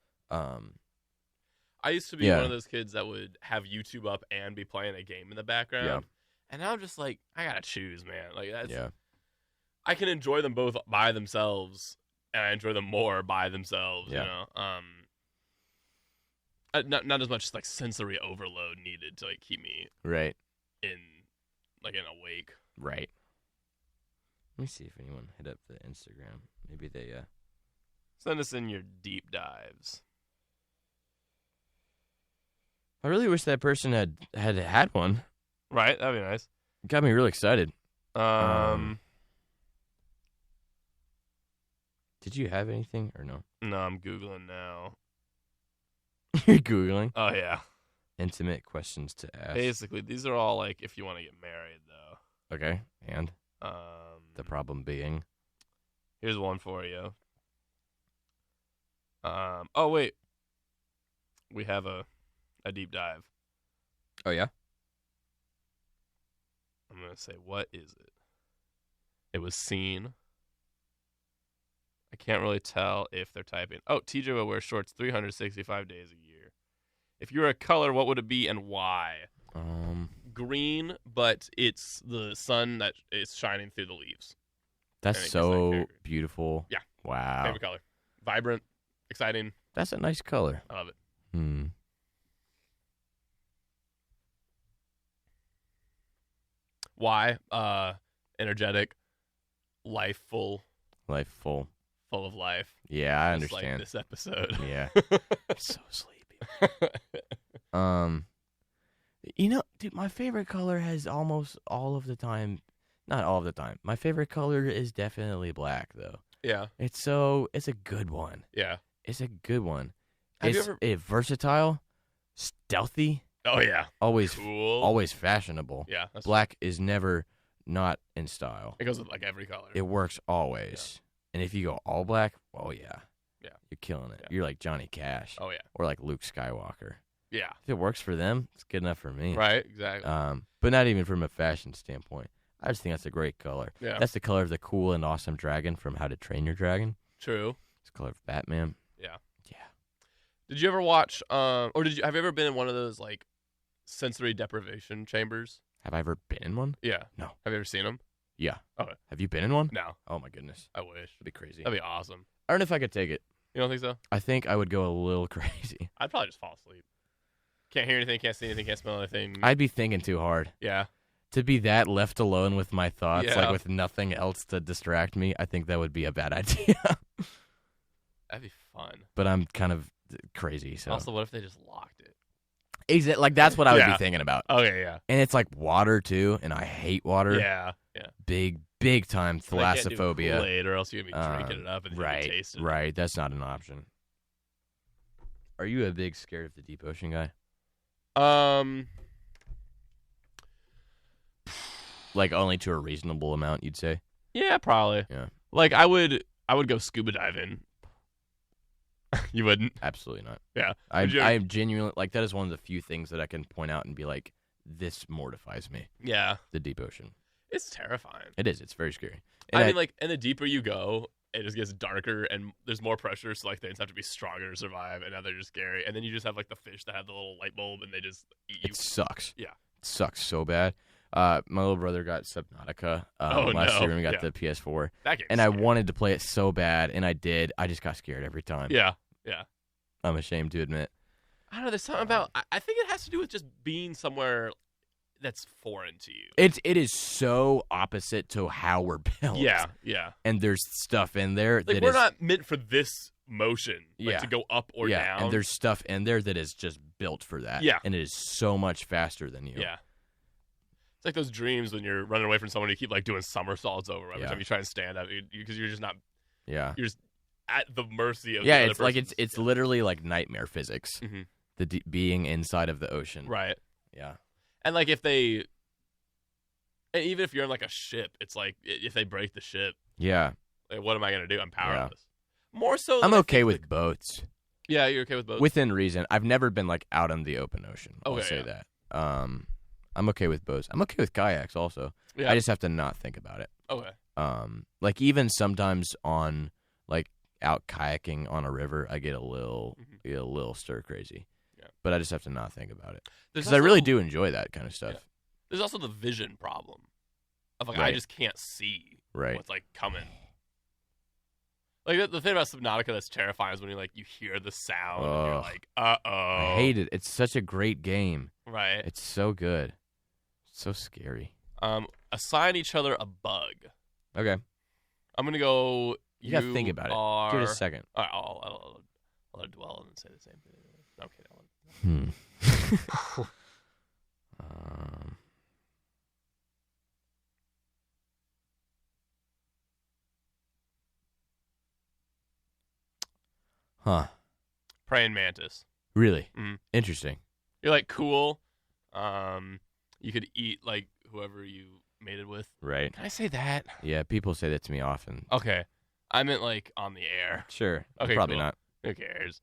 [SPEAKER 1] I used to be one of those kids that would have YouTube up and be playing a game in the background. Yeah. And now I'm just like, I gotta choose, man. Like that's I can enjoy them both by themselves, and I enjoy them more by themselves.
[SPEAKER 2] Yeah.
[SPEAKER 1] You know, not as much like sensory overload needed to like keep me in awake.
[SPEAKER 2] Right. Let me see if anyone hit up the Instagram. Maybe they
[SPEAKER 1] send us in your deep dives.
[SPEAKER 2] I really wish that person had one.
[SPEAKER 1] Right, that'd be nice.
[SPEAKER 2] Got me really excited. Did you have anything or no?
[SPEAKER 1] No, I'm Googling now.
[SPEAKER 2] You're Googling?
[SPEAKER 1] Oh, yeah.
[SPEAKER 2] Intimate questions to ask.
[SPEAKER 1] Basically, these are all like if you want to get married, though.
[SPEAKER 2] Okay, and? The problem being?
[SPEAKER 1] Here's one for you. Oh, wait. We have a a deep dive.
[SPEAKER 2] Oh, yeah?
[SPEAKER 1] I'm going to say, what is it? It was seen. I can't really tell if they're typing. Oh, TJ will wear shorts 365 days a year. If you were a color, what would it be and why? Green, but it's the sun that is shining through the leaves.
[SPEAKER 2] That's so beautiful.
[SPEAKER 1] Yeah.
[SPEAKER 2] Wow.
[SPEAKER 1] Favorite color. Vibrant, exciting.
[SPEAKER 2] That's a nice color.
[SPEAKER 1] I love it. Why? Energetic, lifeful.
[SPEAKER 2] Lifeful.
[SPEAKER 1] Full of life.
[SPEAKER 2] Yeah, I
[SPEAKER 1] Just
[SPEAKER 2] understand.
[SPEAKER 1] like this episode.
[SPEAKER 2] Yeah. So sleepy. Dude, my favorite color has almost all of the time, not all of the time. My favorite color is definitely black, though.
[SPEAKER 1] Yeah.
[SPEAKER 2] It's a good one.
[SPEAKER 1] Yeah.
[SPEAKER 2] It's a good one.
[SPEAKER 1] It's
[SPEAKER 2] versatile, stealthy.
[SPEAKER 1] Oh, yeah.
[SPEAKER 2] Always
[SPEAKER 1] cool.
[SPEAKER 2] Always fashionable.
[SPEAKER 1] Yeah.
[SPEAKER 2] Black is never not in style.
[SPEAKER 1] It goes with like every color.
[SPEAKER 2] It works always. Yeah. And if you go all black, oh, yeah.
[SPEAKER 1] Yeah.
[SPEAKER 2] You're killing it.
[SPEAKER 1] Yeah.
[SPEAKER 2] You're like Johnny Cash.
[SPEAKER 1] Oh, yeah.
[SPEAKER 2] Or like Luke Skywalker.
[SPEAKER 1] Yeah.
[SPEAKER 2] If it works for them, it's good enough for me.
[SPEAKER 1] Right, exactly.
[SPEAKER 2] But not even from a fashion standpoint. I just think that's a great color.
[SPEAKER 1] Yeah.
[SPEAKER 2] That's the color of the cool and awesome dragon from How to Train Your Dragon.
[SPEAKER 1] True.
[SPEAKER 2] It's the color of Batman.
[SPEAKER 1] Yeah.
[SPEAKER 2] Yeah.
[SPEAKER 1] Did you ever watch have you ever been in one of those like sensory deprivation chambers?
[SPEAKER 2] Have I ever been in one?
[SPEAKER 1] Yeah.
[SPEAKER 2] No.
[SPEAKER 1] Have you ever seen them?
[SPEAKER 2] Yeah.
[SPEAKER 1] Okay.
[SPEAKER 2] Have you been in one?
[SPEAKER 1] No.
[SPEAKER 2] Oh my goodness.
[SPEAKER 1] I wish.
[SPEAKER 2] That'd be crazy.
[SPEAKER 1] That'd be awesome.
[SPEAKER 2] I don't know if I could take it.
[SPEAKER 1] You don't think so?
[SPEAKER 2] I think I would go a little crazy.
[SPEAKER 1] I'd probably just fall asleep. Can't hear anything, can't see anything, can't smell anything.
[SPEAKER 2] I'd be thinking too hard.
[SPEAKER 1] Yeah.
[SPEAKER 2] To be that left alone with my thoughts,
[SPEAKER 1] Yeah.
[SPEAKER 2] like with nothing else to distract me, I think that would be a bad idea.
[SPEAKER 1] That'd be fun.
[SPEAKER 2] But I'm kind of crazy, so.
[SPEAKER 1] Also, what if they just locked it?
[SPEAKER 2] Exactly. Like, that's what I would be thinking about.
[SPEAKER 1] Okay, yeah.
[SPEAKER 2] And it's like water, too, and I hate water.
[SPEAKER 1] Yeah, yeah.
[SPEAKER 2] Big time thalassophobia.
[SPEAKER 1] Kool-Aid, or else you'd be drinking it up and
[SPEAKER 2] right,
[SPEAKER 1] you'd taste it.
[SPEAKER 2] Right, that's not an option. Are you a big scared of the deep ocean guy? Like only to a reasonable amount, you'd say?
[SPEAKER 1] Yeah, probably.
[SPEAKER 2] Yeah.
[SPEAKER 1] Like I would go scuba diving. You wouldn't?
[SPEAKER 2] Absolutely not.
[SPEAKER 1] Yeah.
[SPEAKER 2] I am genuinely like that is one of the few things that I can point out and be like, this mortifies me.
[SPEAKER 1] Yeah.
[SPEAKER 2] The deep ocean.
[SPEAKER 1] It's terrifying.
[SPEAKER 2] It is. It's very scary.
[SPEAKER 1] And I mean, like, and the deeper you go, it just gets darker and there's more pressure. So like things have to be stronger to survive, and now they're just scary. And then you just have like the fish that have the little light bulb, and they just eat you.
[SPEAKER 2] It sucks.
[SPEAKER 1] Yeah.
[SPEAKER 2] It sucks so bad. My little brother got Subnautica last year when we got the PS4.
[SPEAKER 1] That game's
[SPEAKER 2] and
[SPEAKER 1] scary.
[SPEAKER 2] I wanted to play it so bad, and I did. I just got scared every time.
[SPEAKER 1] Yeah, yeah.
[SPEAKER 2] I'm ashamed to admit.
[SPEAKER 1] I don't know. There's something about. I think it has to do with just being somewhere that's foreign to you.
[SPEAKER 2] It is so opposite to how we're built.
[SPEAKER 1] Yeah, yeah.
[SPEAKER 2] And there's stuff in there
[SPEAKER 1] like we're not meant for this motion, like to go up or down.
[SPEAKER 2] And there's stuff in there that is just built for that.
[SPEAKER 1] Yeah.
[SPEAKER 2] And it is so much faster than you.
[SPEAKER 1] Yeah. It's like those dreams when you're running away from someone, you keep like doing somersaults over every time you try and stand up because you're just not.
[SPEAKER 2] Yeah.
[SPEAKER 1] You're just at the mercy of.
[SPEAKER 2] Yeah,
[SPEAKER 1] the other
[SPEAKER 2] it's like
[SPEAKER 1] person's,
[SPEAKER 2] it's literally like nightmare physics.
[SPEAKER 1] Mm-hmm.
[SPEAKER 2] The being inside of the ocean.
[SPEAKER 1] Right.
[SPEAKER 2] Yeah.
[SPEAKER 1] And like and even if you're in like a ship, it's like if they break the ship.
[SPEAKER 2] Yeah.
[SPEAKER 1] Like, what am I gonna do? I'm powerless. Yeah. More so.
[SPEAKER 2] I'm okay with boats.
[SPEAKER 1] Yeah, you're okay with boats.
[SPEAKER 2] Within reason. I've never been like out on the open ocean. I'll say that. I'm okay with boats. I'm okay with kayaks also.
[SPEAKER 1] Yeah.
[SPEAKER 2] I just have to not think about it.
[SPEAKER 1] Okay.
[SPEAKER 2] Like even sometimes on like out kayaking on a river, I get a little stir crazy. Yeah. But I just have to not think about it. Because I really do enjoy that kind of stuff.
[SPEAKER 1] Yeah. There's also the vision problem of like I just can't see what's like coming. Like the thing about Subnautica that's terrifying is when you hear the sound and you're like, uh-oh.
[SPEAKER 2] I hate it. It's such a great game.
[SPEAKER 1] Right.
[SPEAKER 2] It's so good. It's so scary.
[SPEAKER 1] Assign each other a bug.
[SPEAKER 2] Okay.
[SPEAKER 1] I'm gonna go.
[SPEAKER 2] You gotta think about it. Give it a second.
[SPEAKER 1] All right, I'll let it dwell and then say the same thing. Okay.
[SPEAKER 2] Huh.
[SPEAKER 1] Praying mantis.
[SPEAKER 2] Really?
[SPEAKER 1] Mm-hmm.
[SPEAKER 2] Interesting.
[SPEAKER 1] You're like cool. You could eat like whoever you mated with.
[SPEAKER 2] Right.
[SPEAKER 1] Can I say that?
[SPEAKER 2] Yeah, people say that to me often.
[SPEAKER 1] Okay. I meant like on the air.
[SPEAKER 2] Sure.
[SPEAKER 1] Okay.
[SPEAKER 2] Probably
[SPEAKER 1] cool.
[SPEAKER 2] not.
[SPEAKER 1] Who cares?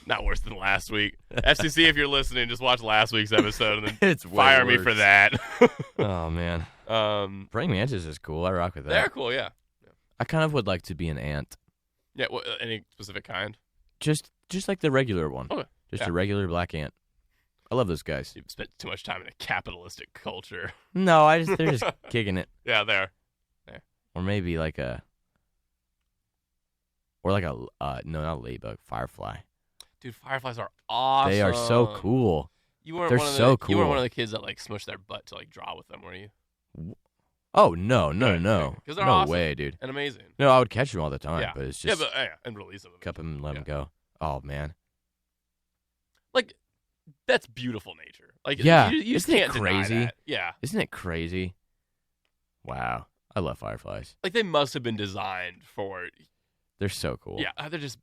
[SPEAKER 1] Not worse than last week. FCC, if you're listening, just watch last week's episode and then
[SPEAKER 2] It's way
[SPEAKER 1] fire me
[SPEAKER 2] worse.
[SPEAKER 1] for that.
[SPEAKER 2] Oh, man. Praying mantis is cool. I rock with that.
[SPEAKER 1] They're cool, yeah.
[SPEAKER 2] I kind of would like to be an ant.
[SPEAKER 1] Yeah, any specific kind?
[SPEAKER 2] Just like the regular one.
[SPEAKER 1] Okay.
[SPEAKER 2] Just
[SPEAKER 1] Yeah.
[SPEAKER 2] a regular black ant. I love those guys.
[SPEAKER 1] You've spent too much time in a capitalistic culture.
[SPEAKER 2] No, they're just kicking it.
[SPEAKER 1] Yeah, there.
[SPEAKER 2] Or maybe like a no, not ladybug, firefly.
[SPEAKER 1] Dude, fireflies are awesome.
[SPEAKER 2] They are so cool.
[SPEAKER 1] You weren't
[SPEAKER 2] They're
[SPEAKER 1] one of
[SPEAKER 2] so
[SPEAKER 1] You weren't
[SPEAKER 2] cool.
[SPEAKER 1] one of the kids that like smushed their butt to like draw with them, were you?
[SPEAKER 2] Oh no,
[SPEAKER 1] Good,
[SPEAKER 2] no,
[SPEAKER 1] 'cause they're
[SPEAKER 2] no
[SPEAKER 1] awesome.
[SPEAKER 2] way, dude.
[SPEAKER 1] And amazing.
[SPEAKER 2] No, I would catch them all the time,
[SPEAKER 1] Yeah.
[SPEAKER 2] but it's just
[SPEAKER 1] and release them.
[SPEAKER 2] cup them and let them go. Oh man,
[SPEAKER 1] Like, that's beautiful nature. Like,
[SPEAKER 2] Yeah.
[SPEAKER 1] you just
[SPEAKER 2] Isn't it
[SPEAKER 1] can't deny
[SPEAKER 2] crazy?
[SPEAKER 1] that. Yeah.
[SPEAKER 2] isn't it crazy? Wow, I love fireflies.
[SPEAKER 1] Like, they must have been designed for,
[SPEAKER 2] They're so cool.
[SPEAKER 1] yeah, they're just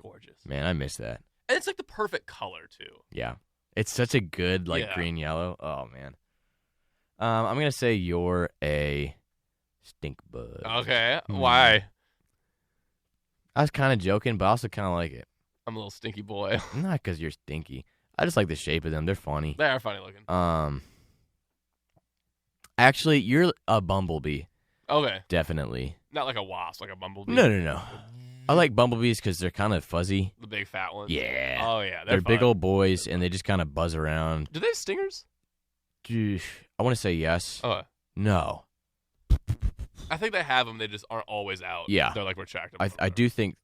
[SPEAKER 1] gorgeous.
[SPEAKER 2] Man, I miss that.
[SPEAKER 1] And it's like the perfect color, too.
[SPEAKER 2] Yeah, it's such a good
[SPEAKER 1] Yeah.
[SPEAKER 2] green yellow. Oh man, I'm gonna say you're a stink bug.
[SPEAKER 1] Okay.
[SPEAKER 2] Hmm.
[SPEAKER 1] Why?
[SPEAKER 2] I was kind of joking, but I also kind of like it.
[SPEAKER 1] I'm a little stinky boy.
[SPEAKER 2] Not because you're stinky. I just like the shape of them. They're funny.
[SPEAKER 1] They are funny looking.
[SPEAKER 2] Actually, you're a bumblebee.
[SPEAKER 1] Okay.
[SPEAKER 2] Definitely.
[SPEAKER 1] Not like a wasp, like a bumblebee.
[SPEAKER 2] No. I like bumblebees because they're kind of fuzzy.
[SPEAKER 1] The big fat ones.
[SPEAKER 2] Yeah.
[SPEAKER 1] Oh, yeah.
[SPEAKER 2] They're big
[SPEAKER 1] fun.
[SPEAKER 2] old boys, and they just kind of buzz around.
[SPEAKER 1] Do they have stingers?
[SPEAKER 2] I want to say yes.
[SPEAKER 1] Oh.
[SPEAKER 2] No.
[SPEAKER 1] I think they have them. They just aren't always out.
[SPEAKER 2] Yeah.
[SPEAKER 1] They're like retractable.
[SPEAKER 2] I do think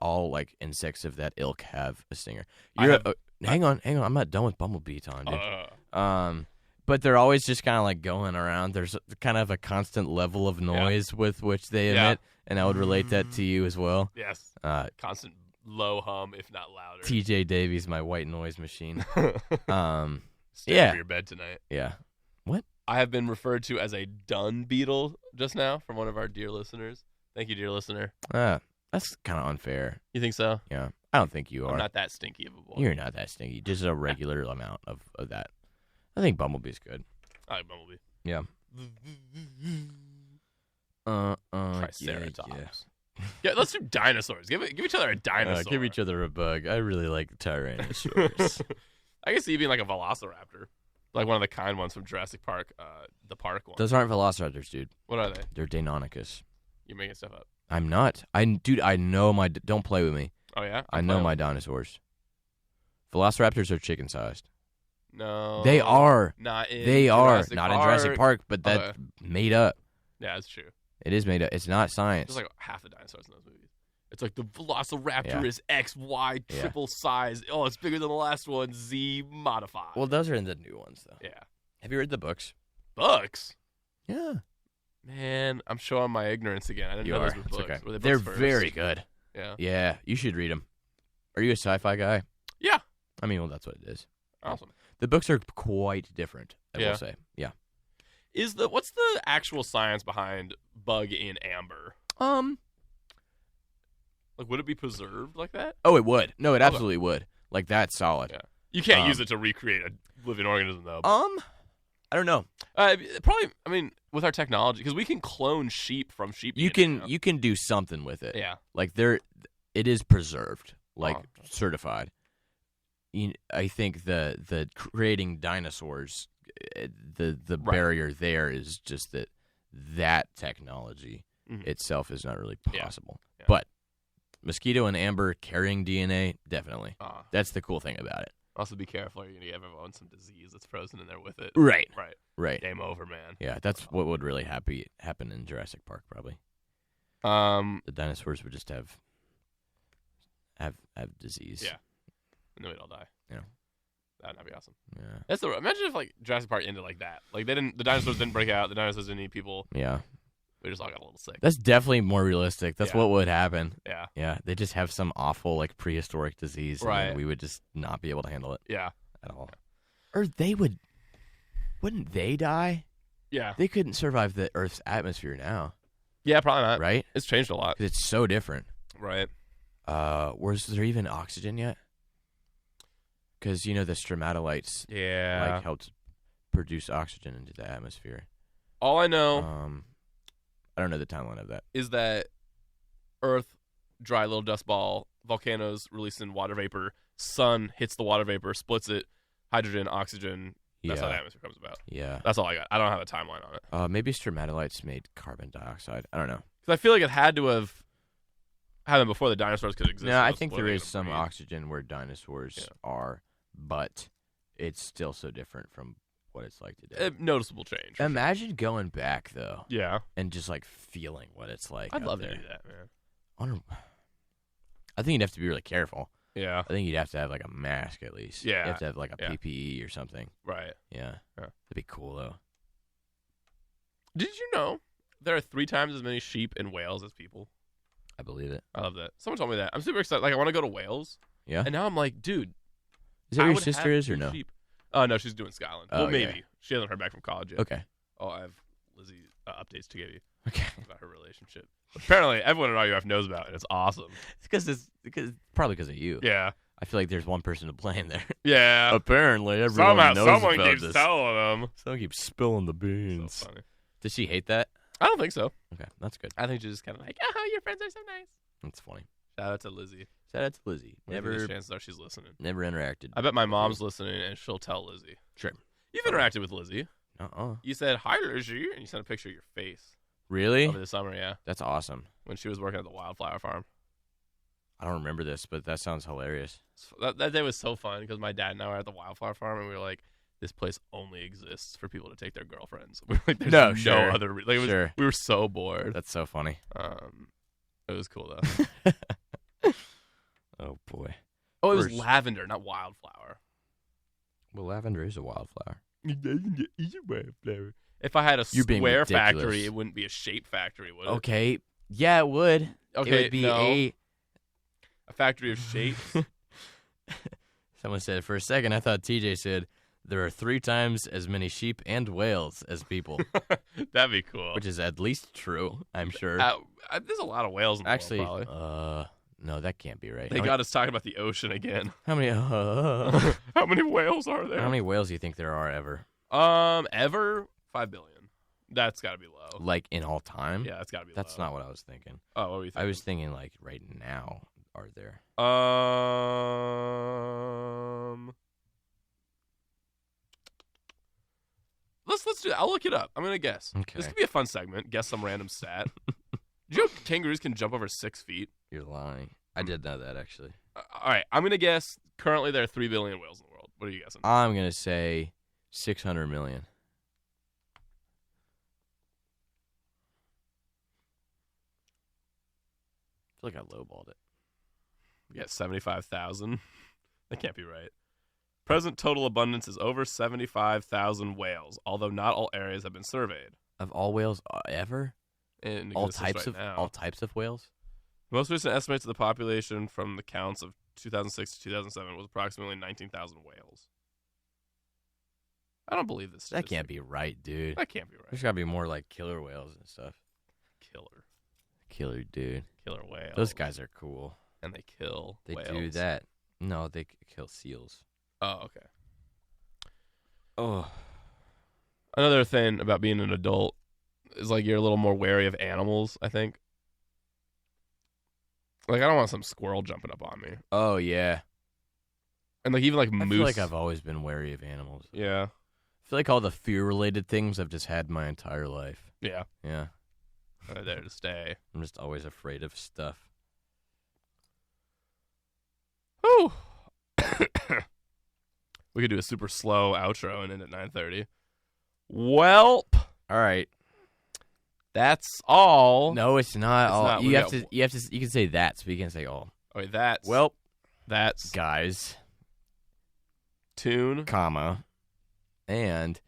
[SPEAKER 2] all like insects of that ilk have a stinger.
[SPEAKER 1] I
[SPEAKER 2] Hang on. I'm not done with bumblebee time, dude. But they're always just kind of like going around. There's kind of a constant level of noise with which they emit, and I would relate that to you as well.
[SPEAKER 1] Yes. Constant low hum, if not louder.
[SPEAKER 2] TJ Davies, my white noise machine.
[SPEAKER 1] Stay
[SPEAKER 2] Yeah.
[SPEAKER 1] over your bed tonight.
[SPEAKER 2] Yeah. What?
[SPEAKER 1] I have been referred to as a dung beetle just now from one of our dear listeners. Thank you, dear listener.
[SPEAKER 2] That's kind of unfair.
[SPEAKER 1] You think so?
[SPEAKER 2] Yeah. I don't think you are.
[SPEAKER 1] I'm not that stinky of a boy.
[SPEAKER 2] You're not that stinky. Just a regular amount of that. I think Bumblebee's good.
[SPEAKER 1] I like Bumblebee.
[SPEAKER 2] Yeah.
[SPEAKER 1] Triceratops. Yeah, let's do dinosaurs. Give each other a dinosaur.
[SPEAKER 2] Give each other a bug. I really like Tyrannosaurus.
[SPEAKER 1] I can see you being like a velociraptor. Like one of the kind ones from Jurassic Park, the park one.
[SPEAKER 2] Those aren't velociraptors, dude.
[SPEAKER 1] What are they?
[SPEAKER 2] They're Deinonychus.
[SPEAKER 1] You're making stuff up.
[SPEAKER 2] I'm not. Dude, I know my... Don't play with me.
[SPEAKER 1] Oh, yeah?
[SPEAKER 2] I know my dinosaurs. Velociraptors are chicken-sized.
[SPEAKER 1] No.
[SPEAKER 2] They are.
[SPEAKER 1] Not in
[SPEAKER 2] They are.
[SPEAKER 1] Jurassic
[SPEAKER 2] Not
[SPEAKER 1] Park.
[SPEAKER 2] in Jurassic Park, but that's made up.
[SPEAKER 1] Yeah, that's true.
[SPEAKER 2] It is made up. It's not science.
[SPEAKER 1] There's like half the dinosaurs in those movies. It's like the Velociraptor
[SPEAKER 2] Yeah.
[SPEAKER 1] is X, Y, triple size. Oh, it's bigger than the last one. Z modified.
[SPEAKER 2] Well, those are in the new ones, though.
[SPEAKER 1] Yeah.
[SPEAKER 2] Have you read the books?
[SPEAKER 1] Books?
[SPEAKER 2] Yeah.
[SPEAKER 1] Man, I'm showing my ignorance again. I didn't
[SPEAKER 2] You
[SPEAKER 1] know
[SPEAKER 2] are.
[SPEAKER 1] those were
[SPEAKER 2] It's
[SPEAKER 1] books.
[SPEAKER 2] okay.
[SPEAKER 1] Were they
[SPEAKER 2] They're
[SPEAKER 1] books first?
[SPEAKER 2] very good.
[SPEAKER 1] Yeah.
[SPEAKER 2] Yeah, you should read them. Are you a sci-fi guy?
[SPEAKER 1] Yeah.
[SPEAKER 2] I mean, well, that's what it is.
[SPEAKER 1] Awesome.
[SPEAKER 2] The books are quite different, I
[SPEAKER 1] Yeah.
[SPEAKER 2] will say. Yeah.
[SPEAKER 1] What's the actual science behind bug in amber? Like, would it be preserved like that?
[SPEAKER 2] Oh, it would. No, it absolutely would. Like, that's solid.
[SPEAKER 1] Yeah. You can't use it to recreate a living organism, though.
[SPEAKER 2] I don't know.
[SPEAKER 1] Probably. I mean, with our technology, because we can clone sheep from sheep.
[SPEAKER 2] You
[SPEAKER 1] DNA,
[SPEAKER 2] can do something with it.
[SPEAKER 1] Yeah.
[SPEAKER 2] Like it is preserved, like
[SPEAKER 1] Oh.
[SPEAKER 2] certified. I think the creating dinosaurs, the
[SPEAKER 1] Right.
[SPEAKER 2] barrier there is just that technology
[SPEAKER 1] Mhm.
[SPEAKER 2] itself is not really
[SPEAKER 1] Yeah.
[SPEAKER 2] possible.
[SPEAKER 1] Yeah.
[SPEAKER 2] But mosquito and amber carrying DNA, definitely.
[SPEAKER 1] Uh,
[SPEAKER 2] That's the cool thing about it.
[SPEAKER 1] also, be careful. You're gonna give everyone some disease that's frozen in there with it.
[SPEAKER 2] Right.
[SPEAKER 1] Right.
[SPEAKER 2] Right.
[SPEAKER 1] Game over, man.
[SPEAKER 2] Yeah, that's what would really happen in Jurassic Park, probably. The dinosaurs would just have disease.
[SPEAKER 1] Yeah. And then we'd all die.
[SPEAKER 2] Yeah.
[SPEAKER 1] That'd be awesome.
[SPEAKER 2] Yeah.
[SPEAKER 1] Imagine if like Jurassic Park ended like that. Like the dinosaurs didn't break out. The dinosaurs didn't eat people.
[SPEAKER 2] Yeah.
[SPEAKER 1] We just all got a little sick.
[SPEAKER 2] That's definitely more realistic. That's
[SPEAKER 1] Yeah.
[SPEAKER 2] what would happen.
[SPEAKER 1] Yeah.
[SPEAKER 2] Yeah. They just have some awful like prehistoric disease, and
[SPEAKER 1] Right.
[SPEAKER 2] then we would just not be able to handle it
[SPEAKER 1] Yeah.
[SPEAKER 2] at all. Or wouldn't they die?
[SPEAKER 1] Yeah.
[SPEAKER 2] They couldn't survive the Earth's atmosphere now,
[SPEAKER 1] Yeah, probably not.
[SPEAKER 2] right?
[SPEAKER 1] It's changed a lot.
[SPEAKER 2] 'Cause it's so different.
[SPEAKER 1] Right.
[SPEAKER 2] Was there even oxygen yet? Because the stromatolites
[SPEAKER 1] Yeah.
[SPEAKER 2] helped produce oxygen into the atmosphere.
[SPEAKER 1] All I know
[SPEAKER 2] I don't know the timeline of that.
[SPEAKER 1] is that Earth, dry little dust ball, volcanoes releasing water vapor. Sun hits the water vapor, splits it, hydrogen, oxygen. That's how the atmosphere comes about.
[SPEAKER 2] Yeah.
[SPEAKER 1] That's all I got. I don't have a timeline on it.
[SPEAKER 2] Maybe stromatolites made carbon dioxide. I don't know.
[SPEAKER 1] Because I feel like it had to have happened before the dinosaurs could exist.
[SPEAKER 2] No, I think there is some oxygen where dinosaurs are, but it's still so different from what it's like today.
[SPEAKER 1] Noticeable change.
[SPEAKER 2] Imagine going back, though.
[SPEAKER 1] Yeah.
[SPEAKER 2] And just, like, feeling what it's like.
[SPEAKER 1] I'd love to do that, man.
[SPEAKER 2] I think you'd have to be really careful.
[SPEAKER 1] Yeah.
[SPEAKER 2] I think you'd have to have, like, a mask at least.
[SPEAKER 1] Yeah.
[SPEAKER 2] You have to have, like, a PPE or something.
[SPEAKER 1] Right.
[SPEAKER 2] Yeah. That'd be cool, though.
[SPEAKER 1] Did you know there are 3 times as many sheep and whales as people?
[SPEAKER 2] I believe it.
[SPEAKER 1] I love that. Someone told me that. I'm super excited. Like, I want to go to Wales.
[SPEAKER 2] Yeah.
[SPEAKER 1] And now I'm like, dude.
[SPEAKER 2] Is that where your sister is or no?
[SPEAKER 1] Sheep. Oh, no, she's doing Scotland.
[SPEAKER 2] Oh,
[SPEAKER 1] well, maybe.
[SPEAKER 2] yeah.
[SPEAKER 1] She hasn't heard back from college yet.
[SPEAKER 2] Okay.
[SPEAKER 1] Oh, I have Lizzie updates to give you.
[SPEAKER 2] Okay.
[SPEAKER 1] About her relationship. Apparently, everyone in RUF knows about it. It's awesome.
[SPEAKER 2] It's probably because of you.
[SPEAKER 1] Yeah.
[SPEAKER 2] I feel like there's one person to blame there.
[SPEAKER 1] Yeah.
[SPEAKER 2] Apparently, everyone knows
[SPEAKER 1] someone
[SPEAKER 2] about
[SPEAKER 1] keeps
[SPEAKER 2] this.
[SPEAKER 1] telling them.
[SPEAKER 2] Someone keeps spilling the beans.
[SPEAKER 1] So funny.
[SPEAKER 2] Does she hate that?
[SPEAKER 1] I don't think so.
[SPEAKER 2] Okay, that's good.
[SPEAKER 1] I think she's just kind of like, oh, your friends are so nice.
[SPEAKER 2] That's funny.
[SPEAKER 1] Shout out to Lizzie.
[SPEAKER 2] Shout out to Lizzie.
[SPEAKER 1] Never. Chances are she's listening.
[SPEAKER 2] Never interacted.
[SPEAKER 1] I bet my mom's listening, and she'll tell Lizzie.
[SPEAKER 2] Sure.
[SPEAKER 1] You've interacted with Lizzie.
[SPEAKER 2] Uh-uh.
[SPEAKER 1] You said, hi, Lizzie, and you sent a picture of your face.
[SPEAKER 2] Really?
[SPEAKER 1] Over the summer, yeah.
[SPEAKER 2] That's awesome.
[SPEAKER 1] When she was working at the wildflower farm.
[SPEAKER 2] I don't remember this, but that sounds hilarious.
[SPEAKER 1] That day was so fun because my dad and I were at the wildflower farm, and we were like, this place only exists for people to take their girlfriends. We were like, there's no other like, it was, we were so bored.
[SPEAKER 2] That's so funny.
[SPEAKER 1] It was cool, though.
[SPEAKER 2] Oh, boy.
[SPEAKER 1] Oh, it was lavender, not wildflower.
[SPEAKER 2] Well, lavender is a wildflower.
[SPEAKER 1] If I had a square factory, it wouldn't be a shape factory, would it?
[SPEAKER 2] Okay. Yeah, it would.
[SPEAKER 1] Okay,
[SPEAKER 2] it would be
[SPEAKER 1] a factory of shapes.
[SPEAKER 2] Someone said, for a second, I thought TJ said, there are 3 times as many sheep and whales as people.
[SPEAKER 1] That'd be cool.
[SPEAKER 2] Which is at least true, I'm sure.
[SPEAKER 1] There's a lot of whales in the world, probably.
[SPEAKER 2] No, that can't be right.
[SPEAKER 1] They got us talking about the ocean again.
[SPEAKER 2] How many?
[SPEAKER 1] How many whales are there?
[SPEAKER 2] How many whales do you think there are ever?
[SPEAKER 1] Ever 5 billion. That's got to be low.
[SPEAKER 2] Like in all time?
[SPEAKER 1] Yeah, that's got to be.
[SPEAKER 2] That's not what I was thinking.
[SPEAKER 1] Oh, what were you thinking?
[SPEAKER 2] I was thinking like right now. Are there?
[SPEAKER 1] Let's do that. I'll look it up. I'm gonna guess.
[SPEAKER 2] Okay.
[SPEAKER 1] This could be a fun segment. Guess some random stat. Did you know kangaroos can jump over 6 feet?
[SPEAKER 2] You're lying. I did know that, actually.
[SPEAKER 1] All right. I'm going to guess currently there are 3 billion whales in the world. What are you guessing?
[SPEAKER 2] I'm going to say 600 million. I feel like I lowballed it.
[SPEAKER 1] You got 75,000. That can't be right. Present total abundance is over 75,000 whales, although not all areas have been surveyed.
[SPEAKER 2] Of all whales ever? All types of whales?
[SPEAKER 1] Most recent estimates of the population from the counts of 2006 to 2007 was approximately 19,000 whales. I don't believe this.
[SPEAKER 2] That can't be right, dude.
[SPEAKER 1] That can't be right.
[SPEAKER 2] There's got to be more like killer whales and stuff. Killer, dude.
[SPEAKER 1] Killer whales.
[SPEAKER 2] Those guys are cool.
[SPEAKER 1] And they kill whales.
[SPEAKER 2] They do that. No, they kill seals.
[SPEAKER 1] Oh, okay.
[SPEAKER 2] Oh.
[SPEAKER 1] Another thing about being an adult is like you're a little more wary of animals, I think. Like I don't want some squirrel jumping up on me.
[SPEAKER 2] Oh yeah.
[SPEAKER 1] And like even like moose.
[SPEAKER 2] I feel like I've always been wary of animals.
[SPEAKER 1] Yeah.
[SPEAKER 2] I feel like all the fear related things I've just had my entire life.
[SPEAKER 1] Yeah.
[SPEAKER 2] Yeah.
[SPEAKER 1] They're there to stay.
[SPEAKER 2] I'm just always afraid of stuff.
[SPEAKER 1] Whew. We could do a super slow outro and end at 9:30. Welp.
[SPEAKER 2] All right.
[SPEAKER 1] That's all.
[SPEAKER 2] No, it's not all.
[SPEAKER 1] Not.
[SPEAKER 2] You can say that's, but you can't say all.
[SPEAKER 1] Okay, that's.
[SPEAKER 2] Welp.
[SPEAKER 1] That's.
[SPEAKER 2] Guys.
[SPEAKER 1] Tune.
[SPEAKER 2] Comma. And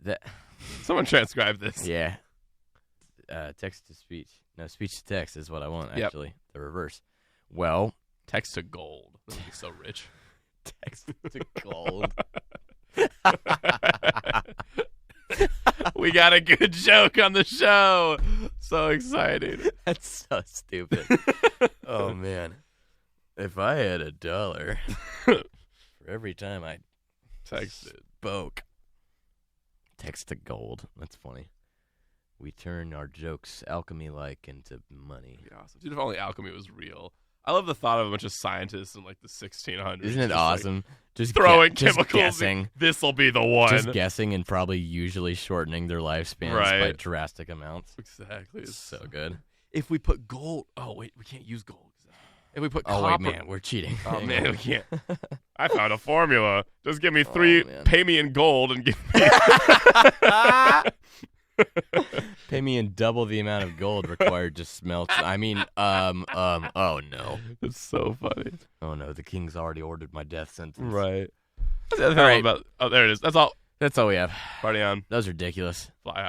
[SPEAKER 2] that.
[SPEAKER 1] Someone transcribe this.
[SPEAKER 2] Yeah. Text to speech. No, speech to text is what I want, actually. Yep. The reverse. Well.
[SPEAKER 1] Text to gold. That would be so rich.
[SPEAKER 2] Text to gold.
[SPEAKER 1] We got a good joke on the show. So excited.
[SPEAKER 2] That's so stupid. Oh, man. If I had $1 for every time I spoke. Text to gold. That's funny. We turn our jokes alchemy-like into money.
[SPEAKER 1] That'd be awesome. Dude, if only alchemy was real. I love the thought of a bunch of scientists in like the 1600s.
[SPEAKER 2] Isn't it awesome?
[SPEAKER 1] Just throwing
[SPEAKER 2] just
[SPEAKER 1] chemicals.
[SPEAKER 2] Guessing.
[SPEAKER 1] This'll be the one.
[SPEAKER 2] Just guessing and probably usually shortening their lifespans by drastic amounts.
[SPEAKER 1] Exactly.
[SPEAKER 2] It's so good.
[SPEAKER 1] If we put gold, we can't use gold. If we put copper,
[SPEAKER 2] wait, man, we're cheating.
[SPEAKER 1] Oh man, we can't. I found a formula. Just give me 3. Pay me in gold and give me.
[SPEAKER 2] Pay me in double the amount of gold required to smelt. I mean, oh no.
[SPEAKER 1] It's so funny.
[SPEAKER 2] Oh no, the king's already ordered my death sentence.
[SPEAKER 1] Right. That's the other thing about. Oh, there it is. That's all.
[SPEAKER 2] That's all we have.
[SPEAKER 1] Party on.
[SPEAKER 2] That was ridiculous.
[SPEAKER 1] Fly high.